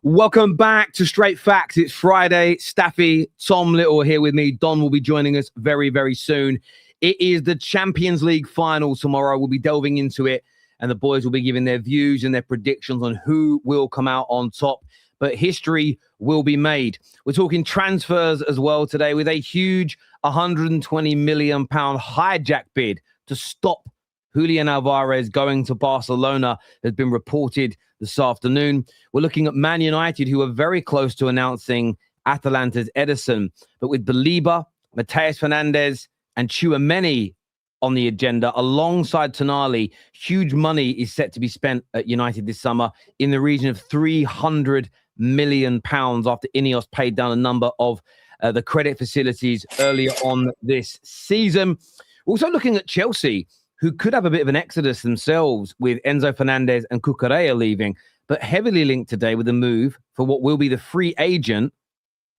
Welcome back to Straight Facts. It's Friday. Staffy, Tom Little here with me. Don will be joining us very, very soon. It is the Champions League final tomorrow. We'll be delving into it, and the boys will be giving their views and their predictions on who will come out on top. But history will be made. We're talking transfers as well today with a huge £120 million hijack bid to stop Julian Alvarez going to Barcelona has been reported this afternoon. We're looking at Man United, who are very close to announcing Atalanta's Ederson. But with Baleba, Matheus Fernandes, and Tchouaméni on the agenda, alongside Tonali, huge money is set to be spent at United this summer in the region of £300 million after Ineos paid down a number of the credit facilities earlier on this season. Also looking at Chelsea, who could have a bit of an exodus themselves with Enzo Fernandez and Cucurella leaving, but heavily linked today with a move for what will be the free agent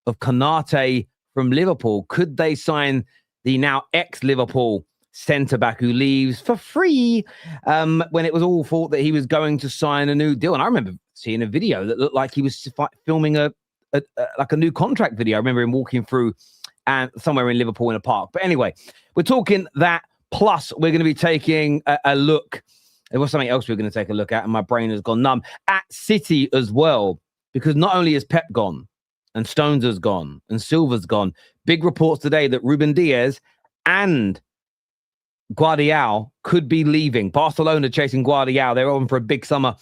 of Konate from Liverpool. Could they sign the now ex-Liverpool centre-back who leaves for free when it was all thought that he was going to sign a new deal? And I remember seeing a video that looked like he was filming a new contract video. I remember him walking through somewhere in Liverpool in a park. But anyway, we're talking that. Plus, we're going to be taking a look. There was something else we were going to take a look at, and my brain has gone numb. At City as well, because not only is Pep gone, and Stones has gone, and Silva's gone, big reports today that Ruben Diaz and Guardiola could be leaving. Barcelona chasing Guardiola. They're on for a big summer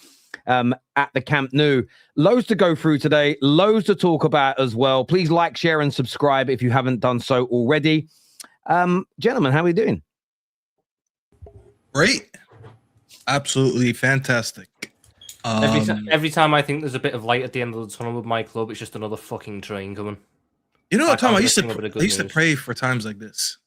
at the Camp Nou. Loads to go through today, loads to talk about as well. Please like, share, and subscribe if you haven't done so already. Gentlemen, how are we doing? Great. Absolutely fantastic. Every time I think there's a bit of light at the end of the tunnel with my club, it's just another fucking train coming. You know what, Tom? I used to pray for times like this.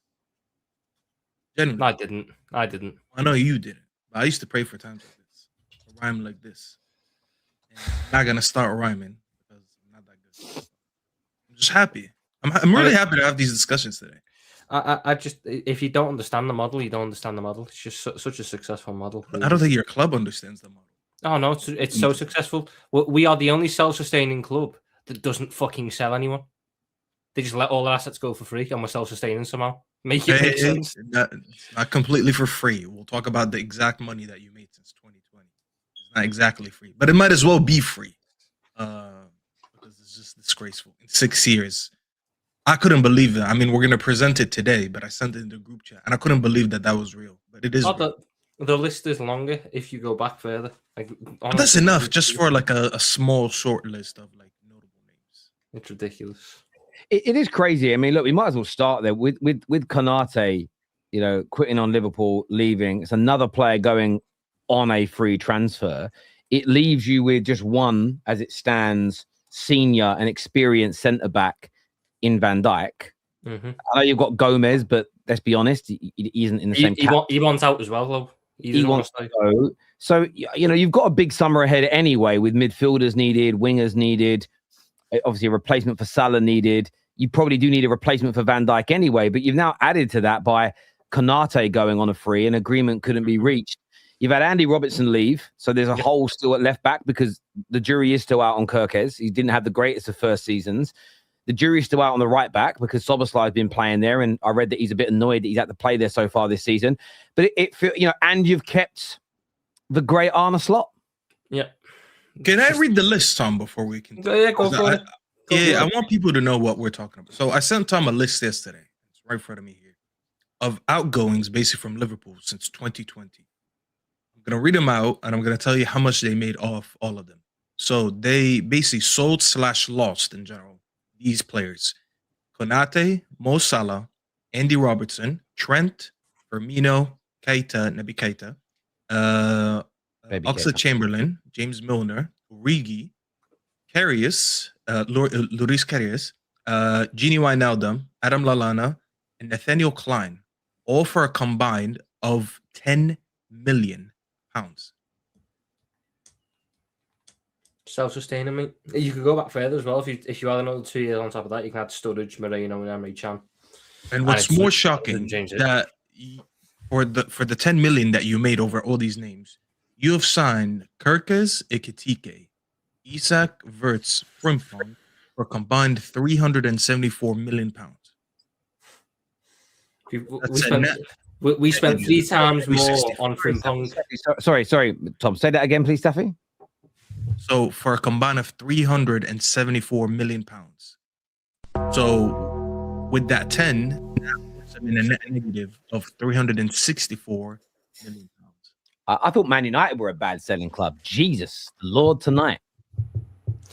Genuinely. I didn't. I know you didn't. But I used to pray for times like this. A rhyme like this. And I'm not going to start rhyming because I'm not that good. I'm just happy. I'm really happy to have these discussions today. I just, if you don't understand the model, you don't understand the model. It's just such a successful model. I don't think your club understands the model. Oh, no, it's so successful. We are the only self-sustaining club that doesn't fucking sell anyone. They just let all their assets go for free, and we're self-sustaining somehow. Make it make sense. Not completely for free. We'll talk about the exact money that you made since 2020. It's not exactly free, but it might as well be free because it's just disgraceful. In 6 years. I couldn't believe it. I mean, we're going to present it today, but I sent it in the group chat, and I couldn't believe that was real. But it is real. The list is longer if you go back further. Like, honestly, that's enough just for like a small, short list of like notable names. It's ridiculous. It is crazy. I mean, look, we might as well start there with Konate, you know, quitting on Liverpool, leaving. It's another player going on a free transfer. It leaves you with just one, as it stands, senior and experienced centre-back in Van Dijk. I know you've got Gomez, but let's be honest, he isn't in the same he wants out as well, though. He wants to go. So, you know, you've got a big summer ahead anyway, with midfielders needed, wingers needed, obviously a replacement for Salah needed. You probably do need a replacement for Van Dijk anyway, but you've now added to that by Konate going on a free. An agreement couldn't be reached. You've had Andy Robertson leave, so there's a hole still at left back because the jury is still out on Kirkes. He didn't have the greatest of first seasons. The jury's still out on the right back because Szoboszlai has been playing there, and I read that he's a bit annoyed that he's had to play there so far this season. But and you've kept the great Arne Slot. Yeah. Can I read the list, Tom, before we can? Yeah, go for it. I want people to know what we're talking about. So I sent Tom a list yesterday. It's right in front of me here of outgoings basically from Liverpool since 2020. I'm gonna read them out, and I'm gonna tell you how much they made off all of them. So they basically sold/lost in general. These players: Konate, Mo Salah, Andy Robertson, Trent, Firmino, Naby Keita, Oxlade-Chamberlain, James Milner, Origi, Karius, Loris Karius, Gini Wijnaldum, Adam Lallana, and Nathaniel Klein, all for a combined of £10 million. Self-sustaining, mate. You could go back further as well. If you had another 2 years on top of that, you can add Sturridge, Moreno, and Emre Can. And what's more shocking that for the 10 million that you made over all these names, you have signed Kirkes Ekitike, Isak, Wirtz, Frimpong for a combined £374 million. We spent 3 times more on Frimpong. Sorry, Tom. Say that again, please, Staffy. So for a combined of £374 million. So with that 10, it's in a net negative of £364 million. I thought Man United were a bad selling club. Jesus, Lord, tonight.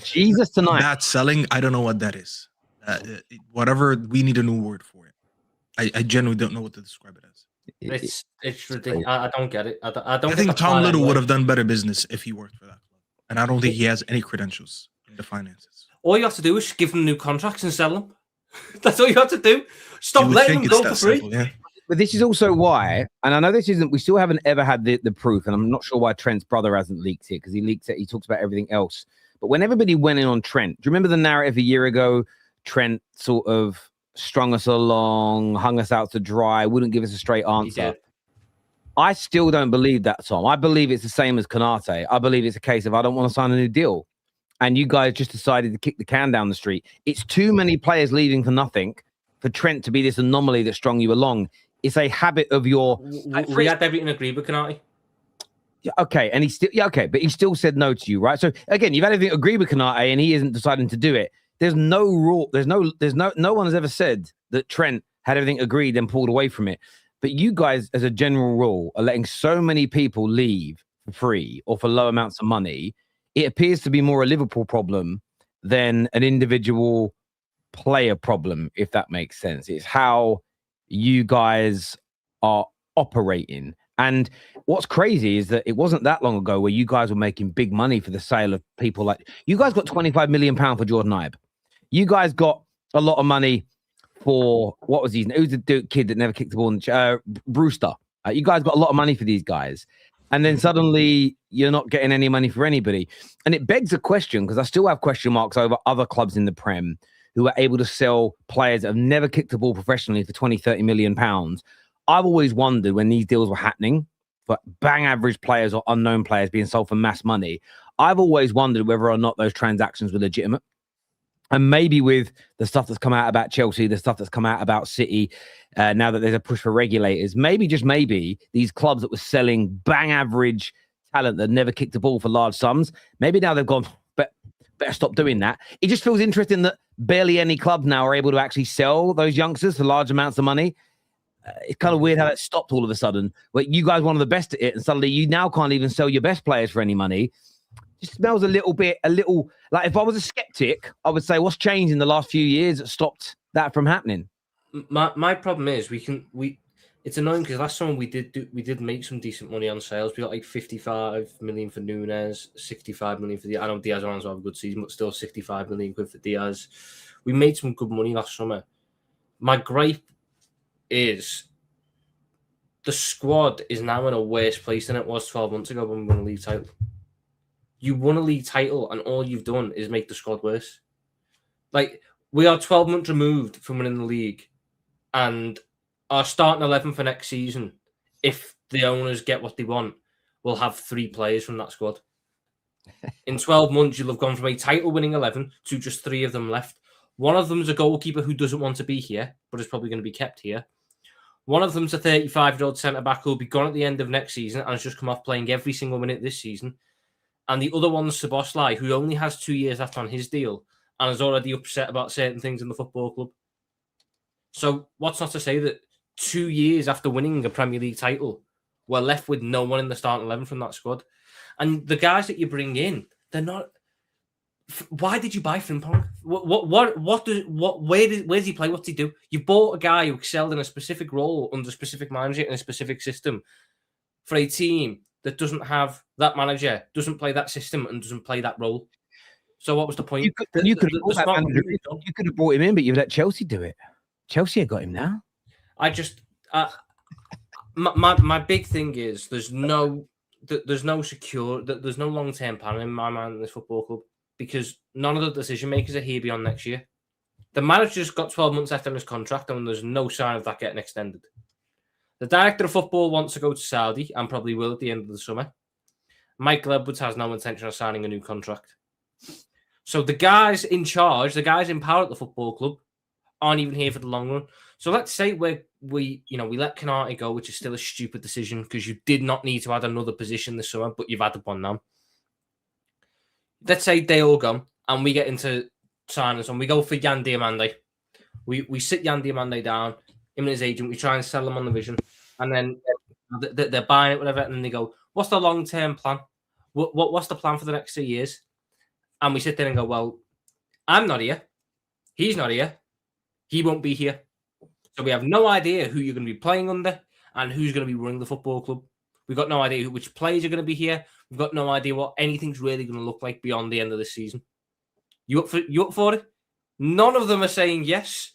Jesus, tonight. Bad selling, I don't know what that is. Whatever, we need a new word for it. I genuinely don't know what to describe it as. It's ridiculous. I don't get it. I think Tom Little would have done better business if he worked for that club. And I don't think he has any credentials in the finances. All you have to do is give them new contracts and sell them. That's all you have to do. Stop letting them go for free. Simple, yeah. But this is also why, and I know this isn't, we still haven't ever had the proof, and I'm not sure why Trent's brother hasn't leaked it, because he leaked it, he talks about everything else. But when everybody went in on Trent, do you remember the narrative a year ago? Trent sort of strung us along, hung us out to dry, wouldn't give us a straight answer. I still don't believe that, Tom. I believe it's the same as Konate. I believe it's a case of I don't want to sign a new deal. And you guys just decided to kick the can down the street. It's too many players leaving for nothing for Trent to be this anomaly that strung you along. It's a habit of your... We had everything agreed with Konate. Yeah, okay, and he still... Yeah, okay, but he still said no to you, right? So, again, you've had everything agreed with Konate and he isn't deciding to do it. There's no rule. No one has ever said that Trent had everything agreed and pulled away from it. But you guys, as a general rule, are letting so many people leave for free or for low amounts of money. It appears to be more a Liverpool problem than an individual player problem, if that makes sense. It's how you guys are operating. And what's crazy is that it wasn't that long ago where you guys were making big money for the sale of people like... You guys got £25 million for Jordan Ibe. You guys got a lot of money for... What was his name? Who's the kid that never kicked the ball? Brewster. You guys got a lot of money for these guys. And then suddenly you're not getting any money for anybody. And it begs a question, because I still have question marks over other clubs in the Prem who are able to sell players that have never kicked a ball professionally for 20, 30 million pounds. I've always wondered when these deals were happening for bang average players or unknown players being sold for mass money. I've always wondered whether or not those transactions were legitimate. And maybe with the stuff that's come out about Chelsea, the stuff that's come out about City, now that there's a push for regulators, maybe, just maybe, these clubs that were selling bang average talent that never kicked the ball for large sums, maybe now they've gone, better stop doing that. It just feels interesting that barely any clubs now are able to actually sell those youngsters for large amounts of money. It's kind of weird how it stopped all of a sudden. But you guys one of the best at it, and suddenly you now can't even sell your best players for any money. It just smells a little like if I was a skeptic, I would say, what's changed in the last few years that stopped that from happening? My problem is it's annoying because last summer we did make some decent money on sales. We got like 55 million for Nunes, 65 million for I know Diaz will have a good season, but still 65 million quid for Diaz. We made some good money last summer. My gripe is the squad is now in a worse place than it was 12 months ago when we won a league title. You won a league title and all you've done is make the squad worse. Like, we are 12 months removed from winning the league, and our starting 11 for next season, if the owners get what they want, will have 3 players from that squad. In 12 months, you'll have gone from a title-winning 11 to just 3 of them left. One of them is a goalkeeper who doesn't want to be here, but is probably going to be kept here. One of them's a 35-year-old centre-back who'll be gone at the end of next season and has just come off playing every single minute this season. And the other one's Szoboszlai, who only has 2 years left on his deal and is already upset about certain things in the football club. So what's not to say that 2 years after winning a Premier League title, we're left with no one in the starting 11 from that squad. And the guys that you bring in, they're not... Why did you buy Frimpong? Where does he play? What's he do? You bought a guy who excelled in a specific role under a specific manager in a specific system for a team that doesn't have that manager, doesn't play that system, and doesn't play that role. So what was the point? You could have brought him in, but you've let Chelsea do it. Chelsea have got him now. My big thing is there's no long-term plan in my mind in this football club, because none of the decision makers are here beyond next year. The manager's got 12 months left on his contract, and there's no sign of that getting extended. The director of football wants to go to Saudi and probably will at the end of the summer. Michael Edwards has no intention of signing a new contract. So the guys in charge, the guys in power at the football club, aren't even here for the long run. So let's say we let Konate go, which is still a stupid decision because you did not need to add another position this summer, but you've added one now. Let's say they all go and we get into signings and we go for Yan Diomande. We sit Yan Diomande down, him and his agent, we try and sell them on the vision, and then they're buying it, whatever, and then they go, what's the long-term plan? What's the plan for the next 2 years? And we sit there and go, well, I'm not here. He's not here. He won't be here. So we have no idea who you're going to be playing under and who's going to be running the football club. We've got no idea which players are going to be here. We've got no idea what anything's really going to look like beyond the end of the season. You up for it? None of them are saying yes.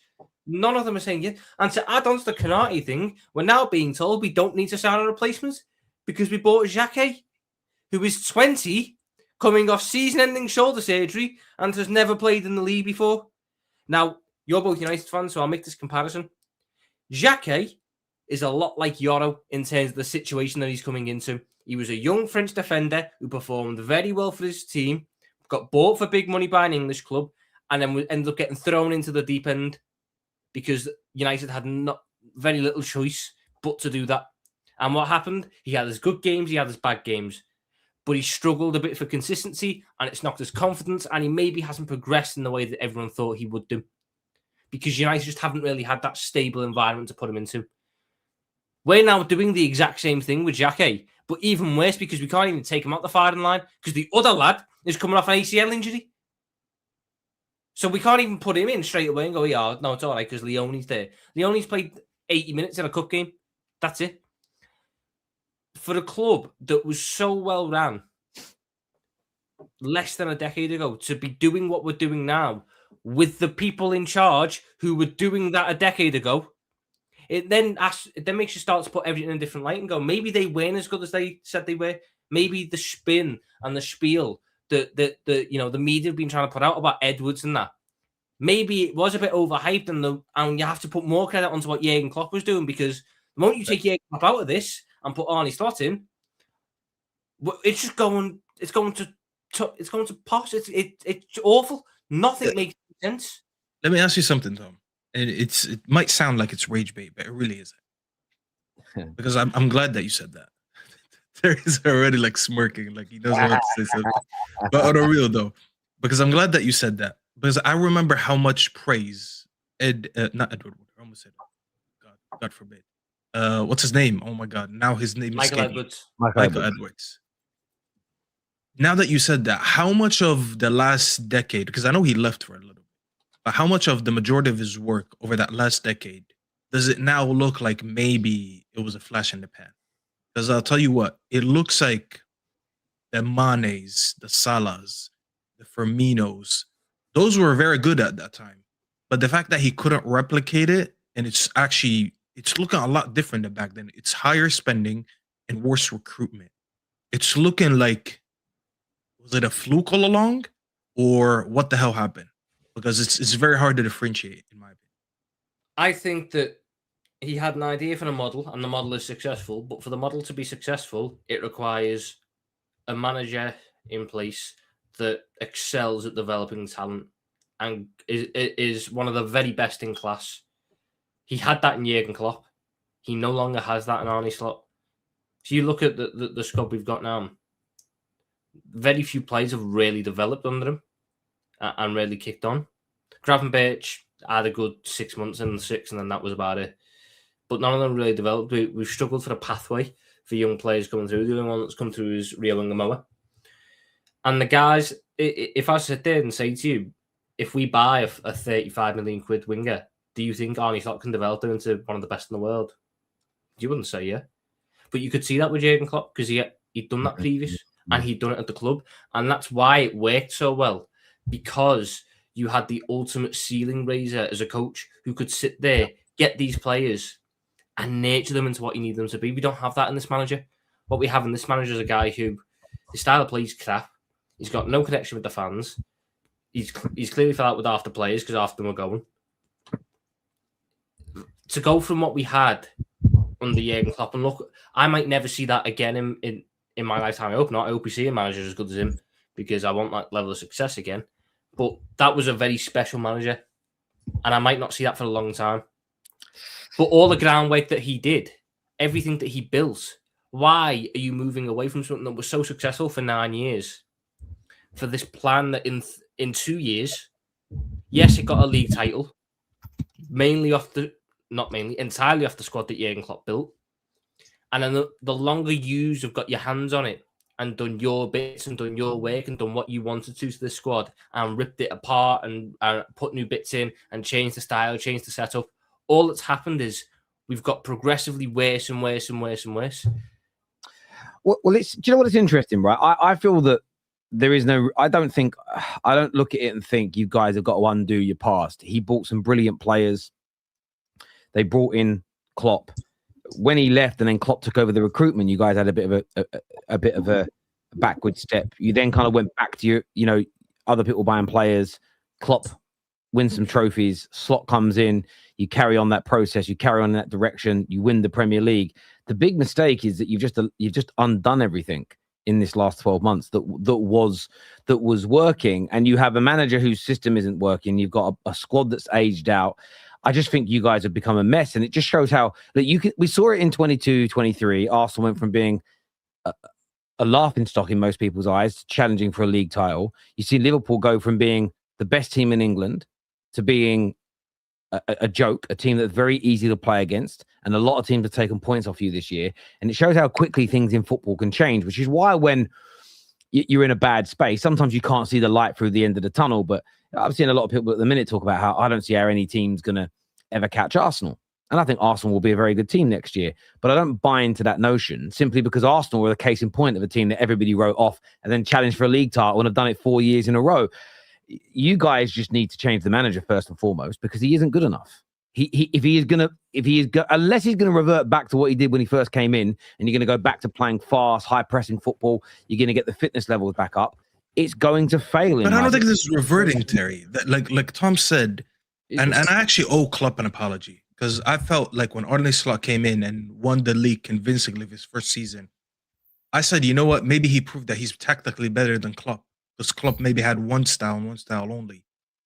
None of them are saying yes. And to add on to the Konate thing, we're now being told we don't need to sign a replacement because we bought HIJACK, who is 20, coming off season-ending shoulder surgery and has never played in the league before. Now, you're both United fans, so I'll make this comparison. HIJACK is a lot like Yoro in terms of the situation that he's coming into. He was a young French defender who performed very well for his team, got bought for big money by an English club, and then ended up getting thrown into the deep end because United had not very little choice but to do that. And what happened? He had his good games, he had his bad games, but he struggled a bit for consistency, and it's knocked his confidence, and he maybe hasn't progressed in the way that everyone thought he would do because United just haven't really had that stable environment to put him into. We're now doing the exact same thing with HIJACK, but even worse because we can't even take him out the firing line because the other lad is coming off an ACL injury. So we can't even put him in straight away and go, yeah, no, it's all right because Leone's there. Leone's played 80 minutes in a cup game. That's it. For a club that was so well ran less than a decade ago to be doing what we're doing now with the people in charge who were doing that a decade ago, it then makes you start to put everything in a different light and go, maybe they weren't as good as they said they were. Maybe the spin and the spiel that the media have been trying to put out about Edwards and that, maybe it was a bit overhyped, and you have to put more credit onto what Jurgen Klopp was doing because the moment you take Jurgen Klopp out of this and put Arne Slot in, it's just going. It's going to pot. It's awful. Nothing makes sense. Let me ask you something, Tom. And it might sound like it's rage bait, but it really isn't. Because I'm glad that you said that. There is already like smirking, like he doesn't want to say something. But on the real though, because I'm glad that you said that. Because I remember how much praise not Edward Wood, I almost said God forbid. What's his name? Oh my God! Now his name is Michael Edwards. Michael Edwards. Now that you said that, how much of the last decade? Because I know he left for a little bit, but how much of the majority of his work over that last decade does it now look like maybe it was a flash in the pan? Because I'll tell you what, it looks like the Manes, the Salahs, the Firminos, those were very good at that time. But the fact that he couldn't replicate it, and it's looking a lot different than back then. It's higher spending and worse recruitment. It's looking like, was it a fluke all along? Or what the hell happened? Because it's very hard to differentiate, in my opinion. I think that he had an idea for the model, and the model is successful. But for the model to be successful, it requires a manager in place that excels at developing talent and is one of the very best in class. He had that in Jurgen Klopp. He no longer has that in Arne Slot. So you look at the squad we've got now. Very few players have really developed under him and really kicked on. Gravenberch had a good 6 months in the six, and then that was about it. But none of them really developed. We've struggled for a pathway for young players coming through. The only one that's come through is Rio Ngamoa. And the guys, if I sit there and say to you, if we buy a 35 million quid winger, do you think Arne Slot can develop him into one of the best in the world? You wouldn't say yeah. But you could see that with Jurgen Klopp because he'd done that previous and he'd done it at the club. And that's why it worked so well, because you had the ultimate ceiling raiser as a coach who could sit there, get these players and nurture them into what you need them to be. We don't have that in this manager. What we have in this manager is a guy who, his style of play is crap. He's got no connection with the fans. He's clearly fell out with half the players because half of them are going. To go from what we had under Jurgen Klopp, and look, I might never see that again in my lifetime. I hope not. I hope we see a manager as good as him, because I want that level of success again. But that was a very special manager, and I might not see that for a long time. But all the groundwork that he did, everything that he built, why are you moving away from something that was so successful for 9 years for this plan that in 2 years, yes, it got a league title, entirely off the squad that Jurgen Klopp built. And then the longer you have got your hands on it and done your bits and done your work and done what you wanted to the squad and ripped it apart and put new bits in and changed the style, changed the setup, all that's happened is we've got progressively worse and worse and worse and worse. Well, do you know what is interesting, right? I feel that there is no, I don't look at it and think you guys have got to undo your past. He bought some brilliant players. They brought in Klopp. When he left and then Klopp took over the recruitment, you guys had a bit of a backward step. You then kind of went back to your, other people buying players. Klopp wins some trophies. Slot comes in. You carry on that process. You carry on in that direction. You win the Premier League. The big mistake is that you've just undone everything in this last 12 months that was working, and you have a manager whose system isn't working. You've got a squad that's aged out. I just think you guys have become a mess, and it just shows how that we saw it in 22-23. Arsenal went from being a laughingstock in most people's eyes to challenging for a league title. You see Liverpool go from being the best team in England to being a joke, a team that's very easy to play against, and a lot of teams have taken points off you this year. And it shows how quickly things in football can change, which is why when you're in a bad space, sometimes you can't see the light through the end of the tunnel. But I've seen a lot of people at the minute talk about how I don't see how any team's going to ever catch Arsenal. And I think Arsenal will be a very good team next year. But I don't buy into that notion simply because Arsenal were the case in point of a team that everybody wrote off and then challenged for a league title and have done it 4 years in a row. You guys just need to change the manager first and foremost, because he isn't good enough. Unless he's going to revert back to what he did when he first came in, and you're going to go back to playing fast, high pressing football, you're going to get the fitness levels back up. It's going to fail. But I don't think this is reverting, Terry. That, like Tom said, and I actually owe Klopp an apology, because I felt like when Arne Slot came in and won the league convincingly his first season, I said, you know what? Maybe he proved that he's tactically better than Klopp, because Klopp maybe had one style only.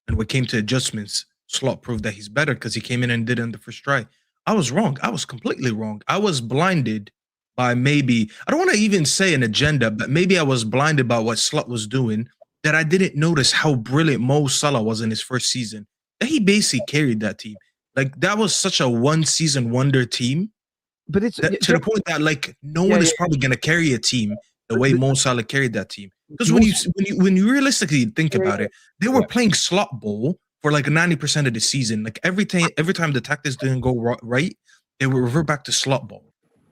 And when it came to adjustments, Slot proved that he's better because he came in and did it in the first try. I was wrong. I was completely wrong. I was blinded by maybe, I don't want to even say an agenda, but maybe I was blinded by what Slot was doing, that I didn't notice how brilliant Mo Salah was in his first season. That he basically carried that team. Like, that was such a one-season wonder team. But it's to the point that, like, no one is probably going to carry a team the way Mo Salah carried that team. Because when you realistically think about it, they were playing slot ball for like 90% of the season. Like every time the tactics didn't go right, they would revert back to slot ball,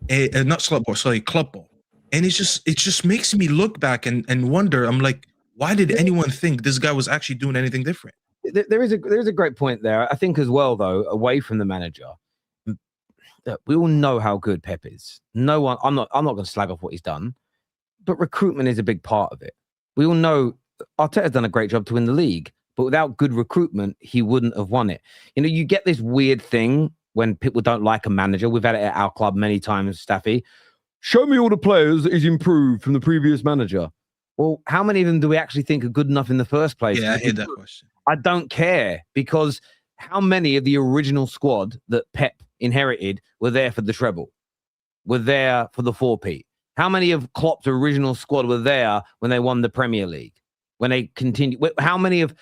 not slot ball, sorry, club ball. And it just makes me look back and wonder. I'm like, why did anyone think this guy was actually doing anything different? There is a great point there. I think as well, though, away from the manager, we all know how good Pep is. No one, I'm not going to slag off what he's done, but recruitment is a big part of it. We all know Arteta's done a great job to win the league, but without good recruitment, he wouldn't have won it. You know, you get this weird thing when people don't like a manager. We've had it at our club many times, Staffy. Show me all the players that he's improved from the previous manager. Well, how many of them do we actually think are good enough in the first place? Yeah, I hear that question. I don't care, because how many of the original squad that Pep inherited were there for the treble, were there for the 4P? How many of Klopp's original squad were there when they won the Premier League? When they continued? How many of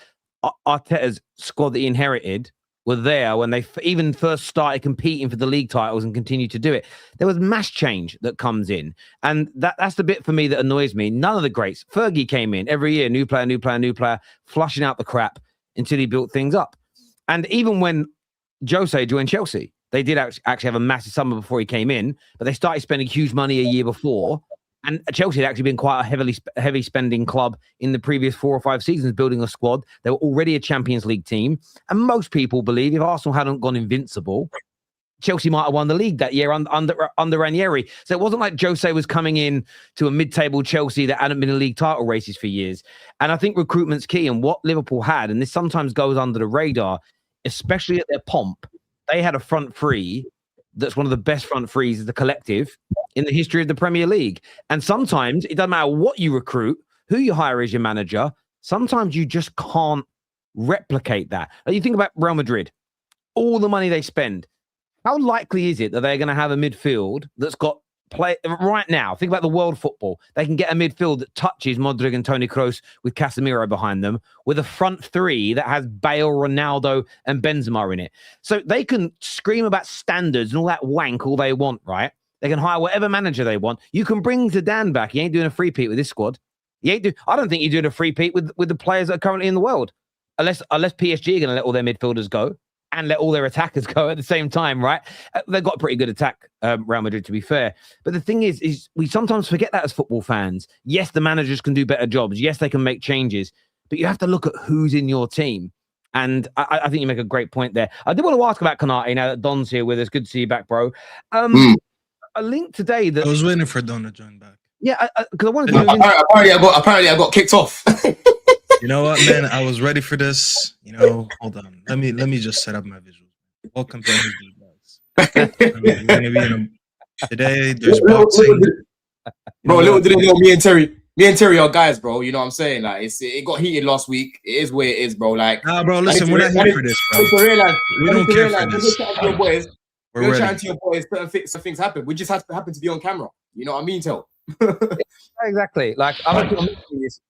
Arteta's squad that he inherited were there when they even first started competing for the league titles and continued to do it? There was mass change that comes in. And that's the bit for me that annoys me. None of the greats. Fergie came in every year, new player, flushing out the crap until he built things up. And even when Jose joined Chelsea, they did actually have a massive summer before he came in, but they started spending huge money a year before. And Chelsea had actually been quite a heavy spending club in the previous 4 or 5 seasons, building a squad. They were already a Champions League team. And most people believe if Arsenal hadn't gone invincible, Chelsea might have won the league that year under Ranieri. So it wasn't like Jose was coming in to a mid-table Chelsea that hadn't been in league title races for years. And I think recruitment's key. And what Liverpool had, and this sometimes goes under the radar, especially at their pomp, they had a front three that's one of the best front threes as the collective in the history of the Premier League. And sometimes it doesn't matter what you recruit, who you hire as your manager, sometimes you just can't replicate that. Like you think about Real Madrid, all the money they spend. How likely is it that they're going to have a midfield that's got play right now? Think about the world football. They can get a midfield that touches Modric and Toni Kroos with Casemiro behind them, with a front three that has Bale, Ronaldo, and Benzema in it. So they can scream about standards and all that wank all they want, right? They can hire whatever manager they want. You can bring Zidane back. He ain't doing a free-peat with this squad. I don't think you're doing a free-peat with the players that are currently in the world, unless PSG are going to let all their midfielders go and let all their attackers go at the same time, right? They've got a pretty good attack, Real Madrid, to be fair. But the thing is we sometimes forget that as football fans. Yes, the managers can do better jobs. Yes, they can make changes. But you have to look at who's in your team. And I think you make a great point there. I did want to ask about Konate now that Don's here with us. Good to see you back, bro. A link today that... I was waiting for Don to join back. Yeah, because I wanted to... Apparently, I got kicked off. You know what, man? I was ready for this. You know, hold on. Let me just set up my visuals. Welcome to HIJACK BID, guys. We're gonna be in today. There's boxing. Bro, little did they know me and Terry are guys, bro. You know what I'm saying? Like it got heated last week. It is where it is, bro. Like, nah, bro. Listen, we're not here for this, bro. We don't care for this. We're chatting to your boys. Certain things happen. We just happen to be on camera. You know what I mean, Tel? Exactly. Like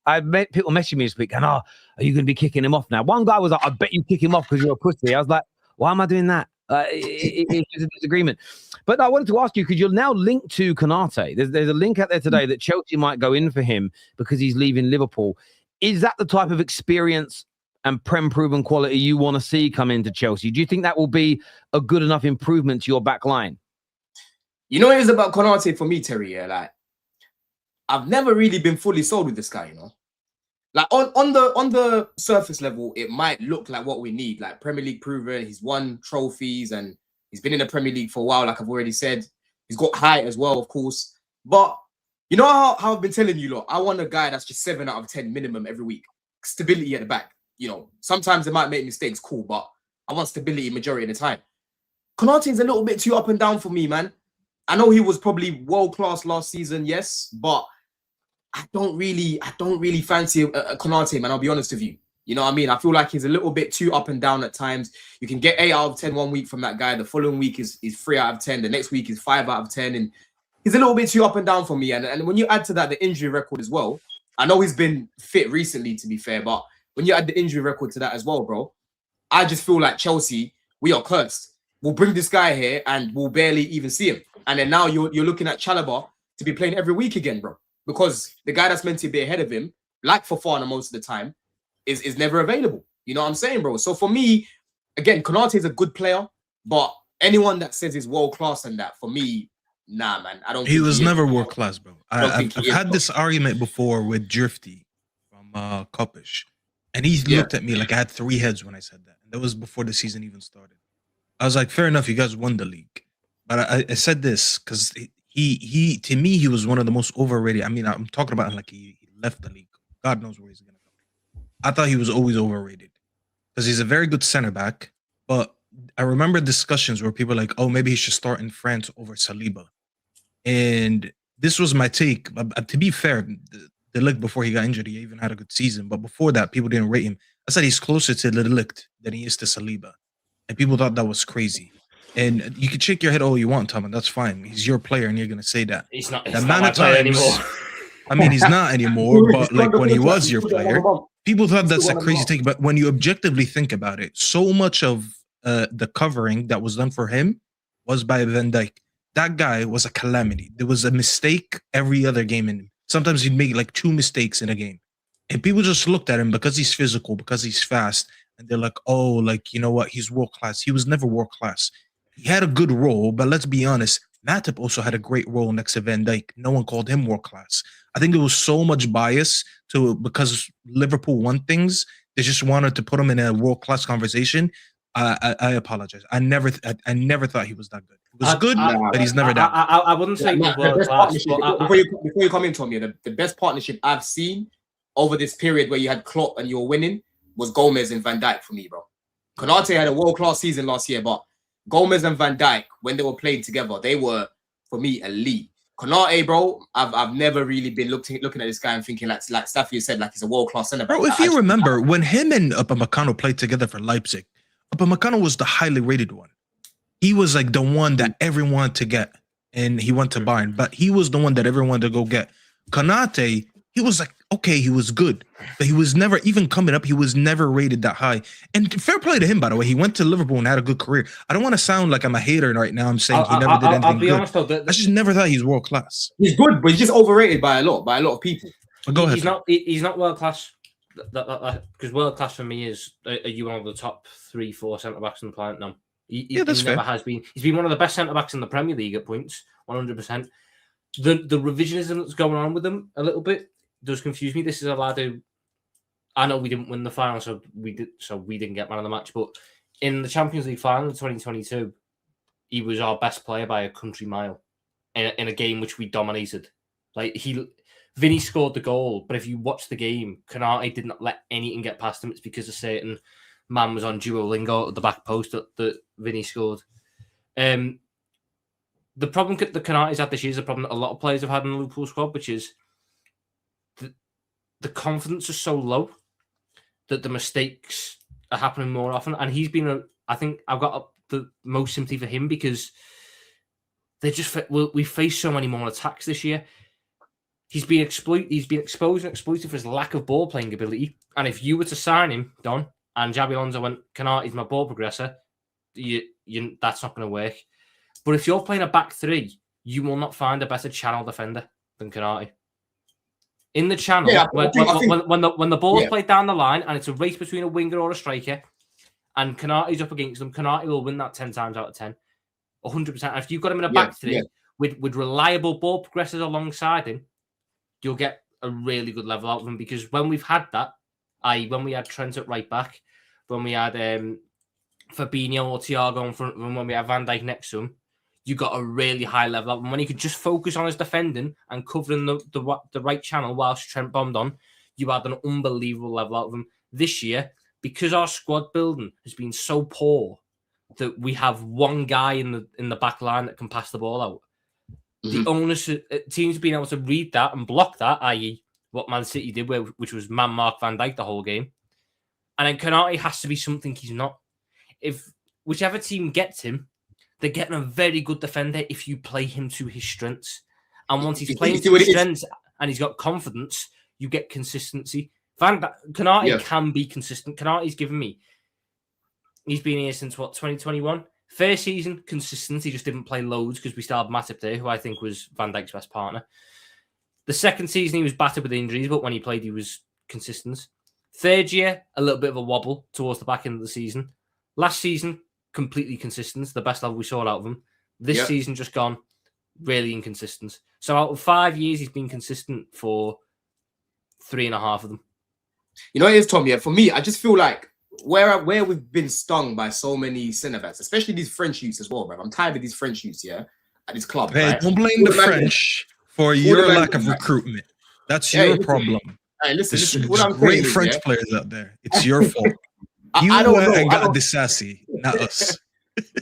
I met people messaging me this week, and are you going to be kicking him off now? One guy was like, I bet you kick him off because you're a pussy. I was like, why am I doing that? It's a disagreement. But I wanted to ask you, because you're now linked to Konate. There's a link out there today that Chelsea might go in for him because he's leaving Liverpool. Is that the type of experience and proven quality you want to see come into Chelsea? Do you think that will be a good enough improvement to your back line? You know what it is about Konate for me, Terry? Yeah, like I've never really been fully sold with this guy, you know. Like on the surface level, it might look like what we need, like Premier League proven. He's won trophies and he's been in the Premier League for a while, like I've already said. He's got height as well, of course. But you know how I've been telling you, lot, I want a guy that's just 7 out of 10 minimum every week. Stability at the back. You know, sometimes they might make mistakes, cool, but I want stability majority of the time. Konate's a little bit too up and down for me, man. I know he was probably world class last season, yes, but I don't really fancy a Konate, man. I'll be honest with you. You know what I mean? I feel like he's a little bit too up and down at times. You can get 8 out of 10 one week from that guy. The following week is 3 out of 10. The next week is 5 out of 10. And he's a little bit too up and down for me. And when you add to that the injury record as well, I know he's been fit recently, to be fair, but when you add the injury record to that as well, bro, I just feel like Chelsea, we are cursed. We'll bring this guy here and we'll barely even see him. And then now you're looking at Chalobah to be playing every week again, bro. Because the guy that's meant to be ahead of him, like Fofana most of the time, is never available. You know what I'm saying, bro? So for me, again, Konate is a good player, but anyone that says he's world class and that, for me, nah, man. I don't. He was never world class, bro. I've had this argument before with Drifty from Kopish, and he looked at me like I had 3 heads when I said that. And that was before the season even started. I was like, fair enough, you guys won the league, but I said this because he to me he was one of the most overrated. I mean, I'm talking about him like he left the league. God knows where he's gonna go. I thought he was always overrated because he's a very good center back. But I remember discussions where people were like, oh, maybe he should start in France over Saliba. And this was my take. But to be fair, the Ligt before he got injured, he even had a good season. But before that, people didn't rate him. I said he's closer to the Ligt than he is to Saliba. And people thought that was crazy. And you can shake your head all you want, Tom, and that's fine. He's your player, and you're going to say that. He's not, the amount of times anymore. I mean, he's not anymore, but like when he was your player, people thought that's a crazy take. But when you objectively think about it, so much of the covering that was done for him was by Van Dijk. That guy was a calamity. There was a mistake every other game in him. Sometimes he'd make like 2 mistakes in a game. And people just looked at him because he's physical, because he's fast. And they're like, oh, like, you know what? He's world class. He was never world class. He had a good role, but let's be honest. Matip also had a great role next to Van Dijk. No one called him world class. I think there was so much bias because Liverpool won things. They just wanted to put him in a world class conversation. I apologize. I never thought he was that good. He was good, but he's never that. I wouldn't say he was world class. Before you come in, Tommy, the best partnership I've seen over this period where you had Klopp and you were winning was Gomez and Van Dijk for me, bro. Konate had a world class season last year, but Gomez and Van Dijk, when they were playing together, they were, for me, elite. Konate, bro, I've never really been looking at this guy and thinking like Staffy said, like he's a world-class centre back. Bro, if you remember, when him and Upamecano played together for Leipzig, Upamecano was the highly rated one. He was like the one that everyone wanted to get, and he went to Bayern, but he was the one that everyone wanted to go get. Konate, he was like, okay, he was good, but he was never, even coming up, he was never rated that high. And fair play to him, by the way. He went to Liverpool and had a good career. I don't want to sound like I'm a hater right now. I'm saying he never did anything I'll be good. honest, though, I just never thought he's world class. He's good, but he's just overrated by a lot of people. Go ahead. He's not world class. Because world class for me is, are you one of the top 3-4 centre backs in the planet now? He that's never fair. has been. He's been one of the best centre backs in the Premier League at points, 100%. The revisionism that's going on with him a little bit does confuse me. This is a lad who, I know we didn't win the final, so we didn't get man of the match. But in the Champions League final in 2022, he was our best player by a country mile in a game which we dominated. Like Vinny scored the goal, but if you watch the game, Konate did not let anything get past him. It's because a certain man was on Duolingo at the back post that Vinny scored. The problem that Konate's had this year is a problem that a lot of players have had in the Liverpool squad, which is the confidence is so low that the mistakes are happening more often. And he's been, I think I've got the most sympathy for him because we face so many more attacks this year. He's been exposed and exploited for his lack of ball playing ability. And if you were to sign him, Don, and Xabi Alonso went, Konate's my ball progressor, that's not going to work. But if you're playing a back three, you will not find a better channel defender than Konate. In the channel, when the ball's played down the line and it's a race between a winger or a striker, and Konate's up against them, Konate will win that 10 times out of 10. 100%. And if you've got him in a back three with reliable ball progressors alongside him, you'll get a really good level out of him. Because when we've had that, i.e. when we had Trent at right back, when we had Fabinho or Thiago in front of him, when we had Van Dijk next to him, you got a really high level up. And when he could just focus on his defending and covering the right channel whilst Trent bombed on, you had an unbelievable level out of him. This year, because our squad building has been so poor that we have one guy in the back line that can pass the ball out. Mm-hmm. The onus teams being able to read that and block that, i.e. what Man City did, which was man-mark Van Dijk the whole game. And then Konate has to be something he's not. If whichever team gets him, they're getting a very good defender if you play him to his strengths. And once he's playing to his strengths and he's got confidence, you get consistency. Konate can be consistent. Konate's given me. He's been here since, 2021? First season, consistent. He just didn't play loads because we still had Matip there, who I think was Van Dijk's best partner. The second season, he was battered with injuries, but when he played, he was consistent. Third year, a little bit of a wobble towards the back end of the season. Last season, completely consistent. The best level we saw out of him. This season, just gone really inconsistent. So out of 5 years, he's been consistent for 3.5 of them. You know what it is, Tom? Yeah, for me, I just feel like where we've been stung by so many centre-backs, especially these French youths as well, bro. I'm tired of these French youths, at this club. Hey, right? don't blame the French for your lack of recruitment. That's your problem. Hey, listen. There's great French players out there. It's your fault. You I don't know. and got the sassy, not us.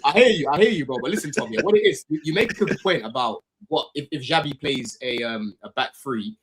I hear you, bro. But listen, Tom, what it is, you make a good point about what if Xabi plays a back three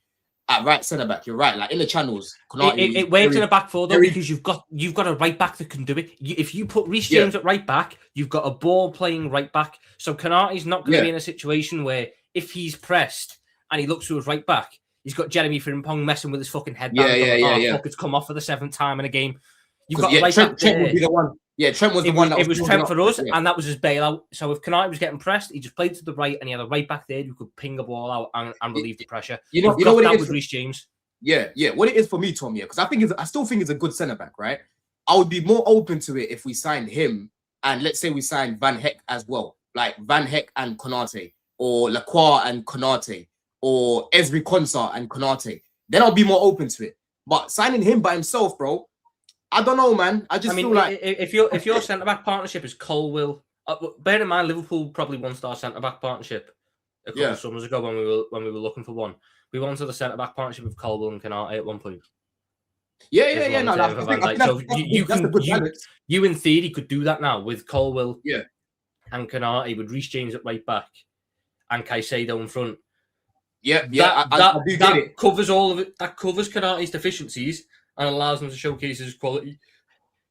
at right centre back. You're right. Like in the channels, it works in a back four though because you've got a right back that can do it. If you put Reece James at right back, you've got a ball playing right back. So Konate's not going to be in a situation where if he's pressed and he looks to his right back, he's got Jeremy Frimpong messing with his fucking headband. Fuck, it's come off for the 7th time in a game. You've got right Trent back would be the one. Yeah, Trent was the one. It was Trent for us, and that was his bailout. So if Konate was getting pressed, he just played to the right, and he had a right back there who could ping the ball out and relieve the pressure. You know what it is with Reece James. Yeah. What it is for me, Tom, because I still think it's a good centre back, right? I would be more open to it if we signed him, and let's say we signed Van Heck as well, like Van Heck and Konate, or Lacroix and Konate, or Ezri Konsa and Konate. Then I'll be more open to it. But signing him by himself, bro, I don't know, man. I feel like if your centre back partnership is Colwill, bear in mind Liverpool probably wanted our centre back partnership a couple of summers ago when we were looking for one. We wanted the centre back partnership of Colwill and Konate at one point. Yeah. No, so you in theory could do that now with Colwill, and Konate with Reece James at right back and Caicedo in front. Yeah, yeah, I do get it. Covers all of it. That covers Konate's deficiencies and allows him to showcase his quality.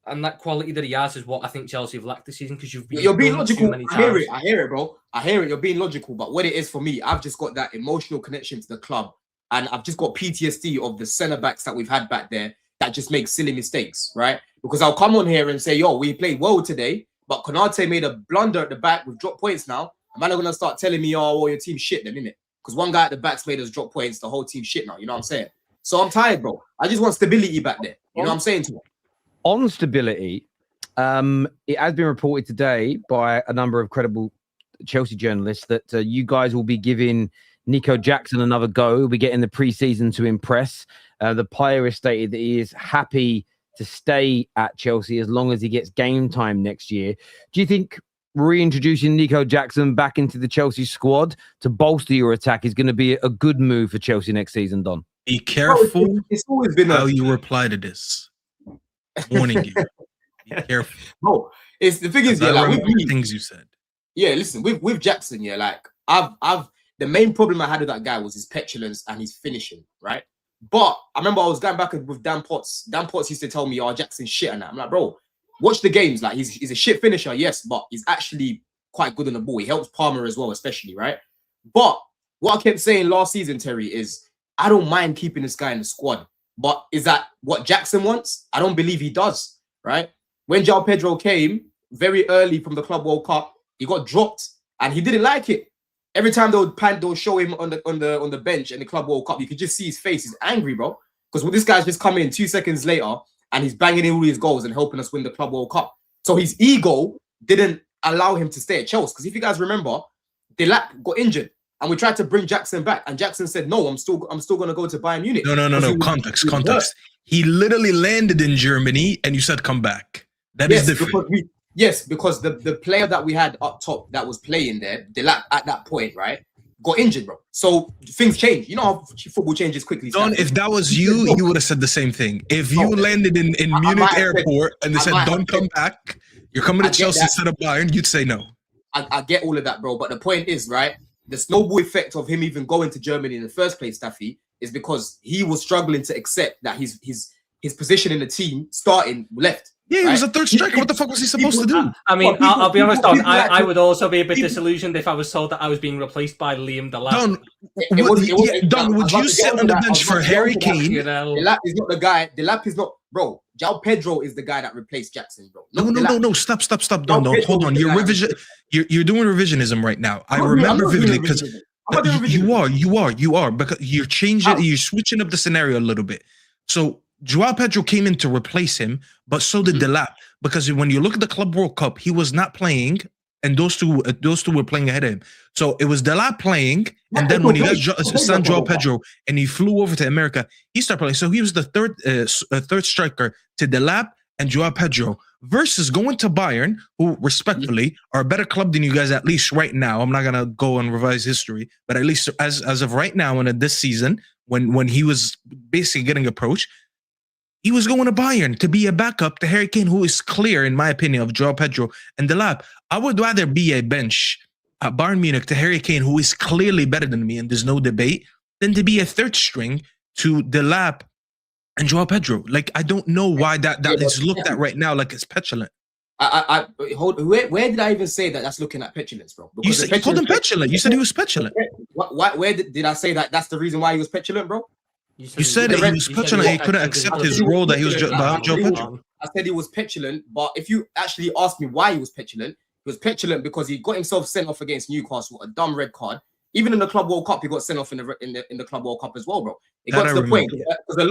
And that quality that he has is what I think Chelsea have lacked this season because you're being logical. Too many times. I hear it, bro. I hear it. You're being logical. But what it is for me, I've just got that emotional connection to the club. And I've just got PTSD of the centre-backs that we've had back there that just make silly mistakes, right? Because I'll come on here and say, yo, we played well today, but Konate made a blunder at the back. We've dropped points now. And man are going to start telling me, oh, your team shit then, innit? Because one guy at the back's made us drop points, the whole team shit now. You know what I'm saying? So I'm tired, bro. I just want stability back there. You know what I'm saying to him? On stability, it has been reported today by a number of credible Chelsea journalists that you guys will be giving Nico Jackson another go. We'll be getting the pre-season to impress. The player has stated that he is happy to stay at Chelsea as long as he gets game time next year. Do you think reintroducing Nico Jackson back into the Chelsea squad to bolster your attack is going to be a good move for Chelsea next season, Don? Be careful it's always been how you reply to this. Warning you. Be careful. No, it's the thing is, yeah, like with things you said. Yeah, listen, with Jackson, yeah, like I've the main problem I had with that guy was his petulance and his finishing, right? But I remember I was going back with Dan Potts. Dan Potts used to tell me, oh, Jackson's shit and that. I'm like, bro, watch the games. Like, he's a shit finisher, yes, but he's actually quite good on the ball. He helps Palmer as well, especially, right? But what I kept saying last season, Terry, is I don't mind keeping this guy in the squad. But is that what Jackson wants? I don't believe he does, right? When João Pedro came very early from the Club World Cup, he got dropped and he didn't like it. Every time they'll show him on the bench in the Club World Cup, you could just see his face. He's angry, bro. Because when this guy's just come in 2 seconds later and he's banging in all his goals and helping us win the Club World Cup. So his ego didn't allow him to stay at Chelsea. Because if you guys remember, Delap got injured and we tried to bring Jackson back, and Jackson said, "No, I'm still going to go to Bayern Munich." No. Context. He literally landed in Germany, and you said, "Come back." That is different. Because the player that we had up top that was playing there, Delap at that point, right, got injured, bro. So things change. You know how football changes quickly. Don, if that was you, you would have said the same thing. If you landed in Munich airport and they said, "Don't come back, you're coming to Chelsea instead of Bayern," you'd say no. I get all of that, bro. But the point is, right, the snowball effect of him even going to Germany in the first place, Staffy, is because he was struggling to accept that his position in the team starting left. Yeah, he was a third striker. What the fuck was he supposed to do? I mean, I'll be honest, Don. I would also be a bit disillusioned if I was told that I was being replaced by Liam Delap. Don, would you sit on the bench for Harry Kane? Delap is not the guy. Delap is not, bro. João Pedro is the guy that replaced Jackson, bro. No. Stop, Don. Hold on. You're doing revisionism right now. I remember vividly because you are because you're changing. You're switching up the scenario a little bit. So João Pedro came in to replace him, but so did Delap. Because when you look at the Club World Cup, he was not playing, and those two were playing ahead of him. So it was Delap playing, and then when he got signed João Pedro and he flew over to America, he started playing. So he was the third striker to Delap and João Pedro versus going to Bayern, who respectfully are a better club than you guys, at least right now. I'm not gonna go and revise history, but at least as of right now and this season, when he was basically getting approached, he was going to Bayern to be a backup to Harry Kane, who is clear, in my opinion, of João Pedro and Delap. I would rather be a bench at Bayern Munich to Harry Kane, who is clearly better than me, and there's no debate, than to be a third string to Delap and João Pedro. Like, I don't know why that is looked at right now like it's petulant. Where did I even say that that's looking at petulance, bro? Because you called him petulant. You said he was petulant. Where did I say that that's the reason why he was petulant, bro? You said he was petulant. He couldn't accept his role that he was behind João Pedro. I said he was petulant, but if you actually asked me why he was petulant because he got himself sent off against Newcastle, a dumb red card. Even in the Club World Cup, he got sent off in the Club World Cup as well, bro. It got to the point because a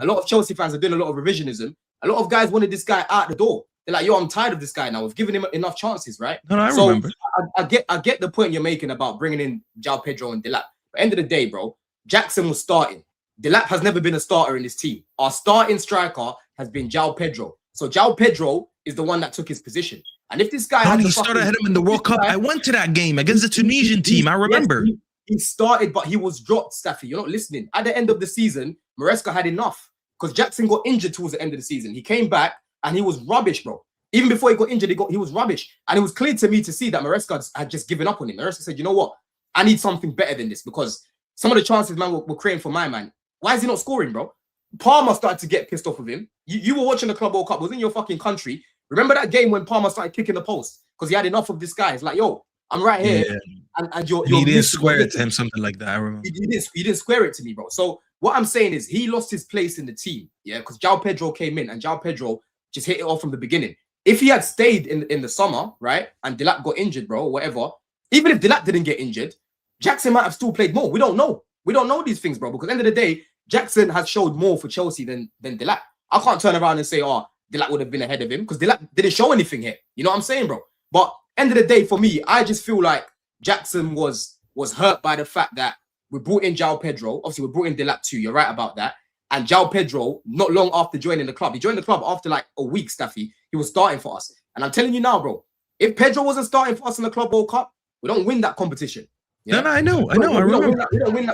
lot of Chelsea fans are doing a lot of revisionism. A lot of guys wanted this guy out the door. They're like, "Yo, I'm tired of this guy now. We've given him enough chances, right?" No, I remember. I get the point you're making about bringing in João Pedro and Delap. But end of the day, bro, Jackson was starting. Delap has never been a starter in this team. Our starting striker has been João Pedro. So João Pedro is the one that took his position. And if this guy he started ahead of him in the World Cup, I went to that game against the Tunisian team. I remember. Yes, he started, but he was dropped, Staffy. You're not listening. At the end of the season, Maresca had enough because Jackson got injured towards the end of the season. He came back and he was rubbish, bro. Even before he got injured, he was rubbish. And it was clear to me to see that Maresca had just given up on him. Maresca said, "You know what? I need something better than this because some of the chances, man, were creating for my man. Why is he not scoring, bro? Palmer started to get pissed off with him. You were watching the Club World Cup. It was in your fucking country. Remember that game when Palmer started kicking the post because he had enough of this guy? It's like, yo, I'm right here, and you're he didn't square it to him, something like that. I remember. You didn't square it to me, bro. So what I'm saying is he lost his place in the team, yeah, because João Pedro came in and João Pedro just hit it off from the beginning. If he had stayed in the summer, right, and Delap got injured, bro, or whatever, even if Delap didn't get injured, Jackson might have still played more. We don't know. We don't know these things, bro, because at the end of the day, Jackson has showed more for Chelsea than Delap. I can't turn around and say, oh, Delap would have been ahead of him because Delap didn't show anything here. You know what I'm saying, bro? But end of the day, for me, I just feel like Jackson was hurt by the fact that we brought in João Pedro. Obviously, we brought in Delap too. You're right about that. And João Pedro, not long after joining the club, he joined the club after like a week, Staffy. He was starting for us. And I'm telling you now, bro, if Pedro wasn't starting for us in the Club World Cup, we don't win that competition. Yeah? No, I know. I remember.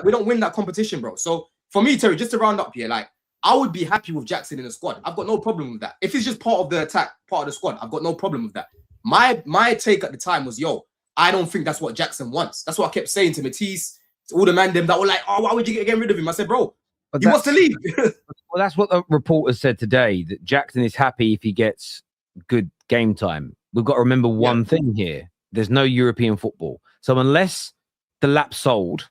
We don't win that competition, bro. So for me, Terry, just to round up here, like I would be happy with Jackson in the squad. I've got no problem with that. If he's just part of the attack, part of the squad, I've got no problem with that. My take at the time was, yo, I don't think that's what Jackson wants. That's what I kept saying to Matisse, to all the man them that were like, oh, why would you get rid of him? I said, bro, he wants to leave. Well, that's what the reporters said today, that Jackson is happy if he gets good game time. We've got to remember one thing here. There's no European football. So unless the lap sold,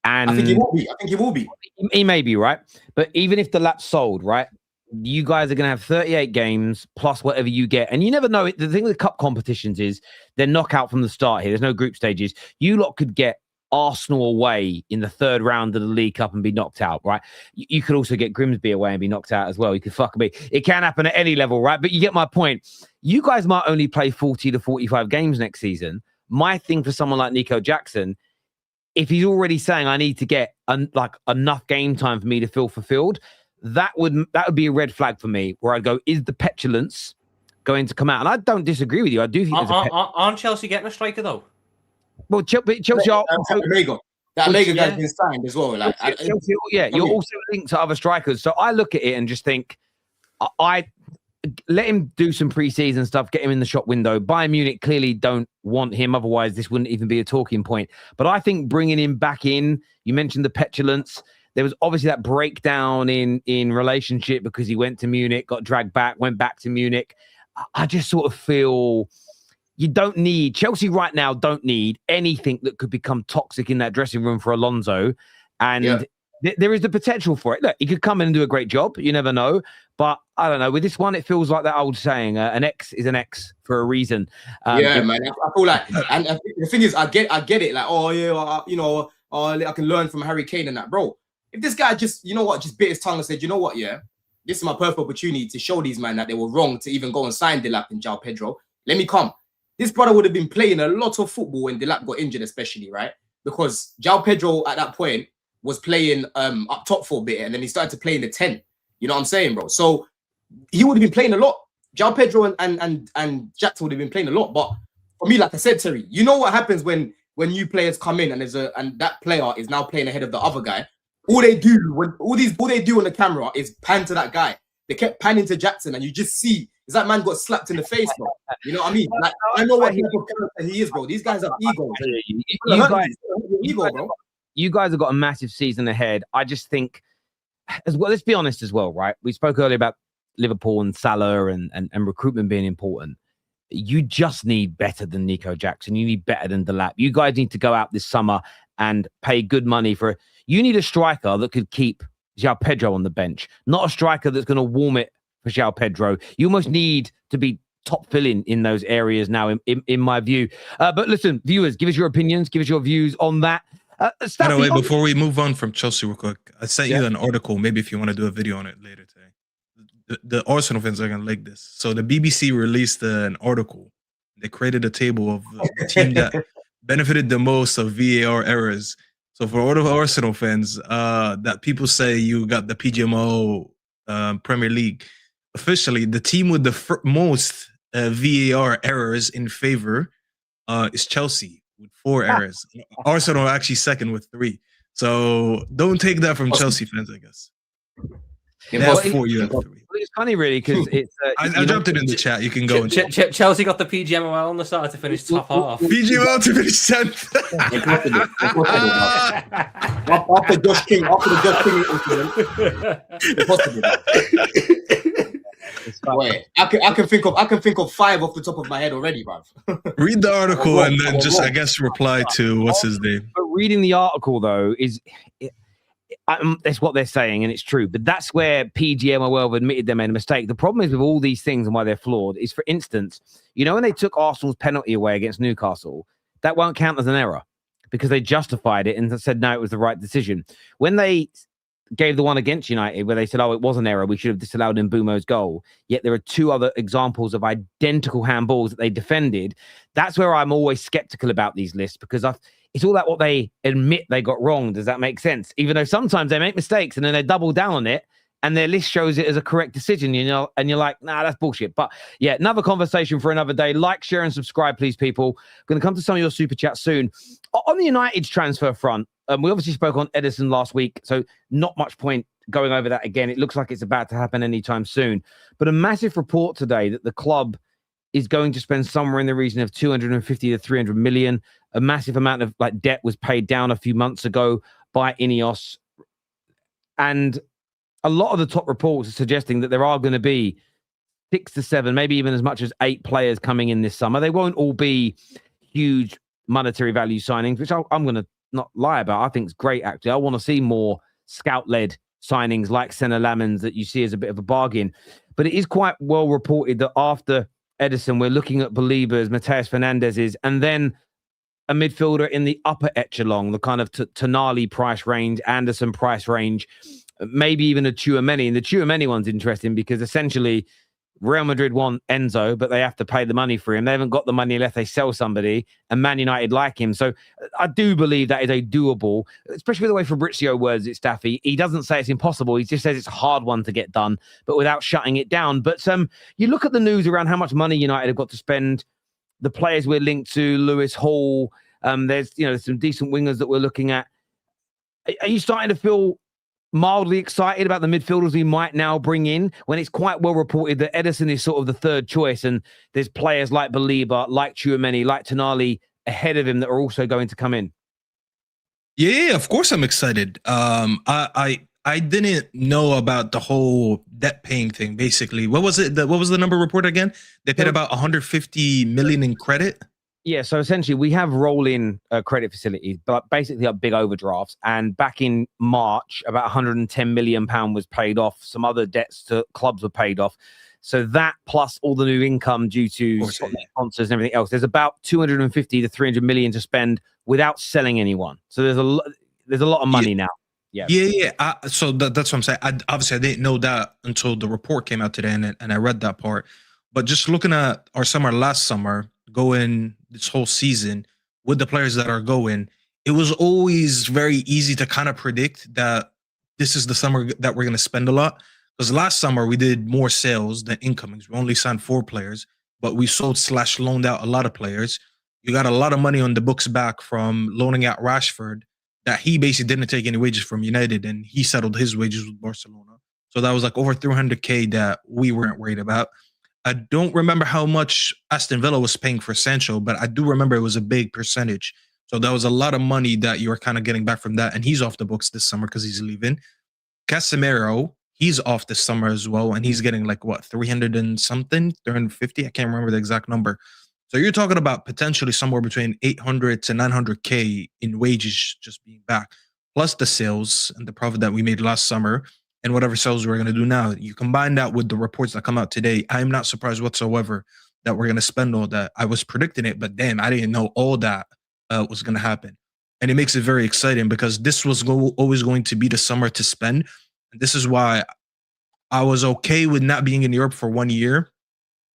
and I think he will be. He may be, right? But even if the lap sold, right, you guys are going to have 38 games plus whatever you get. And you never know. The thing with cup competitions is they're knockout from the start here. There's no group stages. You lot could get Arsenal away in the third round of the League Cup and be knocked out, right? You could also get Grimsby away and be knocked out as well. You could fucking be. It can happen at any level, right? But you get my point. You guys might only play 40 to 45 games next season. My thing for someone like Nico Jackson, if he's already saying I need to get enough game time for me to feel fulfilled, that would be a red flag for me, where I'd go, is the petulance going to come out? And I don't disagree with you. I do think aren't Chelsea getting a striker though? Well, Chelsea are also, that Omega guy's been signed as well. Like, Chelsea, you're also linked to other strikers. So I look at it and just think, I let him do some preseason stuff, get him in the shop window. Bayern Munich clearly don't want him. Otherwise, this wouldn't even be a talking point. But I think bringing him back in, you mentioned the petulance. There was obviously that breakdown in relationship because he went to Munich, got dragged back, went back to Munich. I just sort of feel you don't need, Chelsea right now don't need anything that could become toxic in that dressing room for Alonso. And there is the potential for it. Look, he could come in and do a great job. You never know. But I don't know. With this one, it feels like that old saying, an X is an X for a reason. Man. I feel like, and the thing is, I get it. Like, oh, yeah, I can learn from Harry Kane and that. Bro, if this guy just bit his tongue and said, you know what, yeah, this is my perfect opportunity to show these men that they were wrong to even go and sign Delap and João Pedro. Let me come. This brother would have been playing a lot of football when Delap got injured, especially, right? Because João Pedro at that point was playing up top for a bit, and then he started to play in the 10. You know what I'm saying, bro? So he would have been playing a lot. João Pedro and Jackson would have been playing a lot. But for me, like I said, Terry, you know what happens when new players come in and and that player is now playing ahead of the other guy. All they do on the camera is pan to that guy. They kept panning to Jackson, and you just see is that man got slapped in the face, bro. You know what I mean? Like, I know what type of character he is, bro. These guys have egos. You guys have got a massive season ahead. I just think, as well, let's be honest as well, right? We spoke earlier about Liverpool and Salah and recruitment being important. You just need better than Nico Jackson. You need better than Delap. You guys need to go out this summer and pay good money for it. You need a striker that could keep João Pedro on the bench, not a striker that's going to warm it for João Pedro. You almost need to be top filling in those areas now, in my view. But listen, viewers, give us your opinions, give us your views on that. By the way, before we move on from Chelsea real quick, I sent you an article, maybe if you want to do a video on it later today. The Arsenal fans are going to like this. So the BBC released an article. They created a table of the team that benefited the most of VAR errors. So for all the Arsenal fans, that people say you got the PGMO Premier League, officially the team with the most VAR errors in favor is Chelsea with 4 errors. Arsenal actually second with 3. So don't take that from Chelsea fans, I guess. That's 4, you have 3. It's funny, really, because it's. I dropped it in the chat. You can go and Chelsea got the PGMOL on the side to finish top half. PGMOL to finish 10th. After Josh King incident. Impossible. Wait, I can think of 5 off the top of my head already, bruv. Read the article and then just, I guess, reply to what's his name. But reading the article, though, that's what they're saying, and it's true. But that's where PGMOL have admitted they made a mistake. The problem is with all these things and why they're flawed is, for instance, when they took Arsenal's penalty away against Newcastle, that won't count as an error because they justified it and said, no, it was the right decision. When they gave the one against United where they said, oh, it was an error, we should have disallowed Mbeumo's goal, yet there are 2 other examples of identical handballs that they defended. That's where I'm always skeptical about these lists, because it's all about what they admit they got wrong. Does that make sense? Even though sometimes they make mistakes and then they double down on it and their list shows it as a correct decision, and you're like, nah, that's bullshit. But yeah, another conversation for another day. Like, share, and subscribe, please, people. Going to come to some of your super chats soon. On the United's transfer front, we obviously spoke on Edison last week, so not much point going over that again. It looks like it's about to happen anytime soon. But a massive report today that the club is going to spend somewhere in the region of 250 to 300 million. A massive amount of debt was paid down a few months ago by Ineos. And a lot of the top reports are suggesting that there are going to be 6 to 7, maybe even as much as 8 players coming in this summer. They won't all be huge monetary value signings, which I'm going to not lie about. I think it's great, actually. I want to see more scout-led signings like Senna Lamens that you see as a bit of a bargain. But it is quite well reported that after Edison, we're looking at Balebas, Mateus Fernandez's, and then a midfielder in the upper echelon, the kind of Tonali price range, Anderson price range, maybe even a Tchouaméni. And the Tchouaméni one's interesting because essentially Real Madrid want Enzo, but they have to pay the money for him. They haven't got the money unless they sell somebody, and Man United like him. So I do believe that is a doable, especially the way Fabrizio words it, Staffy. He doesn't say it's impossible. He just says it's a hard one to get done, but without shutting it down. But you look at the news around how much money United have got to spend, the players we're linked to, Lewis Hall, there's some decent wingers that we're looking at. Are you starting to feel mildly excited about the midfielders we might now bring in, when it's quite well reported that Edison is sort of the third choice and there's players like Baleba, like Tchouaméni, like Tonali ahead of him that are also going to come in? Yeah, of course I'm excited. I didn't know about the whole debt paying thing. Basically, what was it? What was the number reported again? They paid about 150 million in credit. Yeah, so essentially we have roll-in credit facilities, but basically big overdrafts. And back in March, about 110 million pound was paid off. Some other debts to clubs were paid off. So that plus all the new income due to sponsors and everything else, there's about 250 to 300 million to spend without selling anyone. So there's a lot of money now. Yeah. So that's what I'm saying. Obviously, I didn't know that until the report came out today, and I read that part. But just looking at our summer last summer, going this whole season with the players that are going, it was always very easy to kind of predict that this is the summer that we're going to spend a lot. Because last summer we did more sales than incomings. We only signed 4 players, but we sold/loaned out a lot of players. You got a lot of money on the books back from loaning out Rashford, that he basically didn't take any wages from United, and he settled his wages with Barcelona. So that was like over 300K that we weren't worried about. I don't remember how much Aston Villa was paying for Sancho, but I do remember it was a big percentage. So that was a lot of money that you were kind of getting back from that. And he's off the books this summer because he's leaving. Casemiro, he's off this summer as well. And he's getting like, what, 300 and something, 350? I can't remember the exact number. So you're talking about potentially somewhere between 800 to 900K in wages just being back, plus the sales and the profit that we made last summer. And whatever sales we're going to do now, you combine that with the reports that come out today, I'm not surprised whatsoever that we're going to spend all that. I was predicting it, but damn, I didn't know all that was going to happen. And it makes it very exciting because this was always going to be the summer to spend. And this is why I was okay with not being in Europe for 1 year,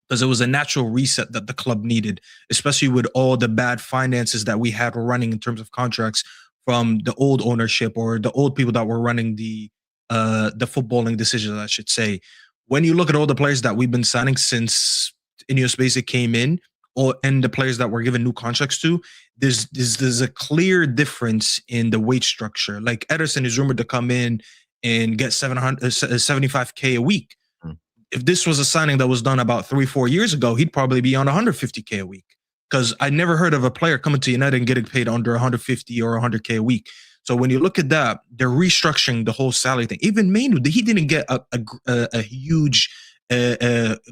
because it was a natural reset that the club needed, especially with all the bad finances that we had running in terms of contracts from the old ownership or the old people that were running the footballing decisions, I should say. When you look at all the players that we've been signing since Ineos Basic came in, and the players that we're given new contracts to, there's a clear difference in the wage structure. Like Ederson is rumored to come in and get 75K a week. Hmm. If this was a signing that was done about 3-4 years ago, he'd probably be on 150K a week. Because I never heard of a player coming to United and getting paid under 150 or 100K a week. So when you look at that, they're restructuring the whole salary thing. Even Mainu, he didn't get a huge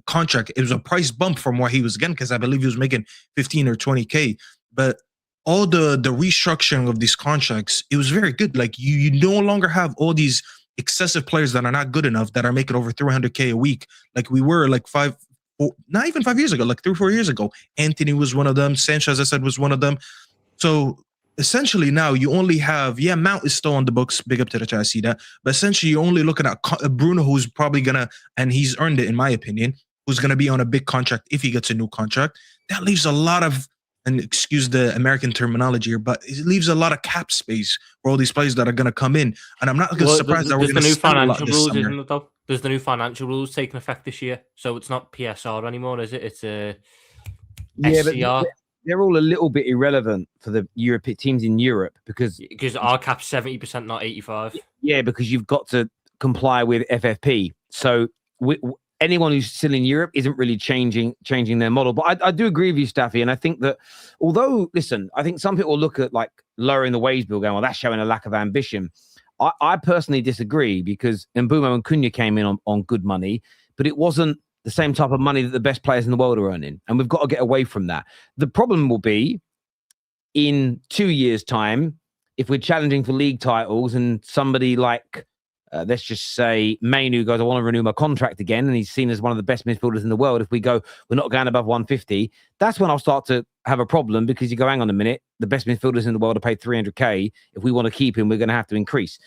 contract. It was a price bump from what he was getting, because I believe he was making 15 or 20K. But all the restructuring of these contracts, it was very good. Like you no longer have all these excessive players that are not good enough that are making over 300K a week, like we were like not even 5 years ago, like 3-4 years ago. Anthony was one of them. Sanchez, I said, was one of them. So essentially now you only have, Mount is still on the books. Big up to the chat, I see that. But essentially you're only looking at Bruno, who's probably gonna, and he's earned it in my opinion, who's gonna be on a big contract if he gets a new contract. That leaves a lot of, and excuse the American terminology here, but it leaves a lot of cap space for all these players that are gonna come in. And I'm not surprised that we're gonna spend a lot this summer. Isn't it, though? There's the new financial rules taking effect this year, so it's not PSR anymore, is it? It's a SCR. But they're all a little bit irrelevant for the European teams in Europe because our cap's 70%, not 85. Yeah, because you've got to comply with FFP. So anyone who's still in Europe isn't really changing their model. But I do agree with you, Staffy, and I think that although, listen, I think some people look at like lowering the wage bill, going, well, that's showing a lack of ambition. I personally disagree, because Mbeumo and Cunha came in on good money, but it wasn't the same type of money that the best players in the world are earning. And we've got to get away from that. The problem will be in 2 years' time, if we're challenging for league titles and somebody like, let's just say Mainu goes, I want to renew my contract again, and he's seen as one of the best midfielders in the world. If we go, we're not going above 150, that's when I'll start to have a problem, because you go, hang on a minute, the best midfielders in the world are paid 300K. If we want to keep him, we're going to have to increase.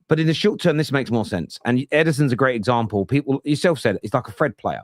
But in the short term, this makes more sense. And Ederson's a great example. People, yourself said, it's like a Fred player.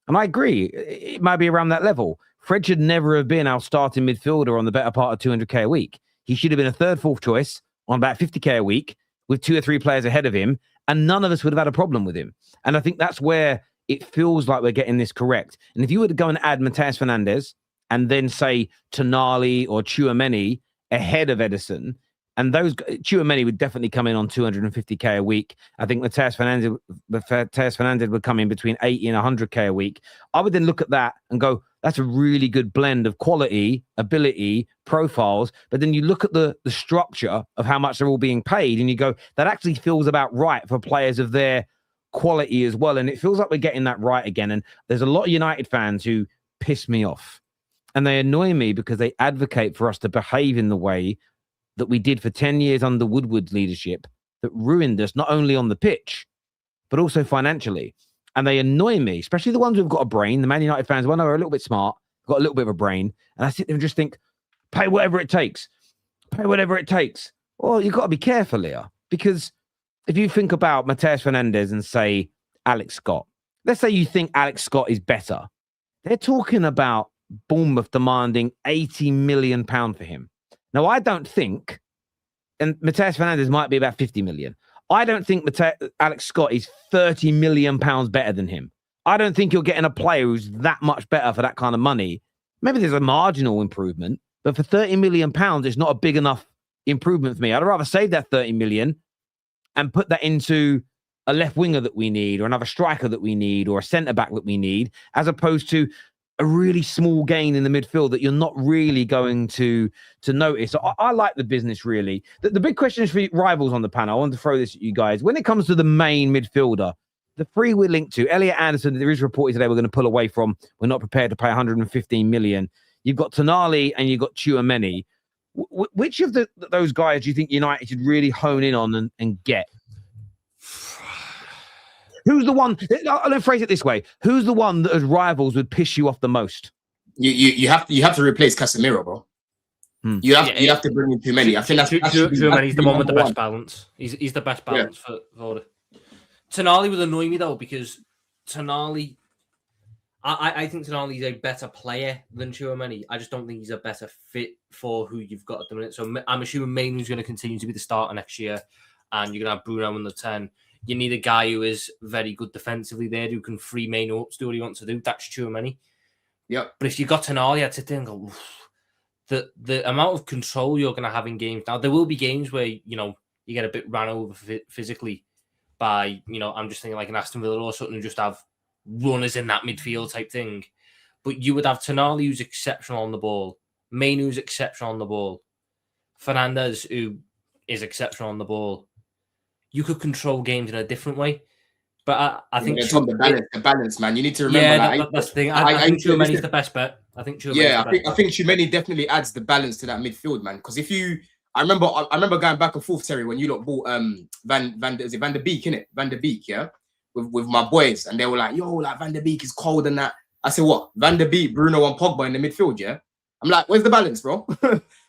And I agree. It might be around that level. Fred should never have been our starting midfielder on the better part of 200K a week. He should have been a third, fourth choice on about 50K a week with 2 or 3 players ahead of him, and none of us would have had a problem with him. And I think that's where it feels like we're getting this correct. And if you were to go and add Matheus Fernandes and then say Tonali or Tchouaméni ahead of Ederson, and those Tchouaméni would definitely come in on 250K a week. I think Matheus Fernandes would come in between 80 and 100K a week. I would then look at that and go, that's a really good blend of quality, ability, profiles. But then you look at the structure of how much they're all being paid, and you go, that actually feels about right for players of their quality as well. And it feels like we're getting that right again. And there's a lot of United fans who piss me off, and they annoy me because they advocate for us to behave in the way that we did for 10 years under Woodward's leadership, that ruined us not only on the pitch, but also financially. And they annoy me, especially the ones who've got a brain. The Man United fans, well, no, are a little bit smart, got a little bit of a brain. And I sit there and just think, pay whatever it takes. Pay whatever it takes. Well, you've got to be careful here, because if you think about Matheus Fernandes and say Alex Scott, let's say you think Alex Scott is better. They're talking about Bournemouth demanding £80 million for him. Now, I don't think, and Matheus Fernandes might be about 50 million. I don't think Alex Scott is 30 million pounds better than him. I don't think you're getting a player who's that much better for that kind of money. Maybe there's a marginal improvement, but for 30 million pounds, it's not a big enough improvement for me. I'd rather save that 30 million and put that into a left winger that we need, or another striker that we need, or a centre back that we need, as opposed to a really small gain in the midfield that you're not really going to notice. So I like the business, really. The big question is for rivals on the panel. I want to throw this at you guys. When it comes to the main midfielder, the three we're linked to, Elliot Anderson, there is reported today we're going to pull away from. We're not prepared to pay 115 million. You've got Tonali and you've got Tchouaméni. Which of those guys do you think United should really hone in on and get? Who's the one? Let's phrase it this way: who's the one that as rivals would piss you off the most? You have to replace Casemiro, bro. You have to bring in too many. I think that's Tchouaméni's the one with the best balance. He's the best balance for it. Tonali would annoy me though, because Tonali, I think Tonali is a better player than Tchouaméni. I just don't think he's a better fit for who you've got at the minute. So I'm assuming Mainoo's going to continue to be the starter next year, and you're going to have Bruno in the 10. You need a guy who is very good defensively there, who can free Mainu up to do what he wants to do. That's Tchouaméni. Yep. But if you got Tonali, I'd sit there and go, the amount of control you're going to have in games. Now, there will be games where, you get a bit ran over physically. by, I'm just thinking like an Aston Villa or something, and just have runners in that midfield type thing. But you would have Tonali, who's exceptional on the ball, Mainu, who's exceptional on the ball, Fernandes, who is exceptional on the ball. You could control games in a different way. But I think the balance, man. You need to remember that's the thing. I think Tchouameni's the best bet. I think Tchouameni definitely adds the balance to that midfield, man. Because I remember going back and forth, Terry, when you lot bought Van der Beek, innit? Van der Beek, yeah, with my boys, and they were like, yo, like Van der Beek is cold and that. I said, what? Van der Beek, Bruno, and Pogba in the midfield, yeah. I'm like, where's the balance, bro?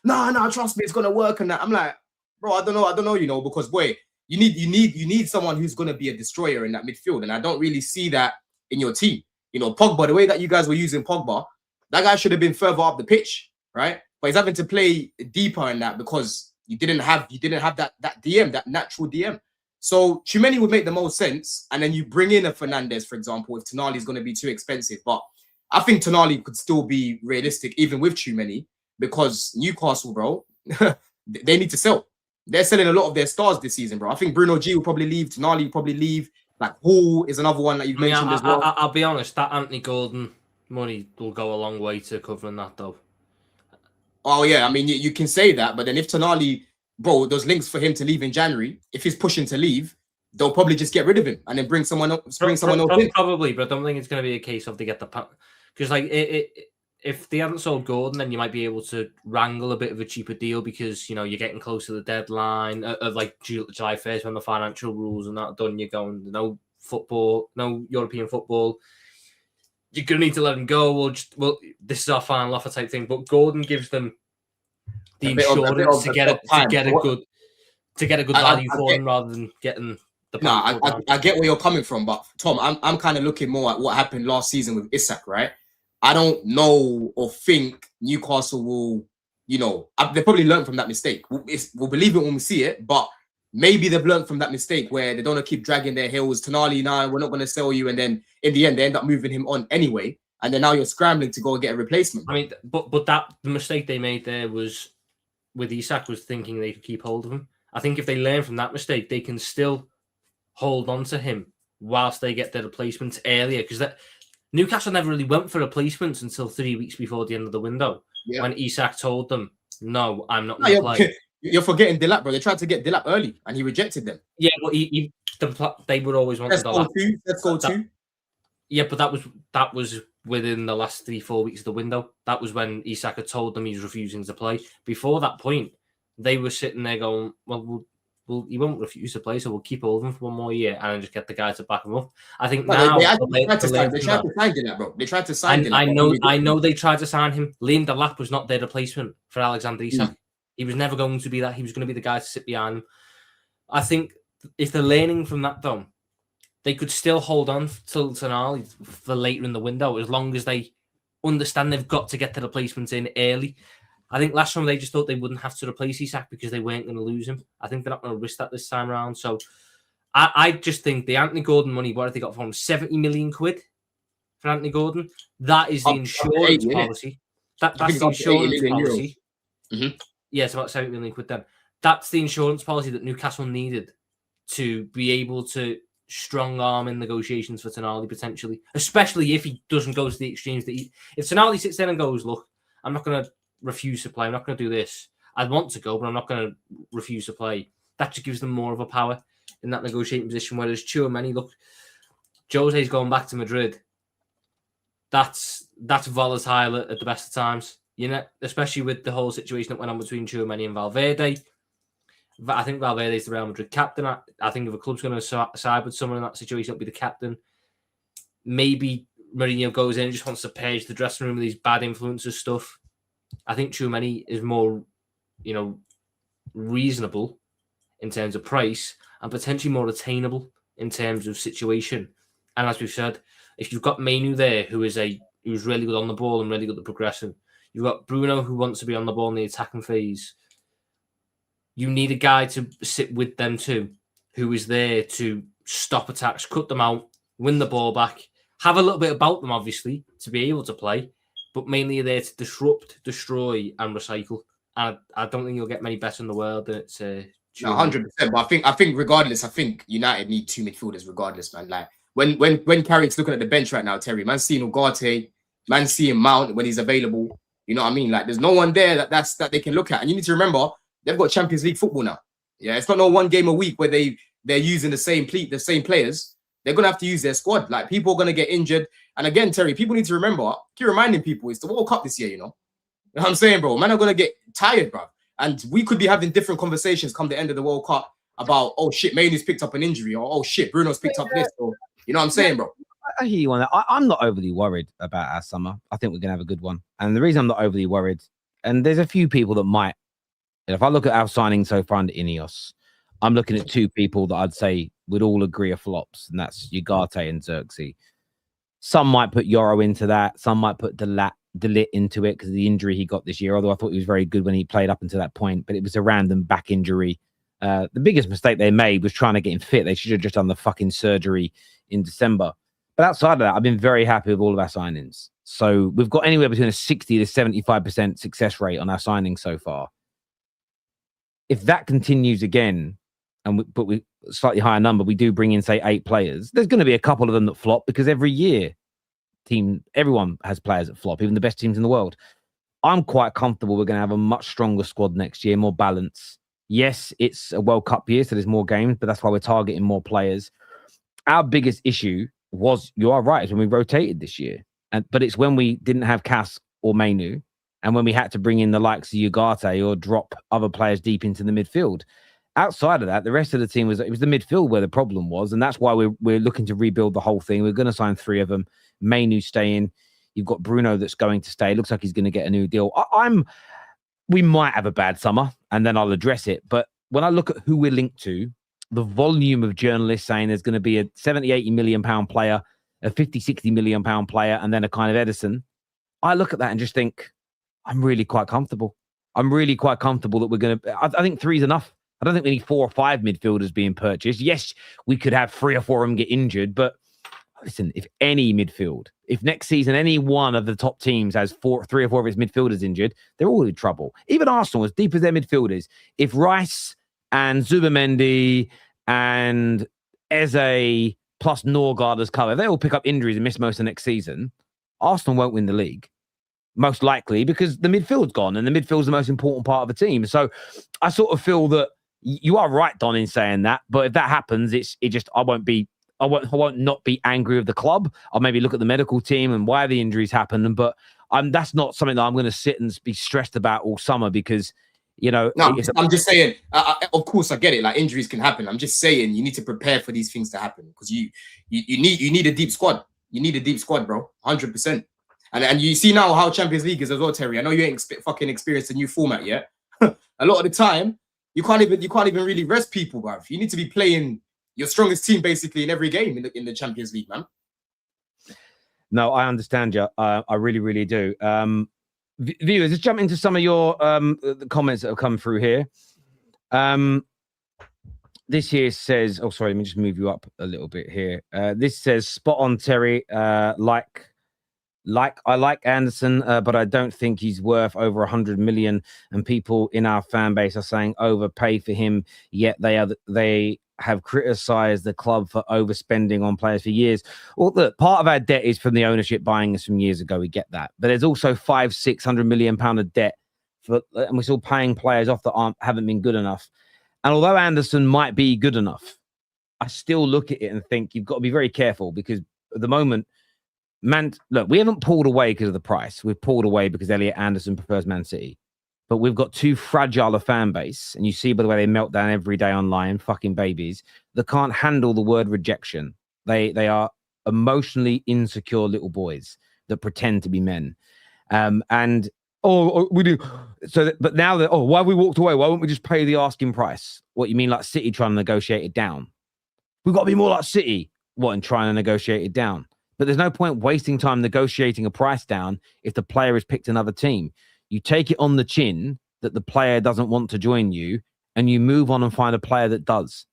no, trust me, it's gonna work and that. I'm like, bro, I don't know, because boy, you need someone who's gonna be a destroyer in that midfield, and I don't really see that in your team. Pogba, the way that you guys were using Pogba, that guy should have been further up the pitch, right? But he's having to play deeper in that because you didn't have that DM, that natural DM. So Tchouameni would make the most sense, and then you bring in a Fernandes, for example, if Tonali is going to be too expensive. But I think Tonali could still be realistic even with Tchouameni, because Newcastle, bro, they need to sell. They're selling a lot of their stars this season, bro. I think Bruno G will probably leave. Tonali will probably leave. Like, Hall is another one that you've mentioned as well. I'll be honest, that Anthony Gordon money will go a long way to covering that, though. Oh, yeah. I mean, you can say that, but then if Tonali, bro, those links for him to leave in January, if he's pushing to leave, they'll probably just get rid of him and then bring someone else in. Probably, but I don't think it's going to be a case of they get the... Because, like, if they haven't sold Gordon, then you might be able to wrangle a bit of a cheaper deal because, you're getting close to the deadline of like July 1st when the financial rules and that are done. You're going, no football, no European football. You're going to need to let him go. This is our final offer type thing. But Gordon gives them the insurance to get a good value for him rather than getting the... No, I get where you're coming from, but Tom, I'm kind of looking more at what happened last season with HIJACK, right? I don't know or think Newcastle will, they probably learned from that mistake. We'll believe it when we see it, but maybe they've learned from that mistake where they don't want to keep dragging their heels. Tonali, we're not going to sell you. And then in the end, they end up moving him on anyway. And then now you're scrambling to go and get a replacement. I mean, but the mistake they made there was with HIJACK was thinking they could keep hold of him. I think if they learn from that mistake, they can still hold on to him whilst they get their replacements earlier. Because Newcastle never really went for replacements until 3 weeks before the end of the window, when HIJACK told them, no, I'm not going to play. You're forgetting Delap, bro. They tried to get Delap early, and he rejected them. Yeah, but they would always want Delap. Let's go two. Yeah, but that was within the last 3-4 weeks of the window. That was when HIJACK had told them he was refusing to play. Before that point, they were sitting there going, well, he won't refuse to play, so we'll keep hold of him for one more year and then just get the guy to back him up. I think now they tried to sign Delap, bro. They tried to sign Delap. I know they tried to sign him. Liam Delap was not their replacement for Alexander Isak. He was never going to be that. He was going to be the guy to sit behind him. I think if they're learning from that, though, they could still hold on till Tonali for later in the window as long as they understand they've got to get the replacements in early. I think last time they just thought they wouldn't have to replace HIJACK because they weren't going to lose him. I think they're not going to risk that this time around. So I just think the Anthony Gordon money, what have they got for him? 70 million quid for Anthony Gordon? That is the insurance policy. That's the insurance policy. Mm-hmm. Yeah, it's about 70 million quid then. That's the insurance policy that Newcastle needed to be able to strong arm in negotiations for Tonali potentially, especially if he doesn't go to the extremes. If Tonali sits there and goes, look, I'm not going to refuse to play. I'm not going to do this. I want to go, but I'm not going to refuse to play. That just gives them more of a power in that negotiating position. Whereas Tchouameni, look, Jose's going back to Madrid. That's volatile at the best of times, especially with the whole situation that went on between Tchouameni and Valverde. I think Valverde's the Real Madrid captain. I think if a club's going to side with someone in that situation, it'll be the captain. Maybe Mourinho goes in and just wants to purge the dressing room with these bad influences stuff. I think Tchouameni is more, reasonable in terms of price and potentially more attainable in terms of situation. And as we've said, if you've got Mainu there, who's really good on the ball and really good at progressing, you've got Bruno who wants to be on the ball in the attacking phase. You need a guy to sit with them too, who is there to stop attacks, cut them out, win the ball back, have a little bit about them, obviously, to be able to play, but mainly there to disrupt, destroy, and recycle. And I don't think you'll get many better in the world than it's No, 100%. But I think regardless, I think United need 2 midfielders regardless, man. Like when Carrick's looking at the bench right now, Terry, man seeing Ugarte, man seeing Mount when he's available. You know what I mean? Like there's no one there that they can look at. And you need to remember, they've got Champions League football now. Yeah, it's not no one game a week where they're using the same players. They're gonna have to use their squad. Like people are gonna get injured. And again, Terry, people need to remember, keep reminding people, it's the World Cup this year, you know? You know what I'm saying, bro? Man are gonna get tired, bro. And we could be having different conversations come the end of the World Cup about, oh shit, Mainoo's picked up an injury, or oh shit, Bruno's picked up this, or you know what I'm saying, bro? I hear you on that. I'm not overly worried about our summer. I think we're gonna have a good one. And the reason I'm not overly worried, and there's a few people that might, and if I look at our signing so far under Ineos, I'm looking at 2 people that I'd say would all agree are flops, and that's Ugarte and Xerxes. Some might put Yoro into that. Some might put Delit into it because of the injury he got this year, although I thought he was very good when he played up until that point, but it was a random back injury. The biggest mistake they made was trying to get him fit. They should have just done the fucking surgery in December. But outside of that, I've been very happy with all of our signings. So we've got anywhere between a 60 to 75% success rate on our signings so far. If that continues again, but we slightly higher number, we do bring in, say, 8 players, there's going to be a couple of them that flop because every year everyone has players that flop, even the best teams in the world. I'm quite comfortable we're going to have a much stronger squad next year, more balance. Yes, it's a World Cup year, so there's more games, but that's why we're targeting more players. Our biggest issue was, you are right, is when we rotated this year. But it's when we didn't have Cass or Mainoo, and when we had to bring in the likes of Ugarte or drop other players deep into the midfield. Outside of that, the rest of the team it was the midfield where the problem was, and that's why we're looking to rebuild the whole thing. We're going to sign 3 of them. Mainoo staying. You've got Bruno that's going to stay. It looks like he's going to get a new deal. We might have a bad summer, and then I'll address it. But when I look at who we're linked to, the volume of journalists saying there's going to be a 70, 80 million pound player, a 50, 60 million pound player, and then a kind of Edison, I look at that and just think, I'm really quite comfortable. I'm really quite comfortable that we're going to, I think 3 is enough. I don't think we need 4 or 5 midfielders being purchased. Yes, we could have 3 or 4 of them get injured, but listen, if next season any one of the top teams has 3 or 4 of its midfielders injured, they're all in trouble. Even Arsenal, as deep as their midfielders, if Rice and Zubamendi and Eze plus Norgard as cover, if they all pick up injuries and miss most of next season, Arsenal won't win the league. Most likely because the midfield's gone, and the midfield's the most important part of the team. So I sort of feel that you are right, Don, in saying that. But if that happens, I won't not be angry with the club. I'll maybe look at the medical team and why the injuries happen. But that's not something that I'm going to sit and be stressed about all summer because, you know. No, I'm just saying, of course, I get it. Like injuries can happen. I'm just saying you need to prepare for these things to happen because you need a deep squad. You need a deep squad, bro. 100%. And you see now how Champions League is as well, Terry. I know you ain't fucking experienced the new format yet. A lot of the time, you can't even really rest people, bruv. You need to be playing your strongest team basically in every game in the Champions League, man. No, I understand you. I really, really do. Viewers, let's jump into some of your the comments that have come through here. This here says, oh, sorry, let me just move you up a little bit here. This says, spot on, Terry. I like Anderson, but I don't think he's worth over 100 million. And people in our fan base are saying overpay for him. Yet they have criticized the club for overspending on players for years. Well, look, part of our debt is from the ownership buying us from years ago. We get that, but there's also 500-600 million pound of debt and we're still paying players off that haven't been good enough. And although Anderson might be good enough, I still look at it and think you've got to be very careful because at the moment, look, we haven't pulled away because of the price. We've pulled away because Elliot Anderson prefers Man City. But we've got too fragile a fan base. And you see by the way they melt down every day online, fucking babies, that can't handle the word rejection. They are emotionally insecure little boys that pretend to be men. We do. But now why we walked away? Why won't we just pay the asking price? What you mean, like City trying to negotiate it down? We've got to be more like City. What, and trying to negotiate it down? But there's no point wasting time negotiating a price down if the player has picked another team. You take it on the chin that the player doesn't want to join you, and you move on and find a player that does.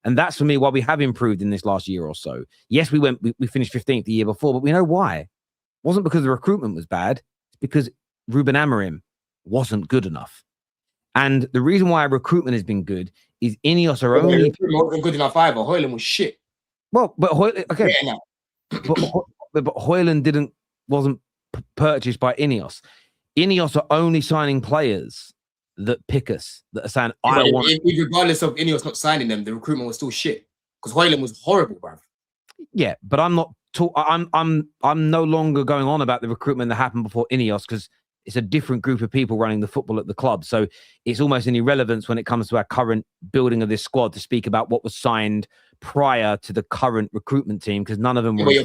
And that's for me why we have improved in this last year or so. Yes, we finished 15th the year before, but we know why. It wasn't because the recruitment was bad. It's because Ruben Amorim wasn't good enough. And the reason why our recruitment has been good is Ineos are But the only recruitment wasn't good enough either. Hoyland was shit. well, but okay, Yeah, but Hoyland wasn't purchased by Ineos. Ineos are only signing players that pick us, that are saying, I want. Regardless of Ineos not signing them, the recruitment was still shit because Hoyland was horrible, bruv. Yeah, but I'm not. I'm no longer going on about the recruitment that happened before Ineos because it's a different group of people running the football at the club. So it's almost an irrelevance when it comes to our current building of this squad to speak about what was signed prior to the current recruitment team because none of them were. Your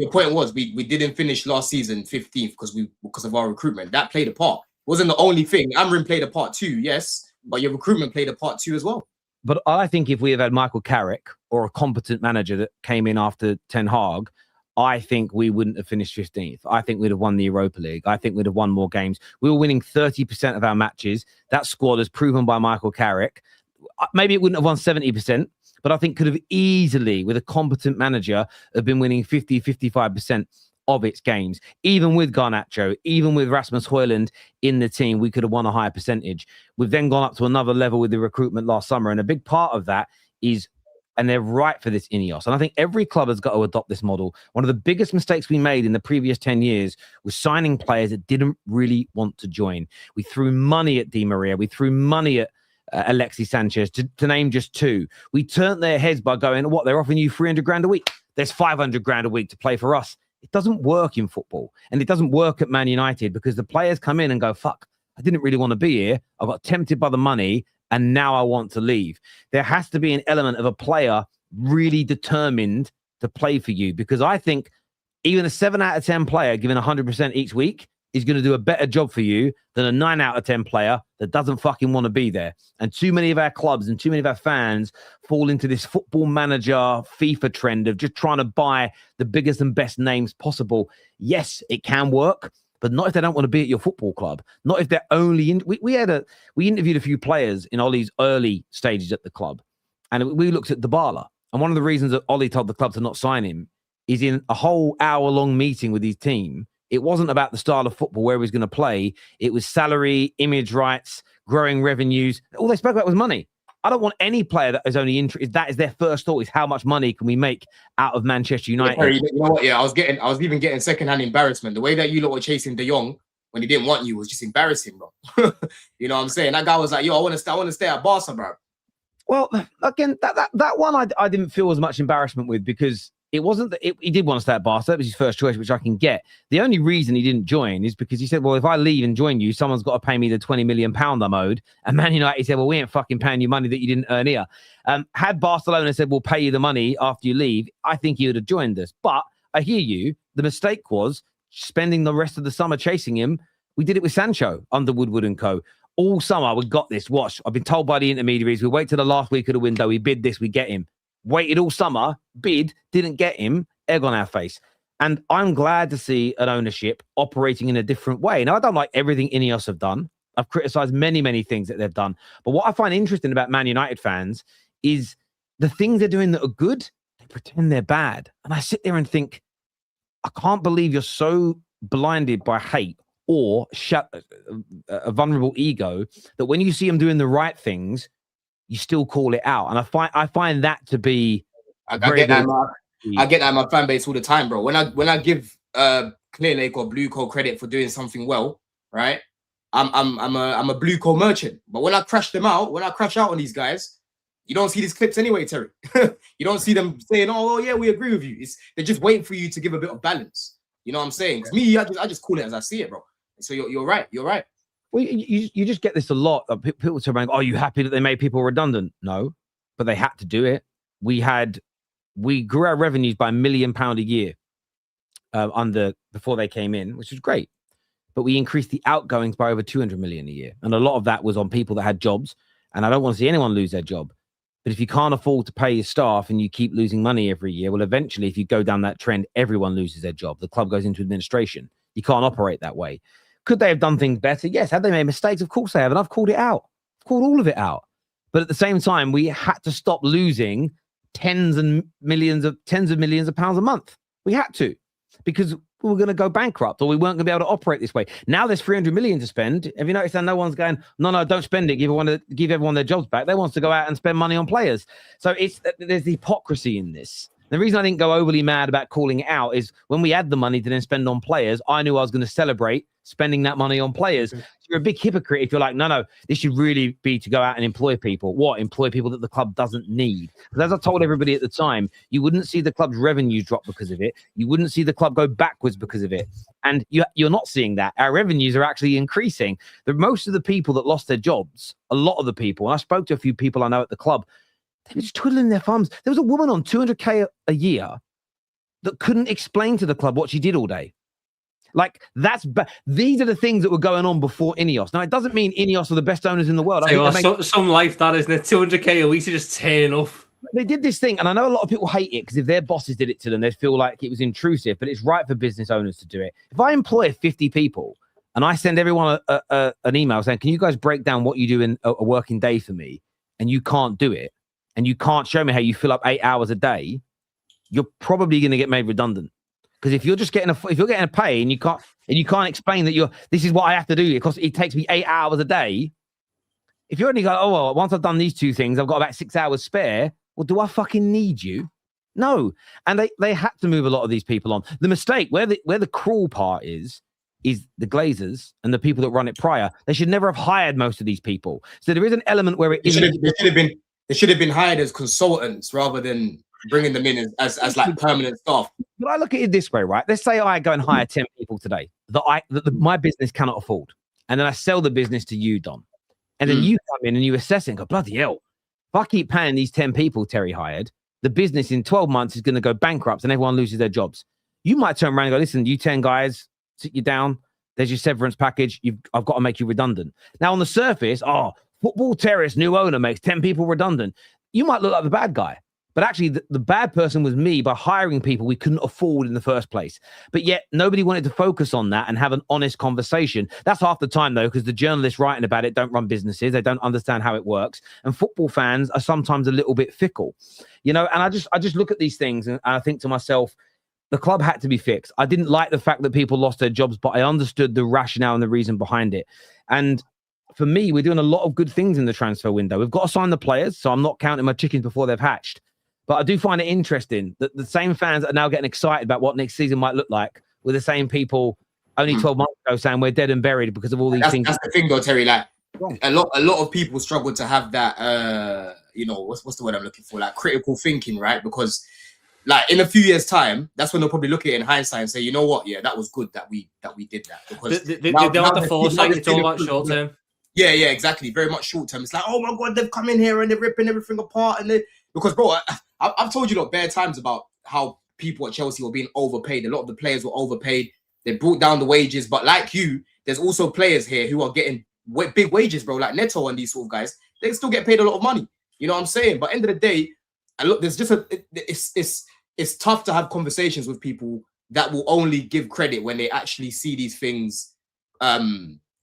point was we didn't finish last season 15th because of our recruitment. That played a part. It wasn't the only thing. Amrin played a part too, yes, but your recruitment played a part too as well. But I think if we had had Michael Carrick or a competent manager that came in after Ten Hag, I think we wouldn't have finished 15th. I think we'd have won the Europa League. I think we'd have won more games. We were winning 30% of our matches. That squad is proven by Michael Carrick. Maybe it wouldn't have won 70%, but I think could have easily, with a competent manager, have been winning 50, 55% of its games. Even with Garnacho, even with Rasmus Højlund in the team, we could have won a higher percentage. We've then gone up to another level with the recruitment last summer. And a big part of that is, and they're right for this Ineos. And I think every club has got to adopt this model. One of the biggest mistakes we made in the previous 10 years was signing players that didn't really want to join. We threw money at Di Maria. We threw money at Alexis Sanchez, to name just two. We turned their heads by going, what, they're offering you 300 grand a week. There's 500 grand a week to play for us. It doesn't work in football. And it doesn't work at Man United because the players come in and go, fuck, I didn't really want to be here. I got tempted by the money and now I want to leave. There has to be an element of a player really determined to play for you because I think even a 7 out of 10 player giving 100% each week is going to do a better job for you than a 9 out of 10 player that doesn't fucking want to be there. And too many of our clubs and too many of our fans fall into this football manager FIFA trend of just trying to buy the biggest and best names possible. Yes, it can work, but not if they don't want to be at your football club. Not if they're only in. We interviewed a few players in Ollie's early stages at the club, and we looked at Dybala. And one of the reasons that Ollie told the club to not sign him is in a whole hour-long meeting with his team. It wasn't about the style of football, where he was going to play. It was salary, image rights, growing revenues. All they spoke about was money. I don't want any player that is only interested. That is their first thought: is how much money can we make out of Manchester United? Yeah, you know what? Yeah, I was even getting secondhand embarrassment. The way that you lot were chasing De Jong when he didn't want you was just embarrassing, bro. You know what I'm saying? That guy was like, "Yo, I want to stay at Barca, bro." Well, again, that one I didn't feel as much embarrassment with because it wasn't that he did want to stay at Barca. That was his first choice, which I can get. The only reason he didn't join is because he said, well, if I leave and join you, someone's got to pay me the £20 million I'm owed. And Man United said, well, we ain't fucking paying you money that you didn't earn here. Had Barcelona said, we'll pay you the money after you leave, I think he would have joined us. But I hear you. The mistake was spending the rest of the summer chasing him. We did it with Sancho under Woodward and co. All summer, we got this. Watch. I've been told by the intermediaries, we wait till the last week of the window. We bid this, we get him. Waited all summer, bid, didn't get him, egg on our face. And I'm glad to see an ownership operating in a different way. Now, I don't like everything Ineos have done. I've criticized many, many things that they've done. But what I find interesting about Man United fans is the things they're doing that are good, they pretend they're bad. And I sit there and think, I can't believe you're so blinded by hate or a vulnerable ego that when you see them doing the right things, you still call it out. And I find that to be I get that in my fan base all the time, bro. When I give Clear Lake or Blue Co credit for doing something well, right? I'm a Blue Co merchant. But when I crash them out, when I crash out on these guys, you don't see these clips anyway, Terry. You don't see them saying, oh yeah, we agree with you. They're just waiting for you to give a bit of balance. You know what I'm saying? Because me, I just call it as I see it, bro. So you're right. You're right. Well, you just get this a lot of people saying, "Are you happy that they made people redundant?" No, but they had to do it. We grew our revenues by £1 million a year before they came in, which was great. But we increased the outgoings by over 200 million a year, and a lot of that was on people that had jobs. And I don't want to see anyone lose their job. But if you can't afford to pay your staff and you keep losing money every year, well, eventually, if you go down that trend, everyone loses their job. The club goes into administration. You can't operate that way. Could they have done things better? Yes. Have they made mistakes? Of course they have. And I've called it out. I've called all of it out. But at the same time, we had to stop losing tens of millions of pounds a month. We had to, because we were going to go bankrupt or we weren't going to be able to operate this way. Now there's 300 million to spend. Have you noticed that no one's going, no, don't spend it. Give everyone their jobs back. They want to go out and spend money on players. So there's the hypocrisy in this. The reason I didn't go overly mad about calling it out is when we had the money to then spend on players, I knew I was going to celebrate spending that money on players. So you're a big hypocrite if you're like, no, this should really be to go out and employ people. What? Employ people that the club doesn't need. Because as I told everybody at the time, you wouldn't see the club's revenues drop because of it. You wouldn't see the club go backwards because of it. And you're not seeing that. Our revenues are actually increasing. Most of the people that lost their jobs, a lot of the people, and I spoke to a few people I know at the club, they were just twiddling their thumbs. There was a woman on 200K a year that couldn't explain to the club what she did all day. Like, these are the things that were going on before Ineos. Now, it doesn't mean Ineos are the best owners in the world. Some life that, isn't it? 200K a week to just turn off. They did this thing, and I know a lot of people hate it because if their bosses did it to them, they'd feel like it was intrusive, but it's right for business owners to do it. If I employ 50 people and I send everyone an email saying, can you guys break down what you do in a working day for me, and you can't do it, and you can't show me how you fill up 8 hours a day, you're probably going to get made redundant. Because if you're just getting if you're getting a pay and you can't explain that this is what I have to do because it takes me 8 hours a day. If you're only going, oh well, once I've done these two things, I've got about 6 hours spare. Well, do I fucking need you? No. And they had to move a lot of these people on. The mistake where the cruel part is the Glazers and the people that run it prior. They should never have hired most of these people. So there is an element where They should have been hired as consultants rather than bringing them in as like permanent staff. But I look at it this way, right? Let's say I go and hire 10 people today that my business cannot afford. And then I sell the business to you, Don. And then you come in and you assess it and go, bloody hell, if I keep paying these 10 people Terry hired, the business in 12 months is going to go bankrupt and everyone loses their jobs. You might turn around and go, listen, you 10 guys, sit you down. There's your severance package. I've got to make you redundant. Now, on the surface, Football Terrace, new owner, makes 10 people redundant. You might look like the bad guy. But actually, the bad person was me by hiring people we couldn't afford in the first place. But yet, nobody wanted to focus on that and have an honest conversation. That's half the time, though, because the journalists writing about it don't run businesses. They don't understand how it works. And football fans are sometimes a little bit fickle. And I just look at these things and I think to myself, the club had to be fixed. I didn't like the fact that people lost their jobs, but I understood the rationale and the reason behind it. And for me, we're doing a lot of good things in the transfer window. We've got to sign the players, so I'm not counting my chickens before they've hatched. But I do find it interesting that the same fans are now getting excited about what next season might look like with the same people only 12 months ago saying we're dead and buried because of all these things. That's the thing, though, Terry. Like a lot of people struggle to have that. What's the word I'm looking for? Like critical thinking, right? Because like in a few years' time, that's when they'll probably look at it in hindsight and say, you know what? Yeah, that was good that we did that. Because they don't have the foresight. It's all about short term. Yeah, exactly. Very much short term. It's like, oh my god, they've come in here and they're ripping everything apart, because bro, I've told you bare times about how people at Chelsea were being overpaid. A lot of the players were overpaid. They brought down the wages, but like you, there's also players here who are getting big wages, bro. Like Neto and these sort of guys, they still get paid a lot of money. You know what I'm saying? But end of the day, there's just it's tough to have conversations with people that will only give credit when they actually see these things.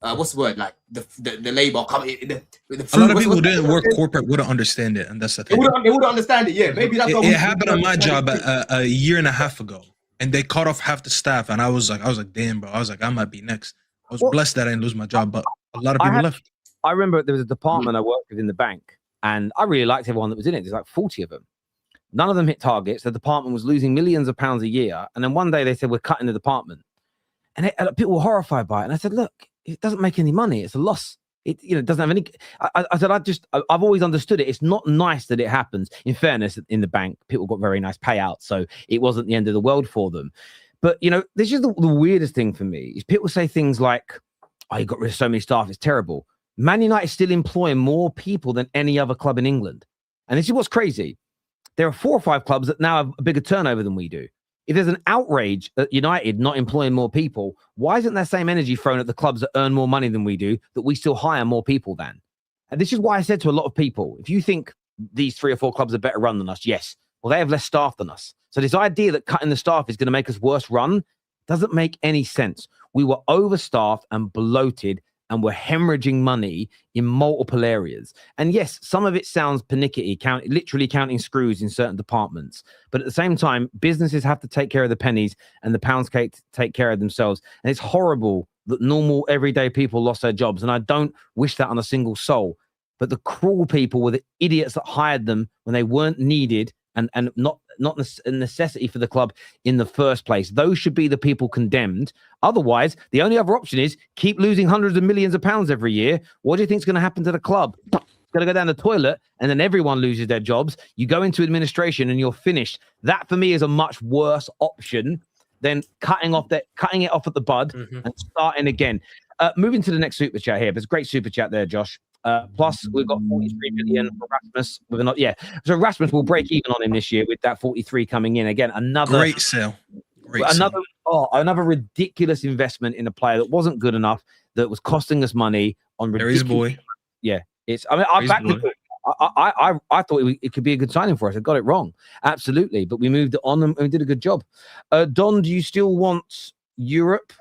What's the word? Like the labor coming. A lot of people who didn't work corporate wouldn't understand it, and that's the thing. They wouldn't understand it. Yeah, maybe that's it happened on my job a year and a half ago, and they cut off half the staff, and I was like, damn, bro. I was like, I might be next. I was blessed that I didn't lose my job, but a lot of people left. I remember there was a department I worked with in the bank, and I really liked everyone that was in it. There's like 40 of them. None of them hit targets. The department was losing millions of pounds a year, and then one day they said, we're cutting the department. And people were horrified by it. And I said, look, it doesn't make any money. It's a loss. It doesn't have any. I said, I've always understood it. It's not nice that it happens. In fairness, in the bank, people got very nice payouts. So it wasn't the end of the world for them. But, this is the weirdest thing for me is people say things like, oh, you got rid of so many staff. It's terrible. Man United still employ more people than any other club in England. And this is what's crazy. There are 4 or 5 clubs that now have a bigger turnover than we do. If there's an outrage at United not employing more people, why isn't that same energy thrown at the clubs that earn more money than we do, that we still hire more people than? And this is why I said to a lot of people, if you think these 3 or 4 clubs are better run than us, yes, well, they have less staff than us. So this idea that cutting the staff is going to make us worse run doesn't make any sense. We were overstaffed and bloated and were hemorrhaging money in multiple areas. And yes, some of it sounds pernickety, literally counting screws in certain departments. But at the same time, businesses have to take care of the pennies and the pounds cake to take care of themselves. And it's horrible that normal, everyday people lost their jobs. And I don't wish that on a single soul. But the cruel people were the idiots that hired them when they weren't needed and not a necessity for the club in the first place. Those should be the people condemned. Otherwise, the only other option is keep losing hundreds of millions of pounds every year. What do you think is going to happen to the club? It's going to go down the toilet, and then everyone loses their jobs. You go into administration and you're finished. That, for me, is a much worse option than cutting it off at the bud and starting again. Moving to the next super chat here. There's a great super chat there, Josh. Plus, we've got 43 million for Rasmus. So Rasmus will break even on him this year with that 43 coming in. Again, another great sale. Another ridiculous investment in a player that wasn't good enough, that was costing us money on ridiculous. Boy. Yeah, I backed it. I thought it could be a good signing for us. I got it wrong, absolutely, but we moved it on and we did a good job. Don, do you still want Europe,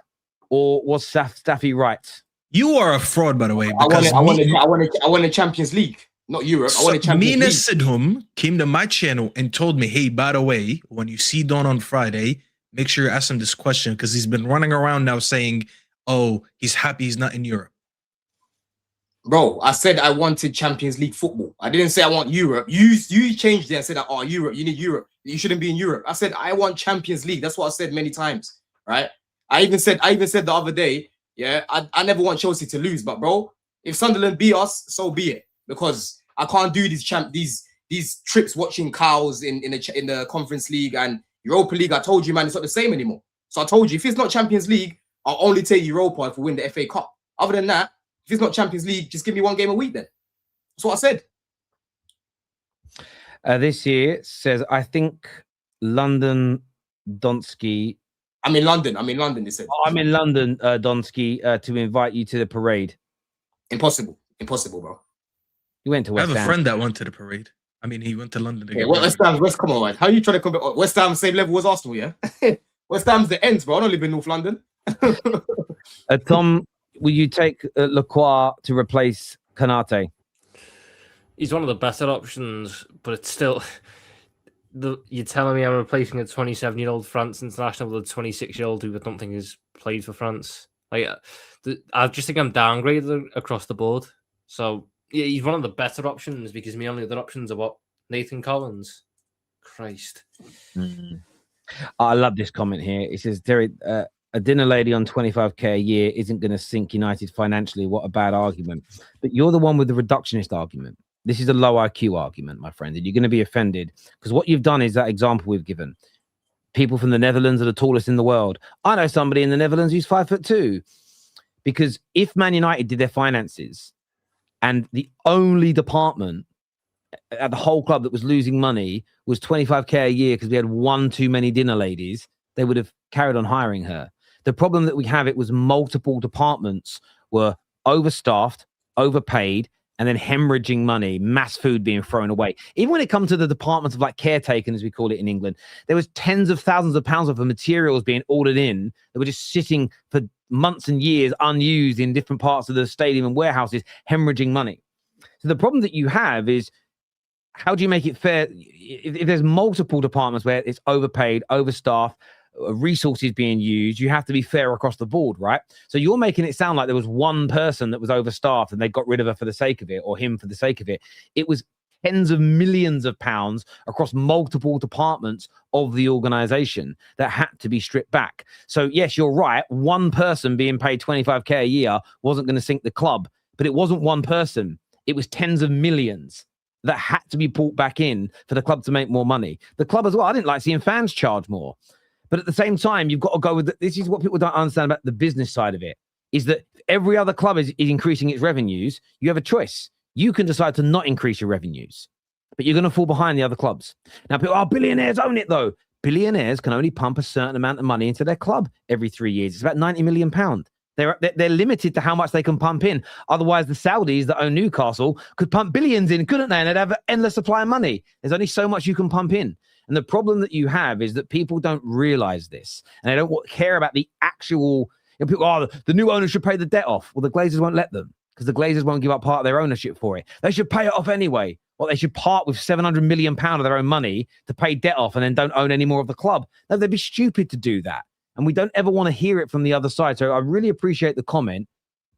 or was Staffy right? You are a fraud, by the way. I want a Champions League, not Europe. I want a Champions League. Sidhum came to my channel and told me, hey, by the way, when you see Don on Friday, make sure you ask him this question, because he's been running around now saying, oh, he's happy he's not in Europe. Bro, I said I wanted Champions League football. I didn't say I want Europe. You changed it and said, oh, Europe, you need Europe. You shouldn't be in Europe. I said I want Champions League. That's what I said many times, right? I even said the other day, yeah, I never want Chelsea to lose, but bro, if Sunderland beat us, so be it. Because I can't do these trips watching cows in the Conference League and Europa League. I told you, man, it's not the same anymore. So I told you, if it's not Champions League, I'll only take Europa if we win the FA Cup. Other than that, if it's not Champions League, just give me one game a week then. That's what I said. This year says, I think London Donsky. I'm in London. They said. Oh, I'm in London, Donsky, to invite you to the parade. Impossible, bro. You went to West Ham. I have a friend that went to the parade. I mean, he went to London to get West Ham. Come on, man. How are you trying to compare West Ham same level as Arsenal? Yeah. West Ham's the ends, bro. I don't live in North London. Tom, will you take Lacroix to replace Konate? He's one of the better options, but it's still. You're telling me I'm replacing a 27-year-old France international with a 26-year-old who I don't think has played for France. I just think I'm downgraded across the board. So yeah, he's one of the better options, because my only other options are what? Nathan Collins. Christ. I love this comment here. It says, Derek, a dinner lady on 25k a year isn't going to sink United financially. What a bad argument. But you're the one with the reductionist argument. This is a low IQ argument, my friend, and you're going to be offended, because what you've done is that example we've given. People from the Netherlands are the tallest in the world. I know somebody in the Netherlands who's 5'2". Because if Man United did their finances and the only department at the whole club that was losing money was 25k a year because we had one too many dinner ladies, they would have carried on hiring her. The problem that we have, it was multiple departments were overstaffed, overpaid, and then hemorrhaging money, mass food being thrown away. Even when it comes to the departments of like caretaking, as we call it in England, there was tens of thousands of pounds worth of materials being ordered in that were just sitting for months and years unused in different parts of the stadium and warehouses, hemorrhaging money. So the problem that you have is, how do you make it fair? If there's multiple departments where it's overpaid, overstaffed, resources being used, you have to be fair across the board, right? So you're making it sound like there was one person that was overstaffed and they got rid of her for the sake of it, or him for the sake of it. It was tens of millions of pounds across multiple departments of the organization that had to be stripped back. So yes, you're right. One person being paid 25k a year wasn't going to sink the club, but it wasn't one person. It was tens of millions that had to be brought back in for the club to make more money. The club as well. I didn't like seeing fans charge more. But at the same time, you've got to go with this is what people don't understand about the business side of it, is that every other club is increasing its revenues. You have a choice. You can decide to not increase your revenues, but you're going to fall behind the other clubs. Now, people, billionaires own it, though. Billionaires can only pump a certain amount of money into their club every 3 years. It's about £90 million. They're limited to how much they can pump in. Otherwise, the Saudis that own Newcastle could pump billions in, couldn't they? And they'd have an endless supply of money. There's only so much you can pump in. And the problem that you have is that people don't realize this, and they don't care about the actual You know, people, oh, the new owner should pay the debt off. Well, the Glazers won't let them because the Glazers won't give up part of their ownership for it. They should pay it off anyway. Well, they should part with £700 million of their own money to pay debt off and then don't own any more of the club. No, they'd be stupid to do that. And we don't ever want to hear it from the other side. So I really appreciate the comment,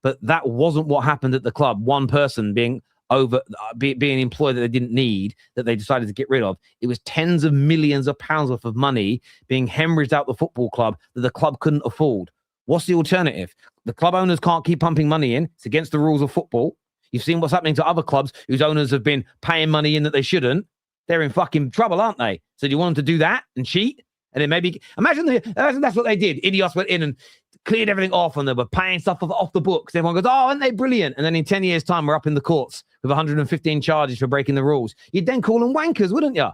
but that wasn't what happened at the club. One person being employed that they didn't need, that they decided to get rid of. It was tens of millions of pounds worth of money being hemorrhaged out the football club that the club couldn't afford. What's the alternative? The club owners can't keep pumping money in. It's against the rules of football. You've seen what's happening to other clubs whose owners have been paying money in that they shouldn't. They're in fucking trouble, aren't they? So do you want them to do that and cheat? And then maybe imagine that's what they did. Idiots went in and cleared everything off and they were paying stuff off the books. Everyone goes, oh, aren't they brilliant? And then in 10 years' time, we're up in the courts with 115 charges for breaking the rules. You'd then call them wankers, wouldn't you?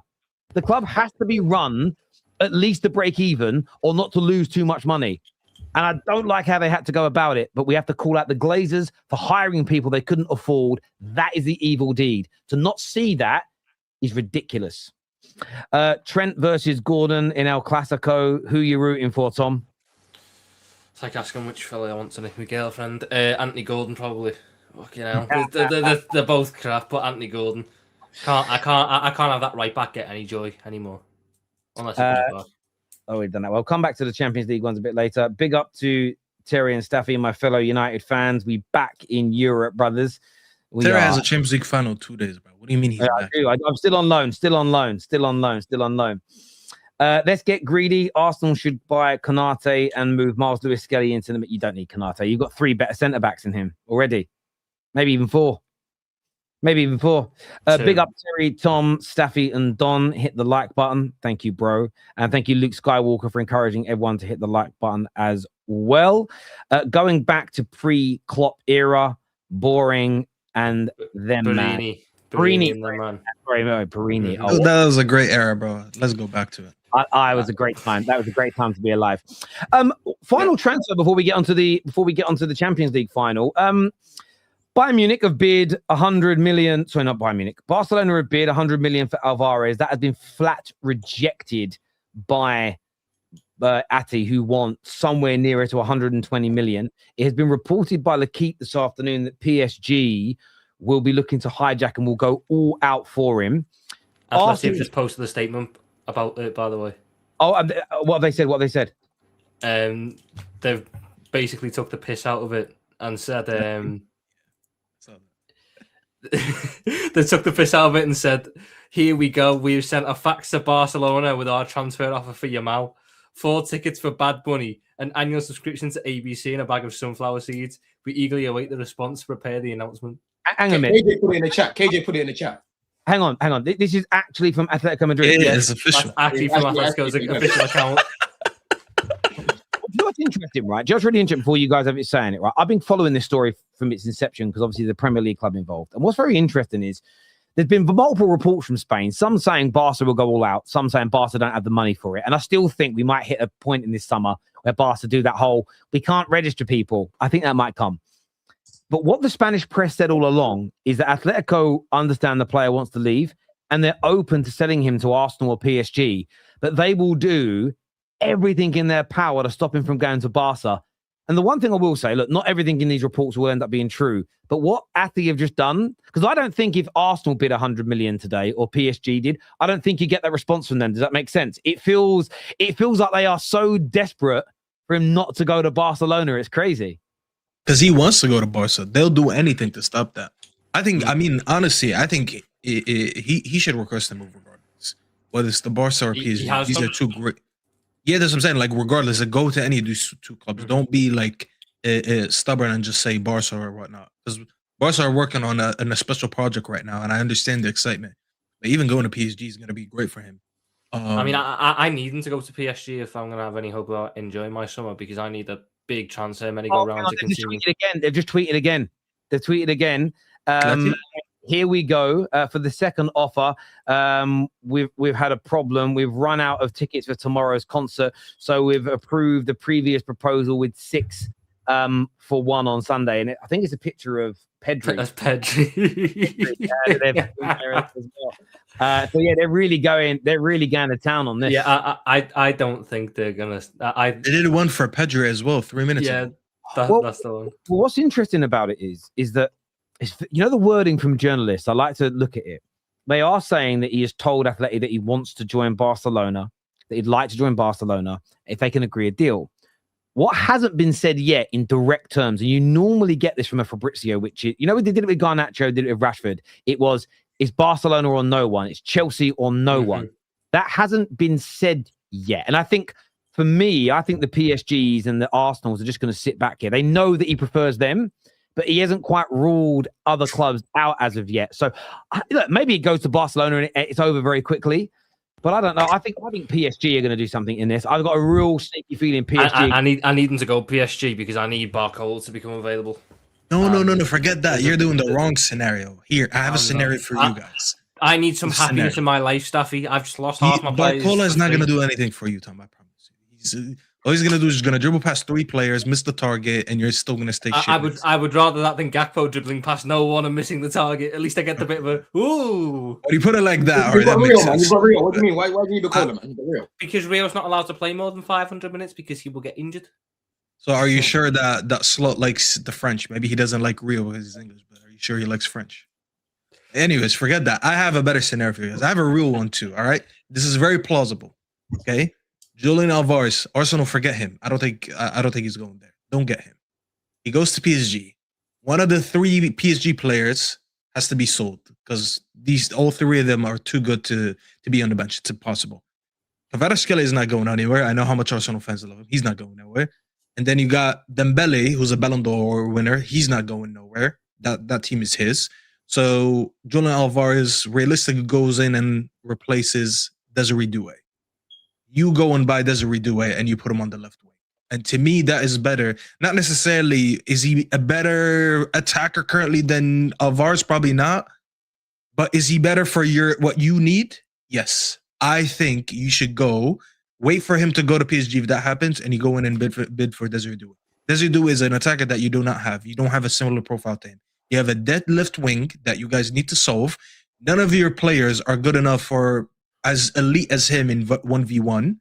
The club has to be run at least to break even or not to lose too much money. And I don't like how they had to go about it, but we have to call out the Glazers for hiring people they couldn't afford. That is the evil deed. To not see that is ridiculous. Trent versus Gordon in El Clasico. Who you rooting for, Tom? It's like asking which fella I want to nick my girlfriend. Anthony Gordon, probably. Fucking hell. They're both crap, but Anthony Gordon. I can't have that right back get any joy anymore. Unless it comes back. Oh, we've done that. Well, come back to the Champions League ones a bit later. Big up to Terry and Staffy, my fellow United fans. We back in Europe, brothers. Terry has a Champions League final 2 days, bro. What do you mean he's back? I do. I'm still on loan. Let's get greedy. Arsenal should buy Konate and move Miles Lewis-Skelly into them. You don't need Konate. You've got 3 better centre-backs than him already. Maybe even 4. Big up Terry, Tom, Staffy, and Don. Hit the like button. Thank you, bro. And thank you, Luke Skywalker, for encouraging everyone to hit the like button as well. Going back to pre-Klopp era, boring, and them Perini. man. Sorry, Perini. Oh, that was a great era, bro. Let's go back to it. I was a great time. That was a great time to be alive. Final transfer before we get onto the Champions League final. Bayern Munich have bid 100 million. Sorry, not Bayern Munich. Barcelona have bid 100 million for Alvarez. That has been flat rejected by Ati, who want somewhere nearer to 120 million. It has been reported by L'Equipe this afternoon that PSG will be looking to hijack and will go all out for him. Athletic just posted a statement about it, by the way. Oh, what have they said? They've basically took the piss out of it and said they took the piss out of it and said, here we go, we've sent a fax to Barcelona with our transfer offer for Yamal, 4 tickets for Bad Bunny, an annual subscription to ABC, and a bag of sunflower seeds. We eagerly await the response to prepare the announcement. Hang on a minute. KJ put it in the chat. Hang on. This is actually from Atletico Madrid. Yeah, it's official. That's actually from Atletico's official account. You know what's interesting, right? Just really interesting before you guys have it saying it, right? I've been following this story from its inception because obviously the Premier League club involved. And what's very interesting is there's been multiple reports from Spain, some saying Barca will go all out, some saying Barca don't have the money for it. And I still think we might hit a point in this summer where Barca do that whole, we can't register people. I think that might come. But what the Spanish press said all along is that Atletico understand the player wants to leave and they're open to selling him to Arsenal or PSG, but they will do everything in their power to stop him from going to Barca. And the one thing I will say, look, not everything in these reports will end up being true, but what Ati have just done, because I don't think if Arsenal bid 100 million today or PSG did, I don't think you get that response from them. Does that make sense? It feels like they are so desperate for him not to go to Barcelona. It's crazy. Because he wants to go to Barca. They'll do anything to stop that. I think he should request a move regardless. Whether it's the Barca or PSG, these are 2 great. Yeah, that's what I'm saying. Like, regardless, go to any of these 2 clubs. Don't be like stubborn and just say Barca or whatnot. Because Barca are working on a special project right now, and I understand the excitement. But even going to PSG is going to be great for him. I need him to go to PSG if I'm going to have any hope about enjoying my summer, because I need a big transfer merry-go-round to continue. They've just tweeted again. Here we go for the second offer. We've had a problem. We've run out of tickets for tomorrow's concert, so we've approved the previous proposal with 6 for one on Sunday, and I think it's a picture of Pedri. That's Pedri. So yeah, they're really going to town on this. Yeah, I don't think they're gonna. They did one for Pedri as well 3 minutes ago. That's the one. Well, what's interesting about it is that the wording from journalists. I like to look at it. They are saying that he has told Atleti that he wants to join Barcelona, that he'd like to join Barcelona if they can agree a deal. What hasn't been said yet in direct terms, and you normally get this from a Fabrizio, which is, they did it with Garnacho, did it with Rashford. It's Barcelona or no one. It's Chelsea or no one. That hasn't been said yet. And I think, for me, the PSGs and the Arsenals are just going to sit back here. They know that he prefers them, but he hasn't quite ruled other clubs out as of yet. So look, maybe it goes to Barcelona and it's over very quickly. But I don't know. I think PSG are going to do something in this. I've got a real sneaky feeling PSG. I need them to go PSG because I need Barcola to become available. No. Forget that. You're doing the wrong scenario. Here, I have a scenario for you guys. I need some happiness in my life, Staffy. I've just lost half my players. Barcola is not going to do anything for you, Tom. I promise you. All he's going to do is going to dribble past 3 players, miss the target, and you're still going to stay shit. I would rather that than Gakpo dribbling past no one and missing the target. At least I get the bit of a ooh. But you put it like that, or that makes sense. What do you mean? Why do you need to call him, man? Because Rio's not allowed to play more than 500 minutes because he will get injured. So are you sure that Slot likes the French? Maybe he doesn't like Rio because he's English, but are you sure he likes French? Anyways, forget that. I have a better scenario for you guys. I have a real one too, all right? This is very plausible, okay? Julian Alvarez, Arsenal, forget him. I don't think he's going there. Don't get him. He goes to PSG. One of the 3 PSG players has to be sold because all 3 of them are too good to be on the bench. It's impossible. Kvaratskhelia is not going anywhere. I know how much Arsenal fans love him. He's not going nowhere. And then you got Dembele, who's a Ballon d'Or winner. He's not going nowhere. That team is his. So Julian Alvarez realistically goes in and replaces Desiree Doué. You go and buy Desiree Doué and you put him on the left wing. And to me, that is better. Not necessarily, is he a better attacker currently than Alvarez? Probably not. But is he better for what you need? Yes. I think you should wait for him to go to PSG if that happens, and you go in and bid for Desiree Doué. Desiree Doué is an attacker that you do not have. You don't have a similar profile to him. You have a dead left wing that you guys need to solve. None of your players are good enough for as elite as him in 1v1.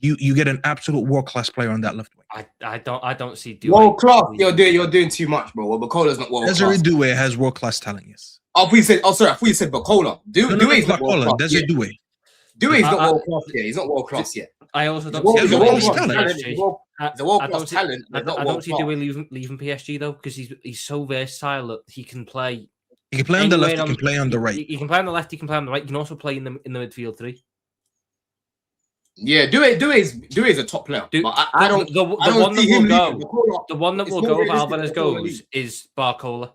You get an absolute world-class player on that left wing. I don't see Doué. World-class? You're doing too much, bro. Well, Bacola's not world-class. Desiree Doué has world-class talent, yes. I thought you said Bacola. Doué's not world-class. Desiree Doué. Doué's not world-class yet. He's not world-class yet. I also don't see world-class talent. He's a world-class talent. I don't see Doué leaving PSG though, because he's so versatile that he can play. He can play on the left. He can play on the right. He can play on the left. He can play on the right. He can also play in the midfield 3. Yeah, Doué's a top player. But I don't. The one that will go if Alvarez goes is Barcola.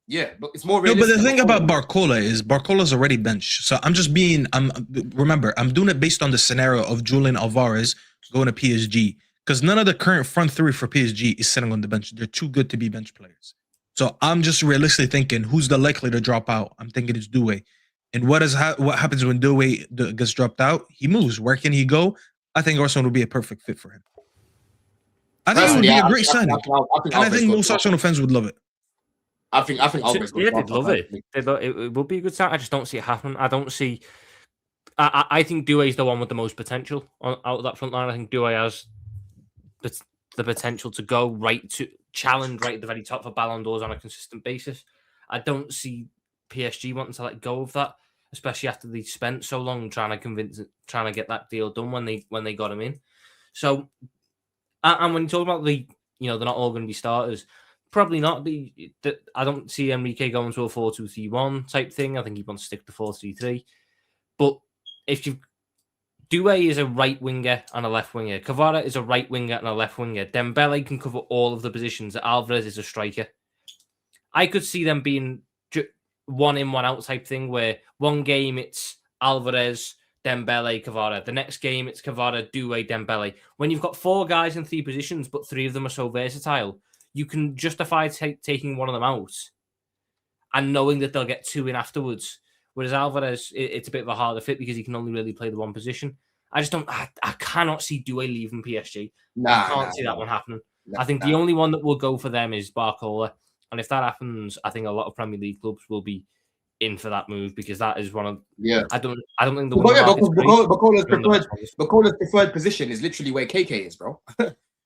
Yeah, but it's more realistic. realistic. No, but the thing about Barcola is Barcola's already benched. So I'm doing it based on the scenario of Julian Alvarez going to PSG, because none of the current front 3 for PSG is sitting on the bench. They're too good to be bench players. So I'm just realistically thinking, who's the likely to drop out? I'm thinking it's Doué. And what happens when Doué gets dropped out? He moves. Where can he go? I think Arsenal would be a perfect fit for him. I think it would be a great signing. And I think most Arsenal fans would love it. I think Alvarez they'd love it. It would be a good sign. I just don't see it happen. I don't see. I think Doué is the one with the most potential out of that front line. I think Doué has the potential to go to challenge right at the very top for Ballon d'Ors on a consistent basis. I don't see PSG wanting to let go of that, especially after they spent so long trying to get that deal done when they got him in. So, and when you talk about they're not all going to be starters. Probably not. I don't see Enrique going to a 4-2-3-1 type thing. I think he wants to stick to 4-3-3. But if Doué is a right winger and a left winger. Kvara is a right winger and a left winger. Dembele can cover all of the positions. Alvarez is a striker. I could see them being 1 in, 1 out type thing, where one game it's Alvarez, Dembele, Kvara. The next game it's Kvara, Doué, Dembele. When you've got 4 guys in 3 positions, but 3 of them are so versatile, you can justify taking one of them out and knowing that they'll get 2 in afterwards. Whereas Alvarez, it's a bit of a harder fit because he can only really play the one position. I cannot see Doué leaving PSG. I can't see that one happening. I think the only one that will go for them is Barcola. And if that happens, I think a lot of Premier League clubs will be in for that move because that is one of I don't think the Bacola's preferred position is literally where KK is, bro.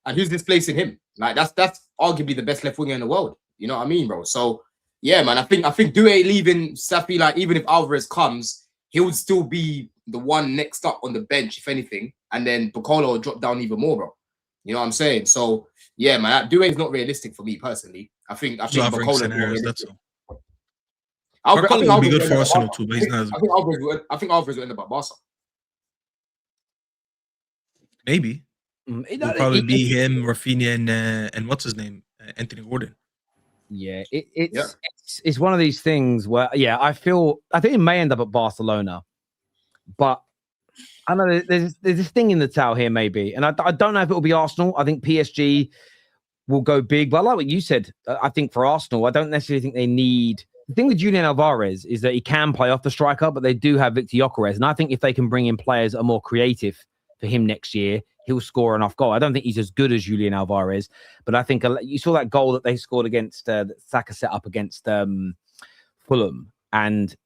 And who's displacing him? Like that's arguably the best left winger in the world. You know what I mean, bro? So yeah, man, I think Due leaving Staffy, like even if Alvarez comes, he would still be the one next up on the bench, if anything, and then Bacola will drop down even more, bro. You know what I'm saying? So yeah, man, Due is not realistic for me personally. I think Bacola scenarios, that's all. Alvarez would be good for Arsenal too, but he's not. I think Alvarez will end up at Barca. Maybe. It'll probably be him, Rafinha, and what's his name? Anthony Gordon. Yeah, it's one of these things where I think it may end up at Barcelona, but I know there's this thing in the towel here maybe, and I don't know if it will be Arsenal. I think PSG will go big, but I like what you said. I think for Arsenal, I don't necessarily think they need. The thing with Julian Alvarez is that he can play off the striker, but they do have Victor Gyökeres, and I think if they can bring in players that are more creative for him next year, he'll score enough goal. I don't think he's as good as Julian Alvarez, but I think you saw that goal that they scored against that Saka set up against Fulham, and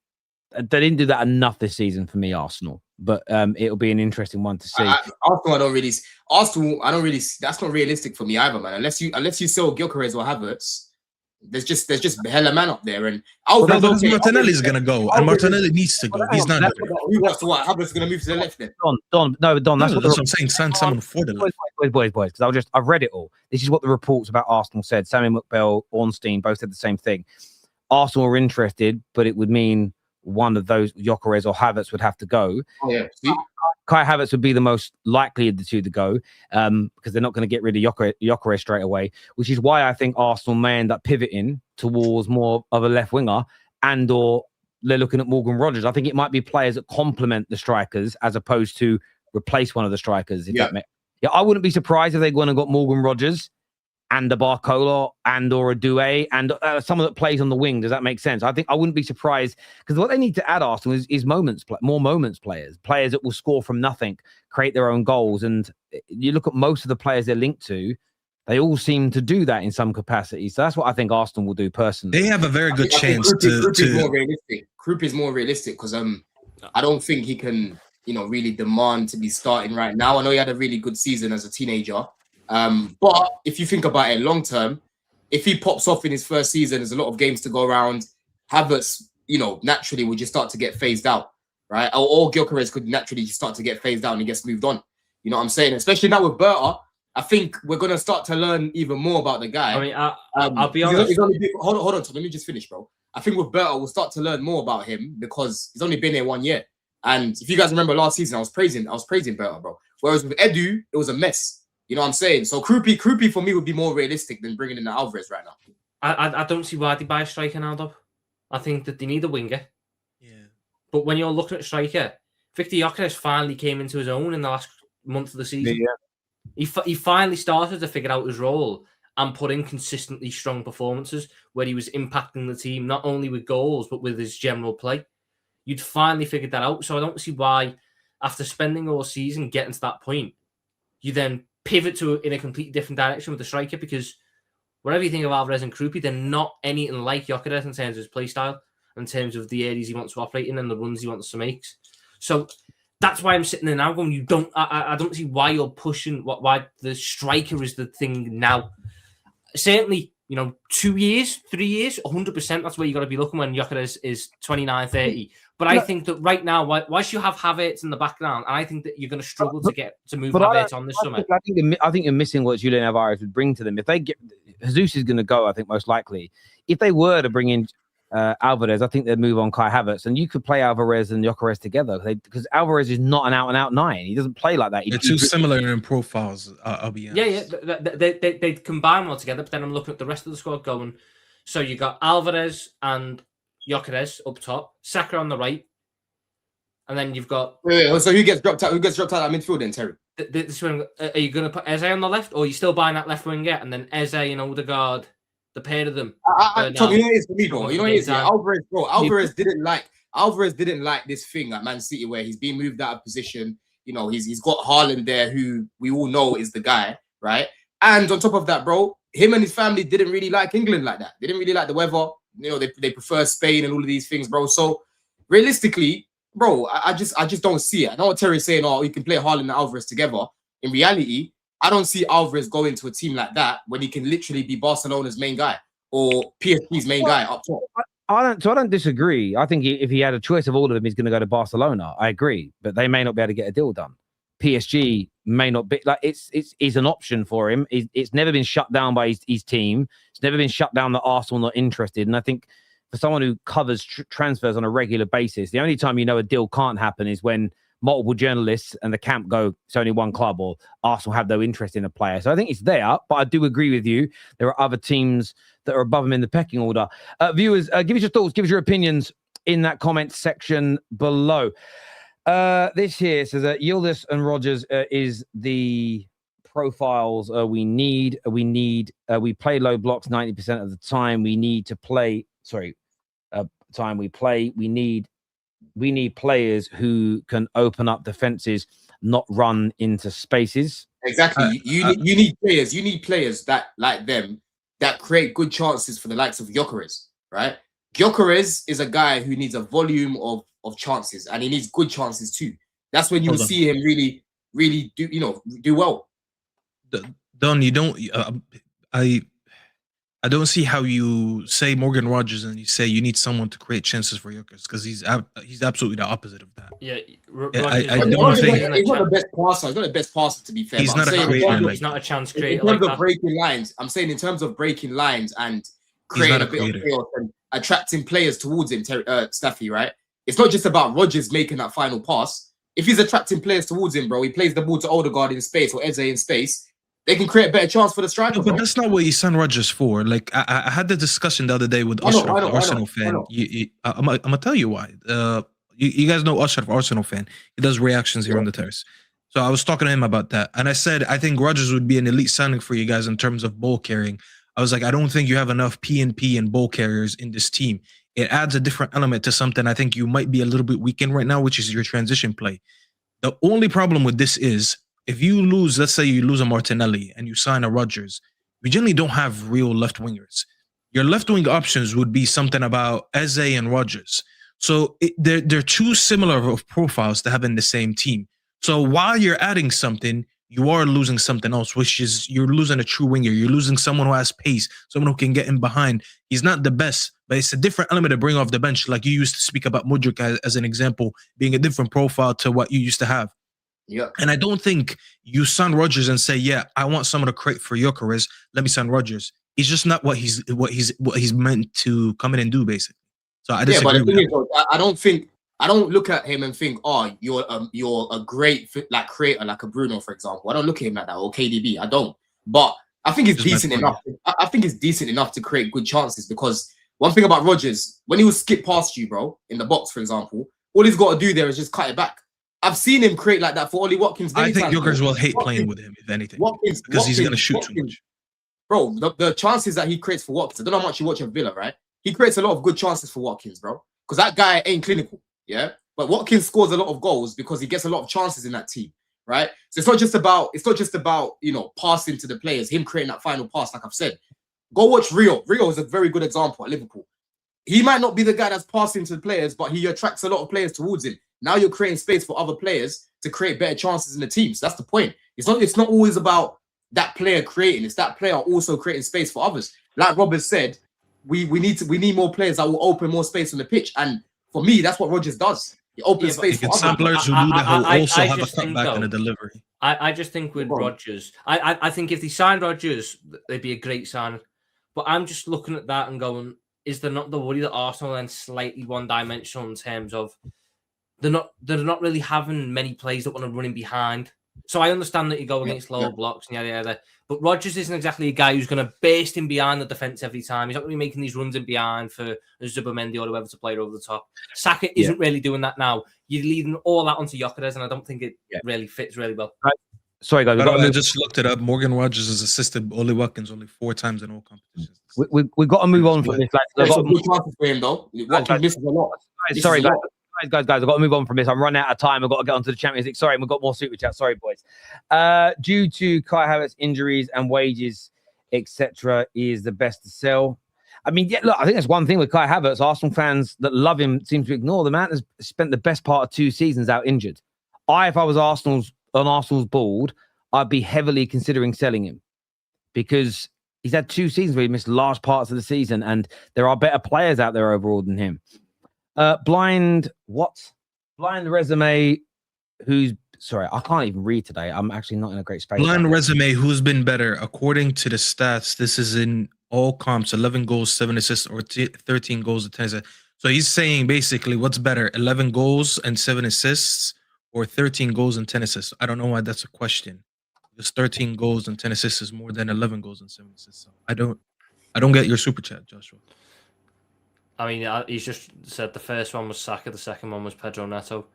they didn't do that enough this season for me, Arsenal. But it'll be an interesting one to see. Arsenal, I don't really. That's not realistic for me either, man. Unless you sell Gyökeres or Havertz, there's just hella man up there, and Martinelli's gonna go, and Martinelli needs to go. He's not. Who wants to what? Havertz gonna move to the left then? Don. That's what I'm saying. Send someone for the left. Boys. Because I've read it all. This is what the reports about Arsenal said. Sammy McBell, Ornstein both said the same thing. Arsenal were interested, but it would mean one of those, Gyökeres or Havertz, would have to go. Oh yeah. See? Kai Havertz would be the most likely of the two to go because they're not going to get rid of Gyökeres straight away, which is why I think Arsenal may end up pivoting towards more of a left winger or they're looking at Morgan Rogers. I think it might be players that complement the strikers as opposed to replace one of the strikers. I wouldn't be surprised if they went and got Morgan Rogers and a Barcola or a Due and someone that plays on the wing. Does that make sense? I wouldn't be surprised because what they need to add Arsenal is more moments players that will score from nothing, create their own goals. And you look at most of the players they're linked to, they all seem to do that in some capacity. So that's what I think Arsenal will do personally. They have a very good chance Krupp is more realistic because I don't think he can, really demand to be starting right now. I know he had a really good season as a teenager. But if you think about it long term, if he pops off in his first season, there's a lot of games to go around. Havertz, naturally would just start to get phased out, right? Or Gyökeres could naturally just start to get phased out and he gets moved on. You know what I'm saying? Especially now with Berta, I think we're gonna start to learn even more about the guy. I mean, I'll be honest. Hold on, Tom, let me just finish, bro. I think with Berta, we'll start to learn more about him because he's only been here 1 year. And if you guys remember last season, I was praising Berta, bro. Whereas with Edu, it was a mess. You know what I'm saying? So Krupi for me would be more realistic than bringing in the Alvarez right now. I don't see why they buy a striker now, though. I think that they need a winger. Yeah. But when you're looking at striker, Victor Gyökeres finally came into his own in the last month of the season. Yeah. He finally started to figure out his role and put in consistently strong performances where he was impacting the team, not only with goals, but with his general play. You'd finally figured that out. So I don't see why, after spending all season getting to that point, you then pivot in a completely different direction with the striker, because whatever you think of Alvarez and Krupi, they're not anything like Gyökeres in terms of his play style, in terms of the areas he wants to operate in and the runs he wants to make. So that's why I'm sitting there now going, I don't see why you're pushing, why the striker is the thing now. Certainly, 2 years, 3 years, 100%, that's where you got to be looking when Gyökeres is 29, 30. But I think that right now, whilst you have Havertz in the background, and I think that you're going to struggle to move Havertz on this summer. I think you're missing what Julian Alvarez would bring to them. If they get Jesus is going to go, I think most likely. If they were to bring in Alvarez, I think they'd move on Kai Havertz, and you could play Alvarez and Gyökeres together because Alvarez is not an out-and-out 9. He doesn't play like that. They're too similar in profiles. I'll be honest. Yeah. They combine well together. But then I'm looking at the rest of the squad going. So you got Alvarez and Gyökeres up top, Saka on the right, and then you've got. So who gets dropped out? Who gets dropped out of midfield then, Terry? Are you going to put Eze on the left, or are you still buying that left wing yet? And then Eze and Odegaard, the pair of them. Tom, you know what it is for me, bro. You know what it is. Alvarez, bro. Alvarez didn't like this thing at Man City where he's being moved out of position. He's got Haaland there, who we all know is the guy, right? And on top of that, bro, him and his family didn't really like England like that. They didn't really like the weather. You know, they prefer Spain and all of these things, bro. So realistically, bro, I just don't see it. I know what Terry's saying, oh, you can play Haaland and Alvarez together. In reality, I don't see Alvarez going to a team like that when he can literally be Barcelona's main guy or PSG's main guy up top. I don't disagree. I think if he had a choice of all of them, he's going to go to Barcelona. I agree, but they may not be able to get a deal done. PSG may not be like it's an option for him. It's never been shut down by his team. It's never been shut down that Arsenal not interested. And I think for someone who covers transfers on a regular basis, the only time you know a deal can't happen is when multiple journalists and the camp go, it's only one club, or Arsenal have no interest in a player. So I think it's there, but I do agree with you. There are other teams that are above him in the pecking order. Viewers, give us your thoughts, give us your opinions in that comment section below. This here says that Yildiz and Rodgers is the profiles we need. We play low blocks 90% of the time. We need to play. Time we play. We need players who can open up defenses, not run into spaces. Exactly. You need players. You need players that like them that create good chances for the likes of Gyökeres, right? Gyökeres is a guy who needs a volume of chances, and he needs good chances too. That's when you see him really do well. Don, you don't. I don't see how you say Morgan Rodgers and you say you need someone to create chances for Gyökeres, because he's absolutely the opposite of that. Yeah, I don't think he's not the best passer. He's not the best passer, to be fair. He's not a creator. He's not a chance creator. In terms of breaking lines, I'm saying in terms of breaking lines and creating a bit of chaos and attracting players towards him, Staffy, right? It's not just about Rodgers making that final pass. If he's attracting players towards him, bro, he plays the ball to Odegaard in space or Eze in space. They can create a better chance for the striker. No, but that's not what you signed Rodgers for. Like I had the discussion the other day with Usher, the Arsenal fan. I'm gonna tell you why. You guys know Usher, Arsenal fan. He does reactions here on the terrace. So I was talking to him about that, and I said I think Rodgers would be an elite signing for you guys in terms of ball carrying. I was like, I don't think you have enough P&P and ball carriers in this team. It adds a different element to something I think you might be a little bit weak in right now, which is your transition play. The only problem with this is, if you lose, let's say you lose a Martinelli and you sign a Rodgers, we generally don't have real left wingers. Your left wing options would be something about Eze and Rodgers. So they're too similar of profiles to have in the same team. So while you're adding something, you are losing something else, which is you're losing a true winger. You're losing someone who has pace, someone who can get in behind. He's not the best, but it's a different element to bring off the bench. Like you used to speak about Mudryk as an example, being a different profile to what you used to have. Yeah, and I don't think you sign Rodgers and say, "Yeah, I want someone to create for Gyökeres. Let me sign Rodgers." He's just not what he's meant to come in and do, basically. So I disagree. Yeah, but the thing is, I don't look at him and think, "Oh, you're a great creator, like a Bruno, for example." I don't look at him like that, or KDB. I don't. But I think he's decent enough. I think he's decent enough to create good chances, because one thing about Rodgers, when he will skip past you, bro, in the box, for example, all he's got to do there is just cut it back. I've seen him create like that for Ollie Watkins. I think Gyökeres will hate playing with him, if anything, because he's going to shoot too much. Bro, the chances that he creates for Watkins, I don't know how much you watch of Villa, right? He creates a lot of good chances for Watkins, bro, because that guy ain't clinical, yeah? But Watkins scores a lot of goals because he gets a lot of chances in that team, right? So it's not just about, passing to the players, him creating that final pass, like I've said. Go watch Rio. Rio is a very good example at Liverpool. He might not be the guy that's passing to the players, but he attracts a lot of players towards him. Now you're creating space for other players to create better chances in the team. So that's the point. It's not always about that player creating. It's that player also creating space for others. Like Robert said, we need more players that will open more space on the pitch. And for me, that's what Rodgers does. He opens space for some players who do that, who also have a cutback and a delivery. I just think with Rodgers, I think if they signed Rodgers, they'd be a great sign. But I'm just looking at that and going, is there not the worry that Arsenal then slightly one-dimensional in terms of they're not really having many players that want to run in behind. So I understand that you go against lower blocks and yada. But Rodgers isn't exactly a guy who's going to burst in behind the defence every time. He's not going to be making these runs in behind for Zubimendi or whoever to play over the top. Saka isn't really doing that now. You're leading all that onto Gyökeres, and I don't think it really fits really well. Right. Sorry, guys. I just looked it up. Morgan Rodgers has assisted Ollie Watkins only 4 times in all competitions. We've got to move on from this. There's some good chances for him, though. Watkins misses a lot. Sorry, guys. Guys, I've got to move on from this. I'm running out of time. I've got to get onto the Champions League. Sorry, we've got more super chat. Sorry, boys. Due to Kai Havertz injuries and wages, etc., is the best to sell. I mean, yeah, look, I think that's one thing with Kai Havertz. Arsenal fans that love him seem to ignore the man has spent the best part of 2 seasons out injured. If I was on Arsenal's board, I'd be heavily considering selling him because he's had 2 seasons where he missed large parts of the season, and there are better players out there overall than him. Blind resume. Sorry, I can't even read today. I'm actually not in a great space. Blind resume. Who's been better according to the stats? This is in all comps: 11 goals, 7 assists, or 13 goals and 10 assists. So he's saying basically, what's better: 11 goals and 7 assists, or 13 goals and 10 assists. I don't know why that's a question. Because 13 goals and 10 assists is more than 11 goals and 7 assists. So I don't get your super chat, Joshua. I mean, he's just said the first one was Saka, the second one was Pedro Neto.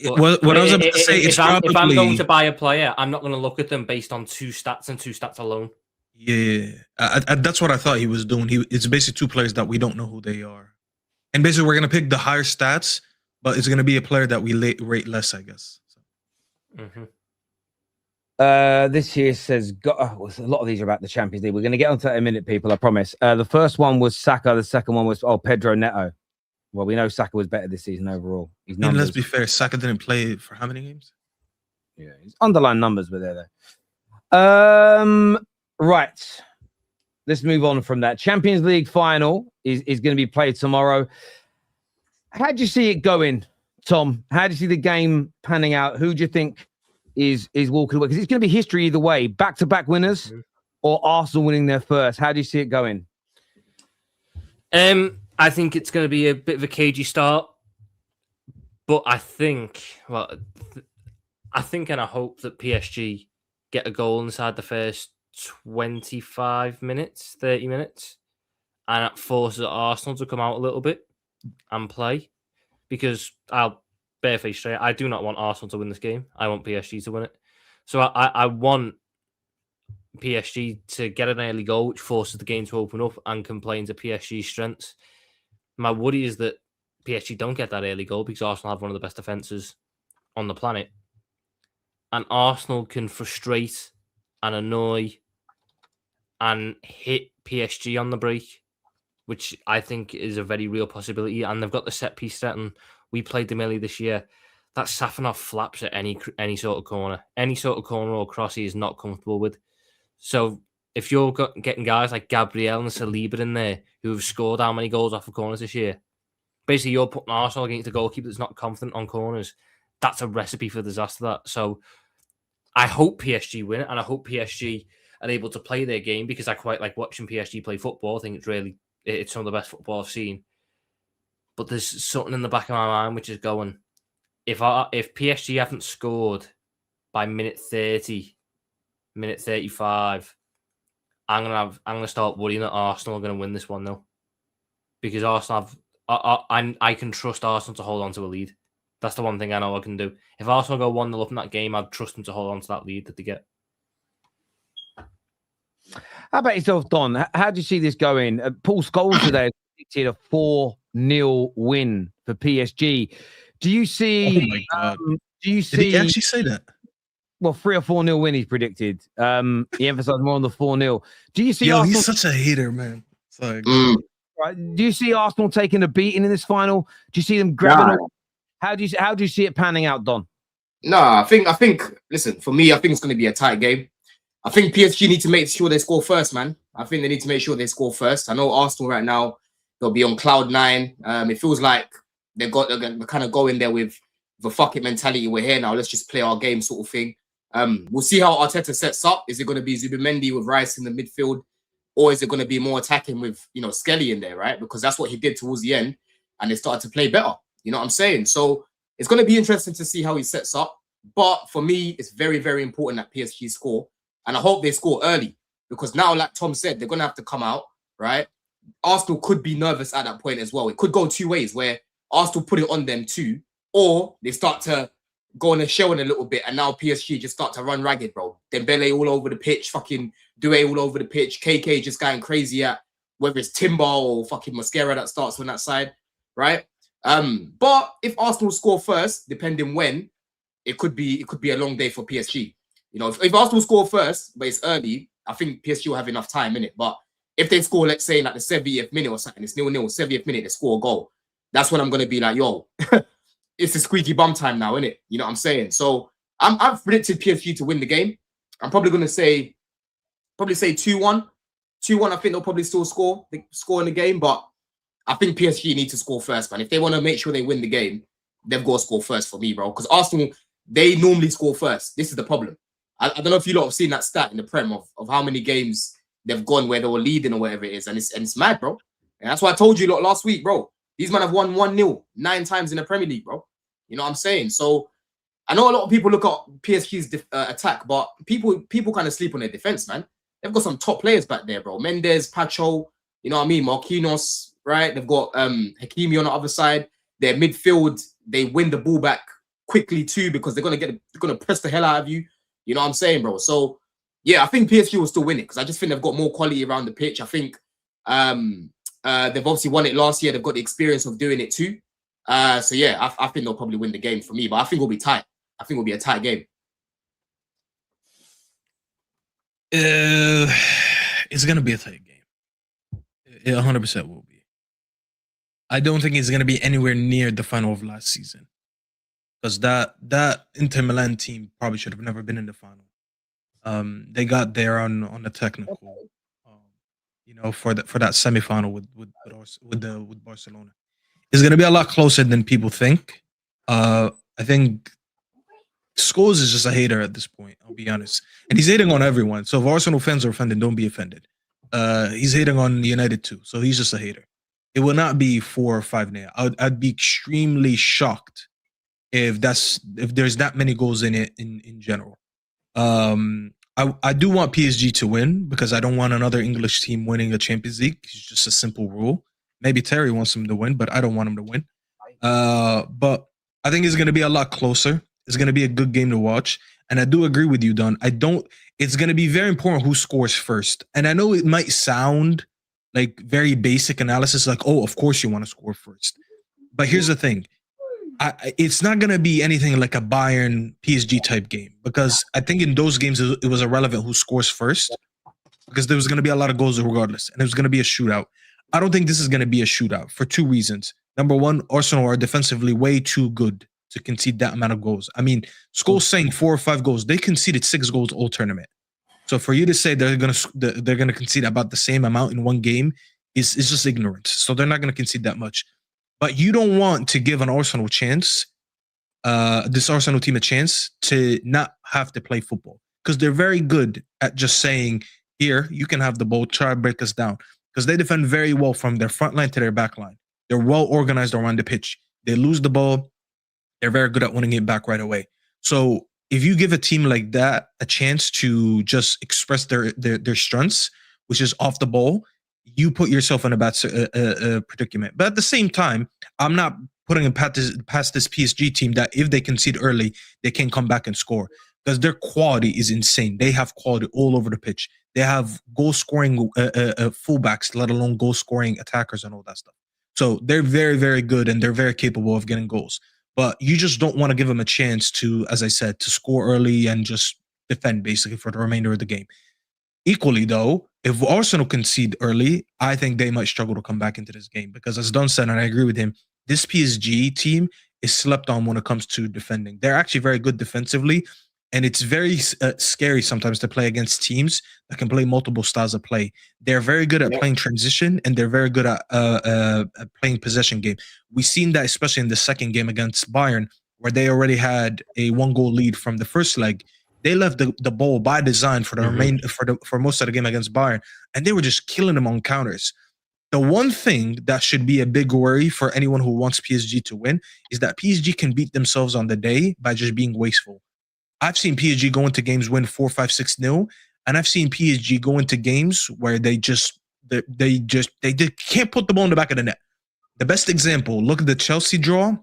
What I was about to say is probably... If I'm going to buy a player, I'm not going to look at them based on 2 stats and 2 stats alone. Yeah, that's what I thought he was doing. It's basically 2 players that we don't know who they are. And basically, we're going to pick the higher stats, but it's going to be a player that we rate less, I guess. So. Mm-hmm. This here says, a lot of these are about the Champions League. We're going to get onto that in a minute, people, I promise. The first one was Saka. The second one was, Pedro Neto. Well, we know Saka was better this season overall. And let's be fair, Saka didn't play for how many games? Yeah, his underlying numbers were there, though. Right. Let's move on from that. Champions League final is going to be played tomorrow. How do you see it going, Tom? How do you see the game panning out? Who do you think is walking away? Because it's going to be history either way. Back-to-back winners or Arsenal winning their first. How do you see it going? I think it's going to be a bit of a cagey start. But I think and I hope that PSG get a goal inside the first 25 minutes, 30 minutes. And it forces Arsenal to come out a little bit and play. Because I'll barefaced straight, I do not want Arsenal to win this game. I want PSG to win it. So I want PSG to get an early goal, which forces the game to open up and can play into PSG's strengths. My worry is that PSG don't get that early goal because Arsenal have one of the best defences on the planet. And Arsenal can frustrate and annoy and hit PSG on the break, which I think is a very real possibility. And they've got the set piece set, and we played them early this year. That Safanov flaps at any sort of corner. Any sort of corner or cross he is not comfortable with. So if you're getting guys like Gabriel and Saliba in there who have scored how many goals off of corners this year, basically you're putting Arsenal against a goalkeeper that's not confident on corners. That's a recipe for disaster. That. So I hope PSG win it, and I hope PSG are able to play their game because I quite like watching PSG play football. I think it's some of the best football I've seen. But there's something in the back of my mind which is going, if PSG haven't scored by minute 30, minute 35, I'm gonna start worrying that Arsenal are gonna win this one though, because Arsenal I can trust Arsenal to hold on to a lead. That's the one thing I know I can do. If Arsenal go 1-0 up in that game, I'd trust them to hold on to that lead that they get. How about yourself, Don? How do you see this going? Paul Scholes today predicted a 4-0 win for PSG. Do you see? Oh my God! Do you see? Did he actually say that? Well, 3 or 4-0 win he predicted. He emphasized more on the 4-0. Do you see? Yo, Arsenal... he's such a hater, man. Sorry. Right. Do you see Arsenal taking a beating in this final? Do you see them grabbing? Nah. How do you see it panning out, Don? No, I think. Listen, for me, I think it's going to be a tight game. I think PSG need to make sure they score first, man. I think they need to make sure they score first. I know Arsenal right now, they'll be on cloud 9. It feels like they're kind of going there with the fuck it mentality. We're here now. Let's just play our game sort of thing. We'll see how Arteta sets up. Is it going to be Zubimendi with Rice in the midfield? Or is it going to be more attacking with, Skelly in there, right? Because that's what he did towards the end. And they started to play better. You know what I'm saying? So it's going to be interesting to see how he sets up. But for me, it's very, very important that PSG score. And I hope they score early. Because now, like Tom said, they're going to have to come out, right? Arsenal could be nervous at that point as well. It could go 2 ways, where Arsenal put it on them too, or they start to go on a show in a little bit, and now PSG just start to run ragged, bro. Dembele all over the pitch, fucking Doué all over the pitch, KK just going crazy at whether it's Timber or fucking Mascara that starts on that side, right? But if Arsenal score first, depending when, it could be a long day for PSG. You know, if Arsenal score first, but it's early, I think PSG will have enough time in it. But if they score, let's say, like the 70th minute or something, it's 0-0, 70th minute, they score a goal. That's when I'm gonna be like, yo, it's a squeaky bum time now, innit? You know what I'm saying? So I've predicted PSG to win the game. I'm probably gonna say 2-1. 2-1, I think they'll probably still score in the game, but I think PSG need to score first, man. If they want to make sure they win the game, they've got to score first for me, bro. Because Arsenal, they normally score first. This is the problem. I don't know if you lot have seen that stat in the Prem of how many games they've gone where they were leading or whatever it is, and it's mad, bro. And that's why I told you lot last week, bro. These men have won 1-0 9 times in the Premier League, bro. You know what I'm saying? So I know a lot of people look at PSG's attack, but people kind of sleep on their defense, man. They've got some top players back there, bro. Mendes, Pacho, you know what I mean? Marquinhos, right? They've got Hakimi on the other side. Their midfield, they win the ball back quickly too because they're gonna press the hell out of you. You know what I'm saying, bro? So yeah, I think PSG will still win it because I just think they've got more quality around the pitch. I think they've obviously won it last year. They've got the experience of doing it too. So yeah, I think they'll probably win the game for me, but I think it'll be tight. I think it'll be a tight game. It's gonna be a tight game. It 100% will be. I don't think it's gonna be anywhere near the final of last season, because that Inter Milan team probably should have never been in the final. They got there on the technical, you know, for that semifinal with Barcelona. It's gonna be a lot closer than people think. I think Scholes is just a hater at this point, I'll be honest. And he's hating on everyone. So if Arsenal fans are offended, don't be offended. He's hating on United too. So he's just a hater. It will not be 4 or 5-0. I'd be extremely shocked if there's that many goals in it in general. I do want PSG to win because I don't want another English team winning a Champions League. It's just a simple rule. Maybe Terry wants him to win, but I don't want him to win. But I think it's going to be a lot closer. It's going to be a good game to watch. And I do agree with you, Don. It's going to be very important who scores first. And I know it might sound like very basic analysis, like, oh, of course you want to score first. But here's the thing. It's not going to be anything like a Bayern PSG type game, because I think in those games it was irrelevant who scores first, because there was going to be a lot of goals regardless, and it was going to be a shootout. I don't think this is going to be a shootout for 2 reasons. Number one, Arsenal are defensively way too good to concede that amount of goals. I mean, Scholes saying 4 or 5 goals. They conceded 6 goals all tournament. So for you to say they're gonna concede about the same amount in one game is just ignorant. So they're not gonna concede that much. But you don't want to give an Arsenal chance, this Arsenal team a chance to not have to play football, because they're very good at just saying, here, you can have the ball, try to break us down. Because they defend very well from their front line to their back line. They're well organized around the pitch. They lose the ball, they're very good at winning it back right away. So if you give a team like that a chance to just express their strengths, which is off the ball, you put yourself in a bad predicament. But at the same time, I'm not putting it past this PSG team that if they concede early, they can come back and score, because their quality is insane. They have quality all over the pitch. They have goal-scoring fullbacks, let alone goal-scoring attackers and all that stuff. So they're very, very good, and they're very capable of getting goals. But you just don't want to give them a chance to, as I said, to score early and just defend basically for the remainder of the game. Equally, though, if Arsenal concede early, I think they might struggle to come back into this game, because as Don said, and I agree with him, this PSG team is slept on when it comes to defending. They're actually very good defensively, and it's very scary sometimes to play against teams that can play multiple styles of play. They're very good at playing transition, and they're very good at playing possession game. We've seen that especially in the second game against Bayern, where they already had a 1-goal lead from the first leg. They left the ball by design for the for most of the game against Bayern, and they were just killing them on counters. The one thing that should be a big worry for anyone who wants PSG to win is that PSG can beat themselves on the day by just being wasteful. I've seen PSG go into games win 4-5-6-0, and I've seen PSG go into games where they can't put the ball in the back of the net. The best example, look at the Chelsea draw,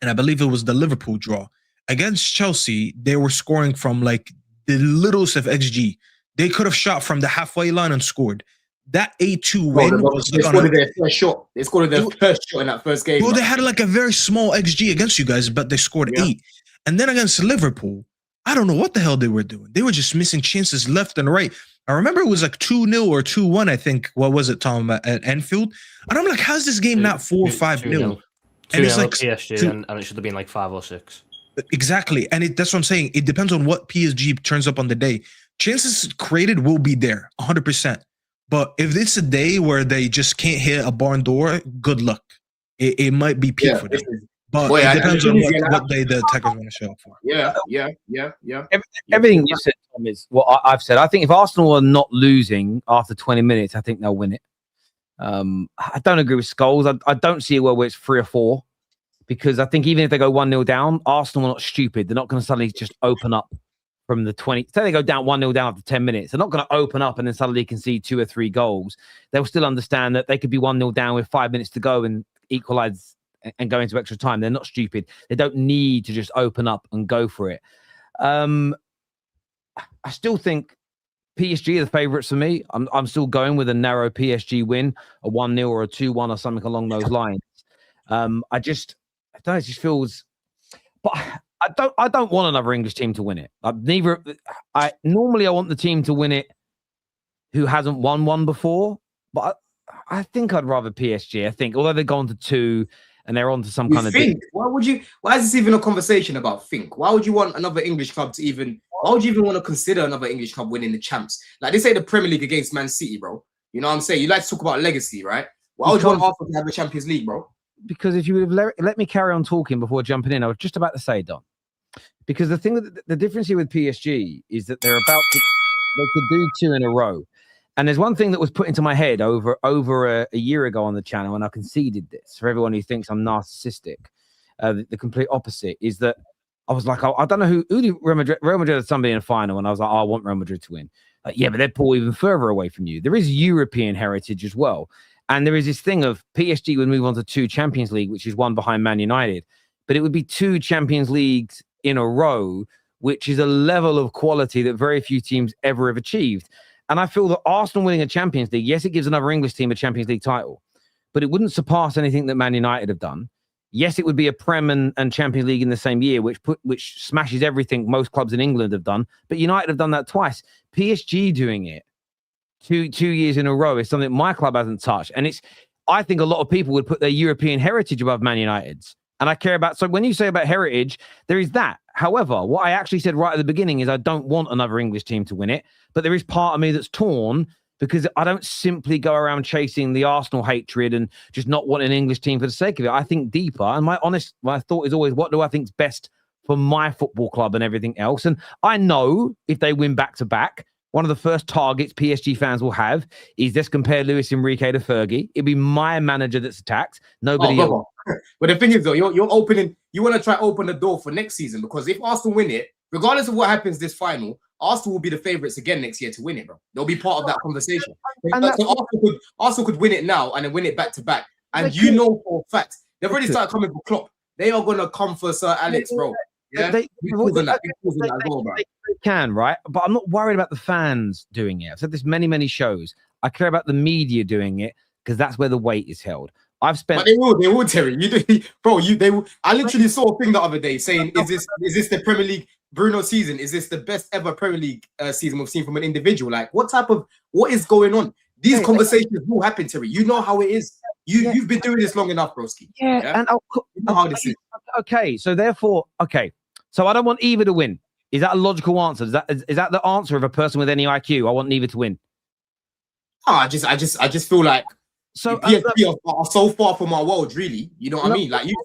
and I believe it was the Liverpool draw. Against Chelsea, they were scoring from like the littlest of XG. They could have shot from the halfway line and scored. that 8-2 Bro, win they was scored their first shot. They scored their first shot in that first game. Well, they had like a very small XG against you guys, but they scored 8. And then against Liverpool, I don't know what the hell they were doing. They were just missing chances left and right. I remember it was like 2-0 or 2-1, I think. What was it, Tom, at Anfield? And I'm like, how's this game not 4-5-0? And it's like PSG, and it should have been like 5 or 6. Exactly. And that's what I'm saying. It depends on what PSG turns up on the day. Chances created will be there, 100%. But if it's a day where they just can't hit a barn door, good luck. It might be peak for them. But it depends on what day the attackers want to show up for. Yeah. Everything you said, Tom, is what I've said. I think if Arsenal are not losing after 20 minutes, I think they'll win it. I don't agree with Scholes. I don't see a world where it's 3 or 4, because I think even if they go 1-0 down, Arsenal are not stupid. They're not going to suddenly just open up from the 20. Say they go down 1-0 down after 10 minutes. They're not going to open up and then suddenly concede 2 or 3 goals. They'll still understand that they could be 1-0 down with 5 minutes to go and equalize and go into extra time. They're not stupid. They don't need to just open up and go for it. I still think PSG are the favourites for me. I'm still going with a narrow PSG win, a 1-0 or a 2-1 or something along those lines. I don't know, it just feels, but I don't want another English team to win it. Normally I want the team to win it who hasn't won one before, but I think I'd rather PSG. I think, although they've gone to 2 and they're on to some kind of think. Why is this even a conversation about think? Why would you want another English club to even, why would you even want to consider another English club winning the champs? Like, this ain't the Premier League against Man City, bro. You know what I'm saying? You like to talk about legacy, right? Why would you want Arsenal to have a Champions League, bro? Because if you would have let me carry on talking before jumping in, I was just about to say, Don. Because the difference here with PSG is that they could do 2 in a row. And there's one thing that was put into my head over a year ago on the channel, and I conceded this for everyone who thinks I'm narcissistic. The complete opposite is that I was like, I don't know who Real Madrid had somebody in a final, and I was like, I want Real Madrid to win. Yeah, but they're pulled even further away from you. There is European heritage as well. And there is this thing of PSG would move on to 2 Champions League, which is one behind Man United. But it would be 2 Champions Leagues in a row, which is a level of quality that very few teams ever have achieved. And I feel that Arsenal winning a Champions League, yes, it gives another English team a Champions League title, but it wouldn't surpass anything that Man United have done. Yes, it would be a Prem and Champions League in the same year, which smashes everything most clubs in England have done. But United have done that twice. PSG doing it two years in a row is something my club hasn't touched. And I think a lot of people would put their European heritage above Man United's. And I care about, so when you say about heritage, there is that. However, what I actually said right at the beginning is I don't want another English team to win it, but there is part of me that's torn because I don't simply go around chasing the Arsenal hatred and just not want an English team for the sake of it. I think deeper, and my thought is always, what do I think is best for my football club and everything else? And I know if they win back-to-back, one of the first targets PSG fans will have is, let's compare Luis Enrique to Fergie. It'll be my manager that's attacked, nobody else. But the thing is, though, you're opening, you want to try open the door for next season, because if Arsenal win it, regardless of what happens this final, Arsenal will be the favourites again next year to win it, bro. They'll be part of that conversation. So Arsenal could win it now and then win it back-to-back. And you know for a fact, they've already started coming for Klopp. They are going to come for Sir Alex, bro. Yeah, they can, right? But I'm not worried about the fans doing it. I've said this many shows. I care about the media doing it because that's where the weight is held. I've spent. But they will, Terry. I literally saw a thing the other day saying, "Is this the Premier League Bruno season? Is this the best ever Premier League season we've seen from an individual? Like, what is going on? These conversations will happen, Terry. You know how it is. You've been doing this long enough, broski. Yeah, and you know how this is. Okay, so therefore, so I don't want either to win. Is that a logical answer? Is that the answer of a person with any IQ? I want neither to win. Oh, I just feel like PSG are so far from our world, really. You know what I mean? Like, you've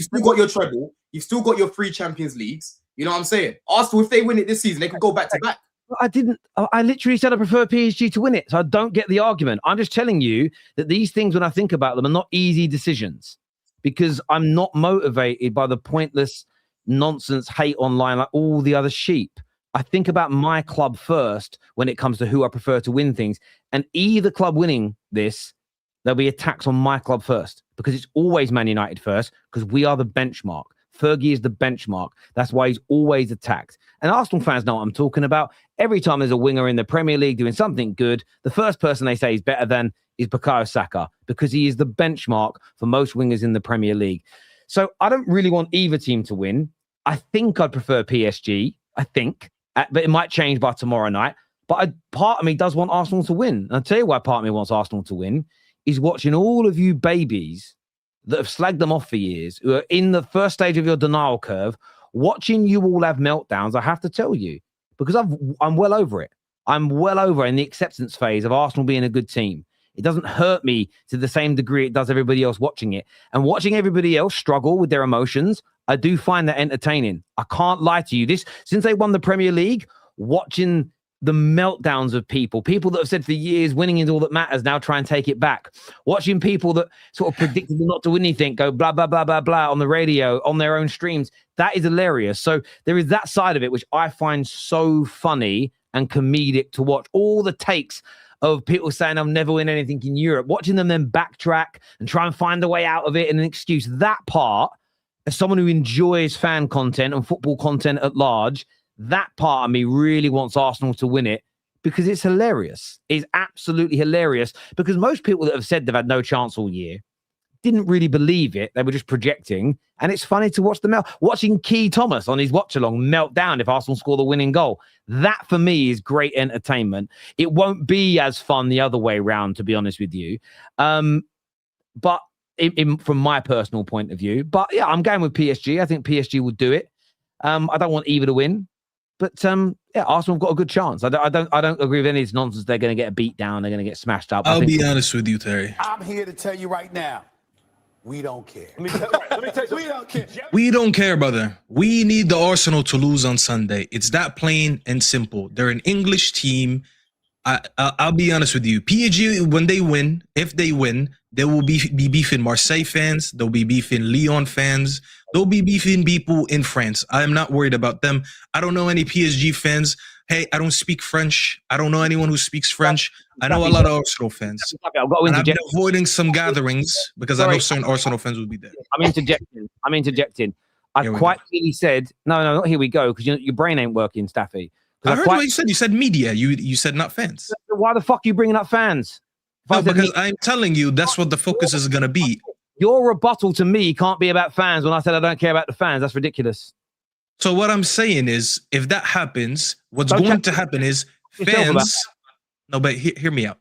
still got your treble, you've still got your 3 Champions Leagues. You know what I'm saying? Arsenal, if they win it this season, they could go back to back. I literally said I prefer PSG to win it, so I don't get the argument. I'm just telling you that these things, when I think about them, are not easy decisions, because I'm not motivated by the pointless nonsense hate online like all the other sheep. I think about my club first when it comes to who I prefer to win things. And either club winning this, there'll be attacks on my club first, because it's always Man United first, because we are the benchmark. Fergie is the benchmark. That's why he's always attacked. And Arsenal fans know what I'm talking about. Every time there's a winger in the Premier League doing something good, the first person they say is better than is Bukayo Saka, because he is the benchmark for most wingers in the Premier League. So I don't really want either team to win. I think I'd prefer PSG, but it might change by tomorrow night. But part of me does want Arsenal to win. And I'll tell you why part of me wants Arsenal to win is watching all of you babies that have slagged them off for years, who are in the first stage of your denial curve, watching you all have meltdowns. I have to tell you, because I'm well over it. I'm well over in the acceptance phase of Arsenal being a good team. It doesn't hurt me to the same degree it does everybody else watching it. And watching everybody else struggle with their emotions, I do find that entertaining. I can't lie to you. Since they won the Premier League, watching the meltdowns of people that have said for years winning is all that matters, now try and take it back. Watching people that sort of predicted not to win anything go blah, blah, blah, blah, blah on the radio, on their own streams. That is hilarious. So there is that side of it, which I find so funny and comedic to watch. All the takes of people saying I'll never win anything in Europe, watching them then backtrack and try and find a way out of it and an excuse. That part, as someone who enjoys fan content and football content at large, that part of me really wants Arsenal to win it because it's hilarious. It's absolutely hilarious because most people that have said they've had no chance all year didn't really believe it. They were just projecting. And it's funny to watch them out. Watching Key Thomas on his watch-along melt down if Arsenal score the winning goal. That, for me, is great entertainment. It won't be as fun the other way around, to be honest with you. But from my personal point of view. But, yeah, I'm going with PSG. I think PSG will do it. I don't want either to win. But, yeah, Arsenal have got a good chance. I don't agree with any of this nonsense. They're going to get a beat down. They're going to get smashed up. I'll be honest with you, Terry. I'm here to tell you right now. We don't care. Let me tell you, we don't care. We don't care, brother. We need the Arsenal to lose on Sunday. It's that plain and simple. They're an English team. I'll be honest with you. PSG, when they win, if they win, they will be beefing Marseille fans. They'll be beefing Lyon fans. They'll be beefing people in France. I'm not worried about them. I don't know any PSG fans. Hey, I don't speak French. I don't know anyone who speaks French. I know a lot of Arsenal fans. And I've been avoiding some gatherings because I know certain Arsenal fans will be there. I'm interjecting. I quite clearly said, no, not here we go, because your brain ain't working, Staffy. I heard what you said. You said media. You said not fans. Why the fuck are you bringing up fans? No, because I'm telling you, that's what the focus is going to be. Your rebuttal to me can't be about fans when I said I don't care about the fans. That's ridiculous. So what I'm saying is, if that happens, what's going to happen is fans... No, but hear me out.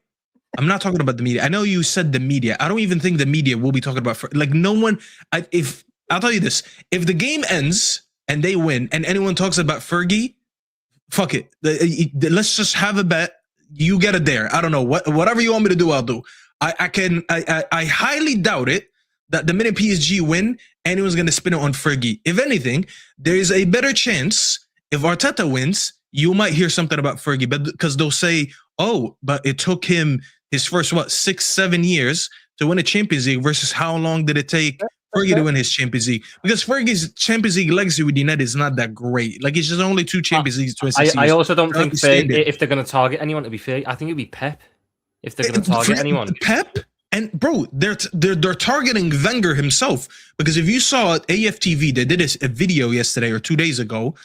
I'm not talking about the media. I know you said the media. I don't even think the media will be talking about... Like, no one... I'll tell you this. If the game ends and they win and anyone talks about Fergie, fuck it. Let's just have a bet. You get it there. I don't know. Whatever you want me to do, I'll do. I highly doubt it that the minute PSG win, anyone's going to spin it on Fergie. If anything, there is a better chance if Arteta wins, you might hear something about Fergie, but because they'll say, oh, but it took him his first, 6-7 years to win a Champions League versus how long did it take Fergie to win his Champions League? Because Fergie's Champions League legacy with United is not that great. Like, it's just only 2 Champions Leagues. I also don't think if they're going to target anyone, to be fair, I think it'd be Pep. If they're going to target anyone. Pep? And bro, they're targeting Wenger himself, because if you saw at AFTV, they did a video yesterday or 2 days ago,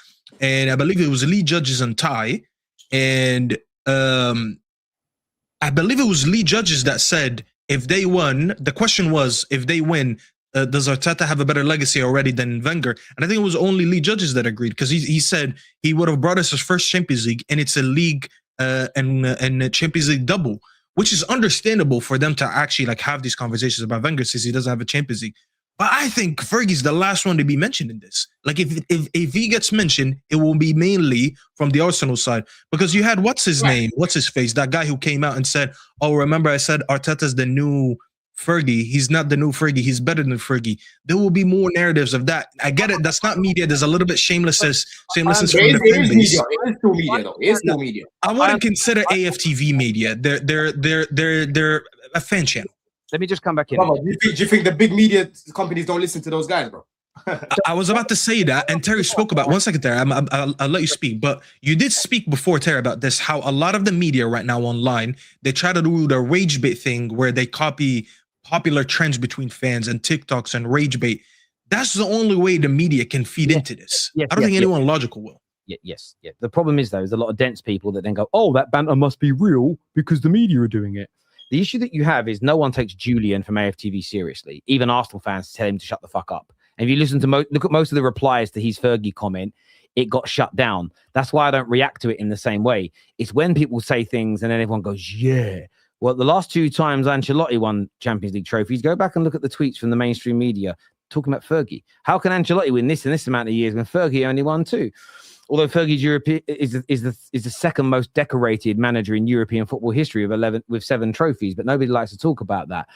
and I believe it was Lee Judges and Ty, and I believe it was Lee Judges that said if they won, the question was if they win, does Arteta have a better legacy already than Wenger? And I think it was only Lee Judges that agreed, because he said he would have brought us his first Champions League, and it's a league and a Champions League double, which is understandable for them to actually have these conversations about Wenger since he doesn't have a Champions League. But I think Fergie's the last one to be mentioned in this. Like, if he gets mentioned, it will be mainly from the Arsenal side, because you had what's his face, that guy who came out and said, "Oh, remember I said Arteta's the new Fergie. He's not the new Fergie. He's better than Fergie." There will be more narratives of that. I get it. That's not media. There's a little bit shamelessness from the fan base. It is still media, though. It's still media. I wouldn't consider AFTV media. They're a fan channel. Let me just come back in. Bro, do you think the big media companies don't listen to those guys, bro? I was about to say that, and Terry spoke about. 1 second, Terry. I'll let you speak, but you did speak before, Terry, about this. How a lot of the media right now online, they try to do the rage bait thing, where they copy popular trends between fans and TikToks and rage bait. That's the only way the media can feed into this. I don't think anyone logical will. Yes. The problem is, though, there's a lot of dense people that then go, oh, that banter must be real because the media are doing it. The issue that you have is no one takes Julian from AFTV seriously. Even Arsenal fans tell him to shut the fuck up. And if you listen to look at most of the replies to his Fergie comment, it got shut down. That's why I don't react to it in the same way. It's when people say things and then everyone goes, yeah. Well, the last 2 times Ancelotti won Champions League trophies, go back and look at the tweets from the mainstream media talking about Fergie. How can Ancelotti win this and this amount of years when Fergie only won 2? Although Fergie's European is the second most decorated manager in European football history with 7 trophies, but nobody likes to talk about that.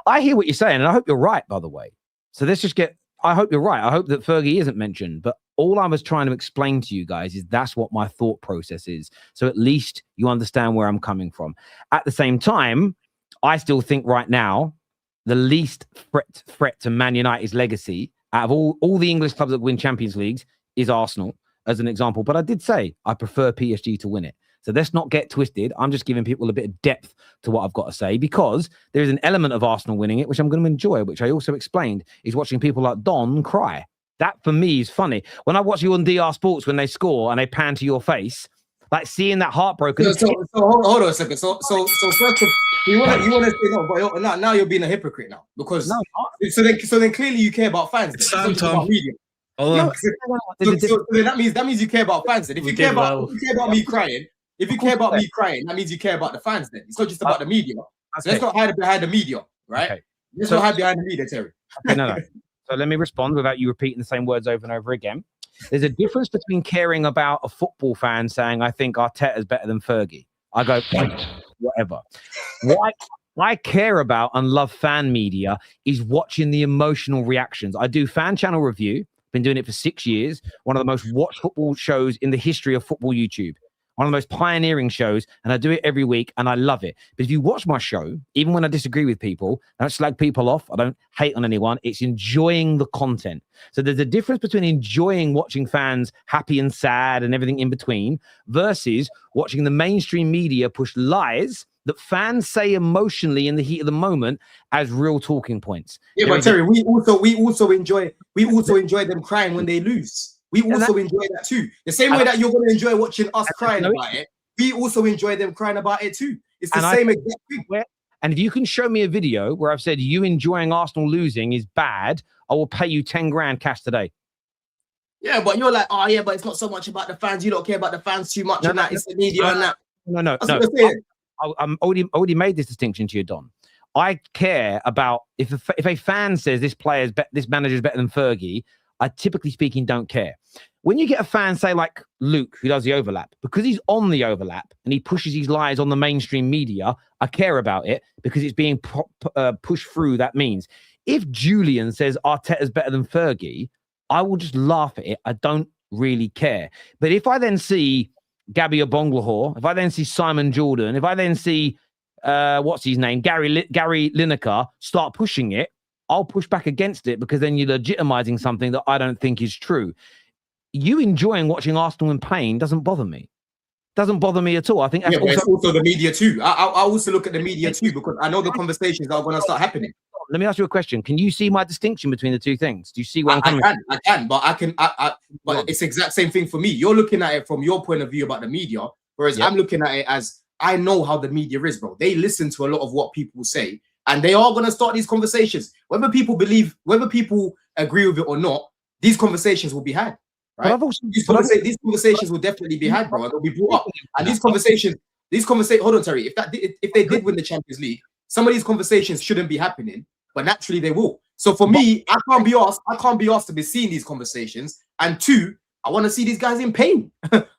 I hear what you're saying, and I hope you're right, by the way. So let's just I hope you're right. I hope that Fergie isn't mentioned, but all I was trying to explain to you guys is that's what my thought process is. So at least you understand where I'm coming from. At the same time, I still think right now, the least threat to Man United's legacy out of all the English clubs that win Champions Leagues is Arsenal, as an example. But I did say I prefer PSG to win it. So let's not get twisted. I'm just giving people a bit of depth to what I've got to say, because there is an element of Arsenal winning it, which I'm going to enjoy, which I also explained, is watching people like Don cry. That, for me, is funny. When I watch you on DR Sports, when they score and they pan to your face, like seeing that heartbroken... So hold on a second. So first of you want to say no, but now you're being a hypocrite now. Because so then clearly you care about fans. It's time, Tom. So that means you care about fans. Then if you care about me crying, that means you care about the fans. Then it's not just about the media. So let's not hide behind the media, right? Okay. Let's not hide behind the media, Terry. Okay, no. So let me respond without you repeating the same words over and over again. There's a difference between caring about a football fan saying, I think Arteta's better than Fergie. I go, whatever. What I care about and love fan media is watching the emotional reactions. I do fan channel review. Been doing it for 6 years. One of the most watched football shows in the history of football YouTube. One of the most pioneering shows, and I do it every week, and I love it. But if you watch my show, even when I disagree with people, I don't slag people off, I don't hate on anyone, it's enjoying the content. So there's a difference between enjoying watching fans happy and sad and everything in between versus watching the mainstream media push lies that fans say emotionally in the heat of the moment as real talking points. Yeah, but Terry, we also enjoy them crying when they lose. We also enjoy that too. The same way that you're going to enjoy watching us crying about it, we also enjoy them crying about it too. It's the same exact thing. And if you can show me a video where I've said you enjoying Arsenal losing is bad, I will pay you 10 grand cash today. Yeah, but you're like, oh yeah, but it's not so much about the fans. You don't care about the fans too much on that. It's the media on that. No. I'm already made this distinction to you, Don. I care about if a fan says this manager is better than Fergie, I typically speaking don't care. When you get a fan, say like Luke, who does the overlap, because he's on the overlap and he pushes his lies on the mainstream media, I care about it because it's being pushed through. That means if Julian says Arteta's better than Fergie, I will just laugh at it. I don't really care. But if I then see Gabby Abonglahor, if I then see Simon Jordan, if I then see what's his name, Gary Lineker start pushing it, I'll push back against it because then you're legitimizing something that I don't think is true. You enjoying watching Arsenal in pain doesn't bother me. Doesn't bother me at all. I think that's but it's also the media too. I also look at the media too because I know the conversations are going to start happening. Let me ask you a question. Can you see my distinction between the two things? Do you see where I'm coming from? I can, but it's the exact same thing for me. You're looking at it from your point of view about the media, whereas I'm looking at it as I know how the media is, bro. They listen to a lot of what people say, and they are going to start these conversations. Whether people agree with it or not, these conversations will be had. Right? These conversations will definitely be had, bro. They'll be brought up, and these conversations. Hold on, Terry. If they did win the Champions League, some of these conversations shouldn't be happening, but naturally they will. So for me, I can't be asked to be seeing these conversations. And 2, I want to see these guys in pain.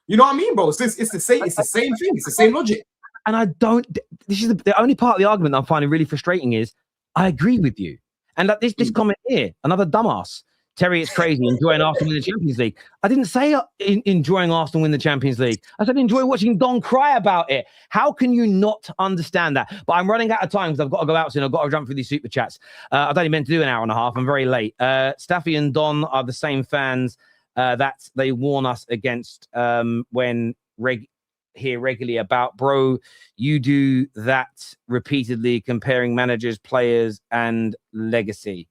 You know what I mean, bro? It's the same thing. It's the same logic. And I don't. This is the only part of the argument that I'm finding really frustrating is I agree with you. And that this comment here, another dumbass. Terry, it's crazy enjoying Arsenal win the Champions League. I didn't say enjoying Arsenal win the Champions League. I said enjoy watching Don cry about it. How can you not understand that? But I'm running out of time because I've got to go out soon. I've got to jump through these super chats. I've only meant to do an hour and a half. I'm very late. Staffy and Don are the same fans that they warn us against when hear regularly about. Bro, you do that repeatedly, comparing managers, players, and legacy.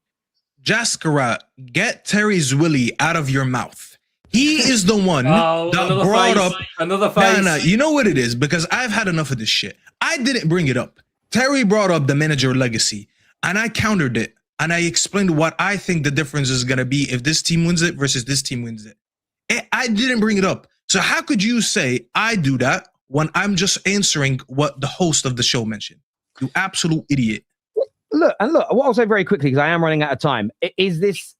Jaskara, get Terry's Willie out of your mouth. He is the one that brought up another face. Nah, you know what it is? Because I've had enough of this shit. I didn't bring it up. Terry brought up the manager legacy, and I countered it, and I explained what I think the difference is going to be if this team wins it versus this team wins it. I didn't bring it up. So how could you say I do that when I'm just answering what the host of the show mentioned? You absolute idiot. Look, what I'll say very quickly, because I am running out of time, is this,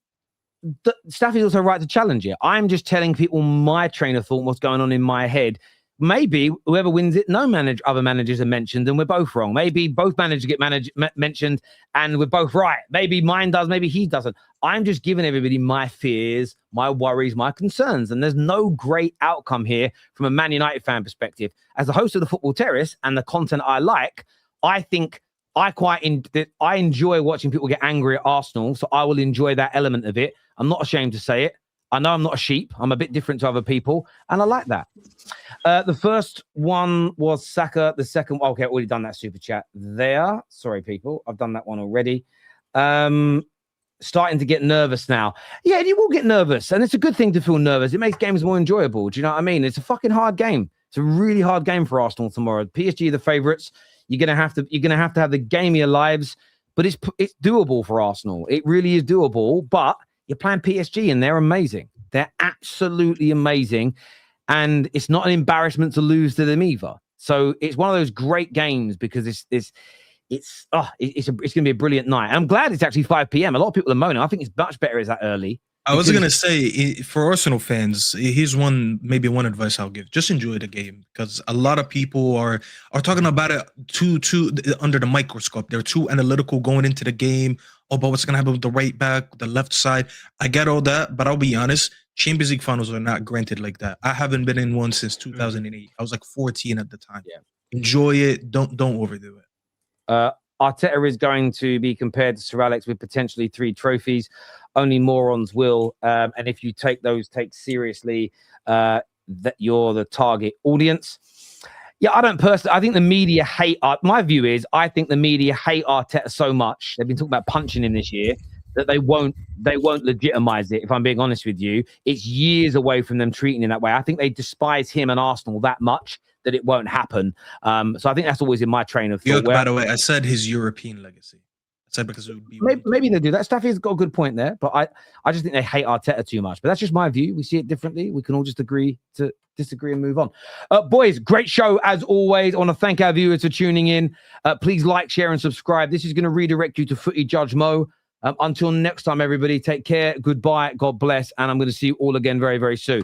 Staffy's also right to challenge it. I'm just telling people my train of thought, what's going on in my head. Maybe whoever wins it, other managers are mentioned, and we're both wrong. Maybe both managers get mentioned, and we're both right. Maybe mine does, maybe he doesn't. I'm just giving everybody my fears, my worries, my concerns, and there's no great outcome here from a Man United fan perspective. As the host of the Football Terrace and the content I like, I think I enjoy watching people get angry at Arsenal, so I will enjoy that element of it. I'm not ashamed to say it. I know I'm not a sheep. I'm a bit different to other people, and I like that. The first one was Saka. The second, okay, I've already done that super chat there. Sorry, people. I've done that one already. Starting to get nervous now. Yeah, you will get nervous, and it's a good thing to feel nervous. It makes games more enjoyable. Do you know what I mean? It's a fucking hard game. It's a really hard game for Arsenal tomorrow. PSG are the favourites. You're gonna have to have the game of your lives, but it's doable for Arsenal. It really is doable. But you're playing PSG, and they're amazing. They're absolutely amazing. And it's not an embarrassment to lose to them either. So it's one of those great games because it's going to be a brilliant night. And I'm glad it's actually 5 p.m. A lot of people are moaning. I think it's much better is that early. I was going to say, for Arsenal fans, here's maybe one advice I'll give. Just enjoy the game, because a lot of people are talking about it too under the microscope. They're too analytical going into the game. Oh, but what's going to happen with the right back, the left side? I get all that, but I'll be honest, Champions League finals are not granted like that. I haven't been in one since 2008. I was like 14 at the time. Yeah. Enjoy it. Don't overdo it. Arteta is going to be compared to Sir Alex with potentially 3 trophies. Only morons will. And if you take those takes seriously, that you're the target audience. Yeah, I think the media hate my view is I think the media hate Arteta so much. They've been talking about punching him this year that they won't legitimize it. If I'm being honest with you, it's years away from them treating him that way. I think they despise him and Arsenal that much that it won't happen. So I think that's always in my train of thought. By the way, I said his European legacy. I said because it would be maybe they do that. Staffy's got a good point there, but I just think they hate Arteta too much. But that's just my view. We see it differently. We can all just agree to disagree and move on. Boys, great show as always. I want to thank our viewers for tuning in. Please like, share, and subscribe. This is going to redirect you to Footy Judge Mo. Until next time, everybody, take care. Goodbye. God bless. And I'm going to see you all again very, very soon.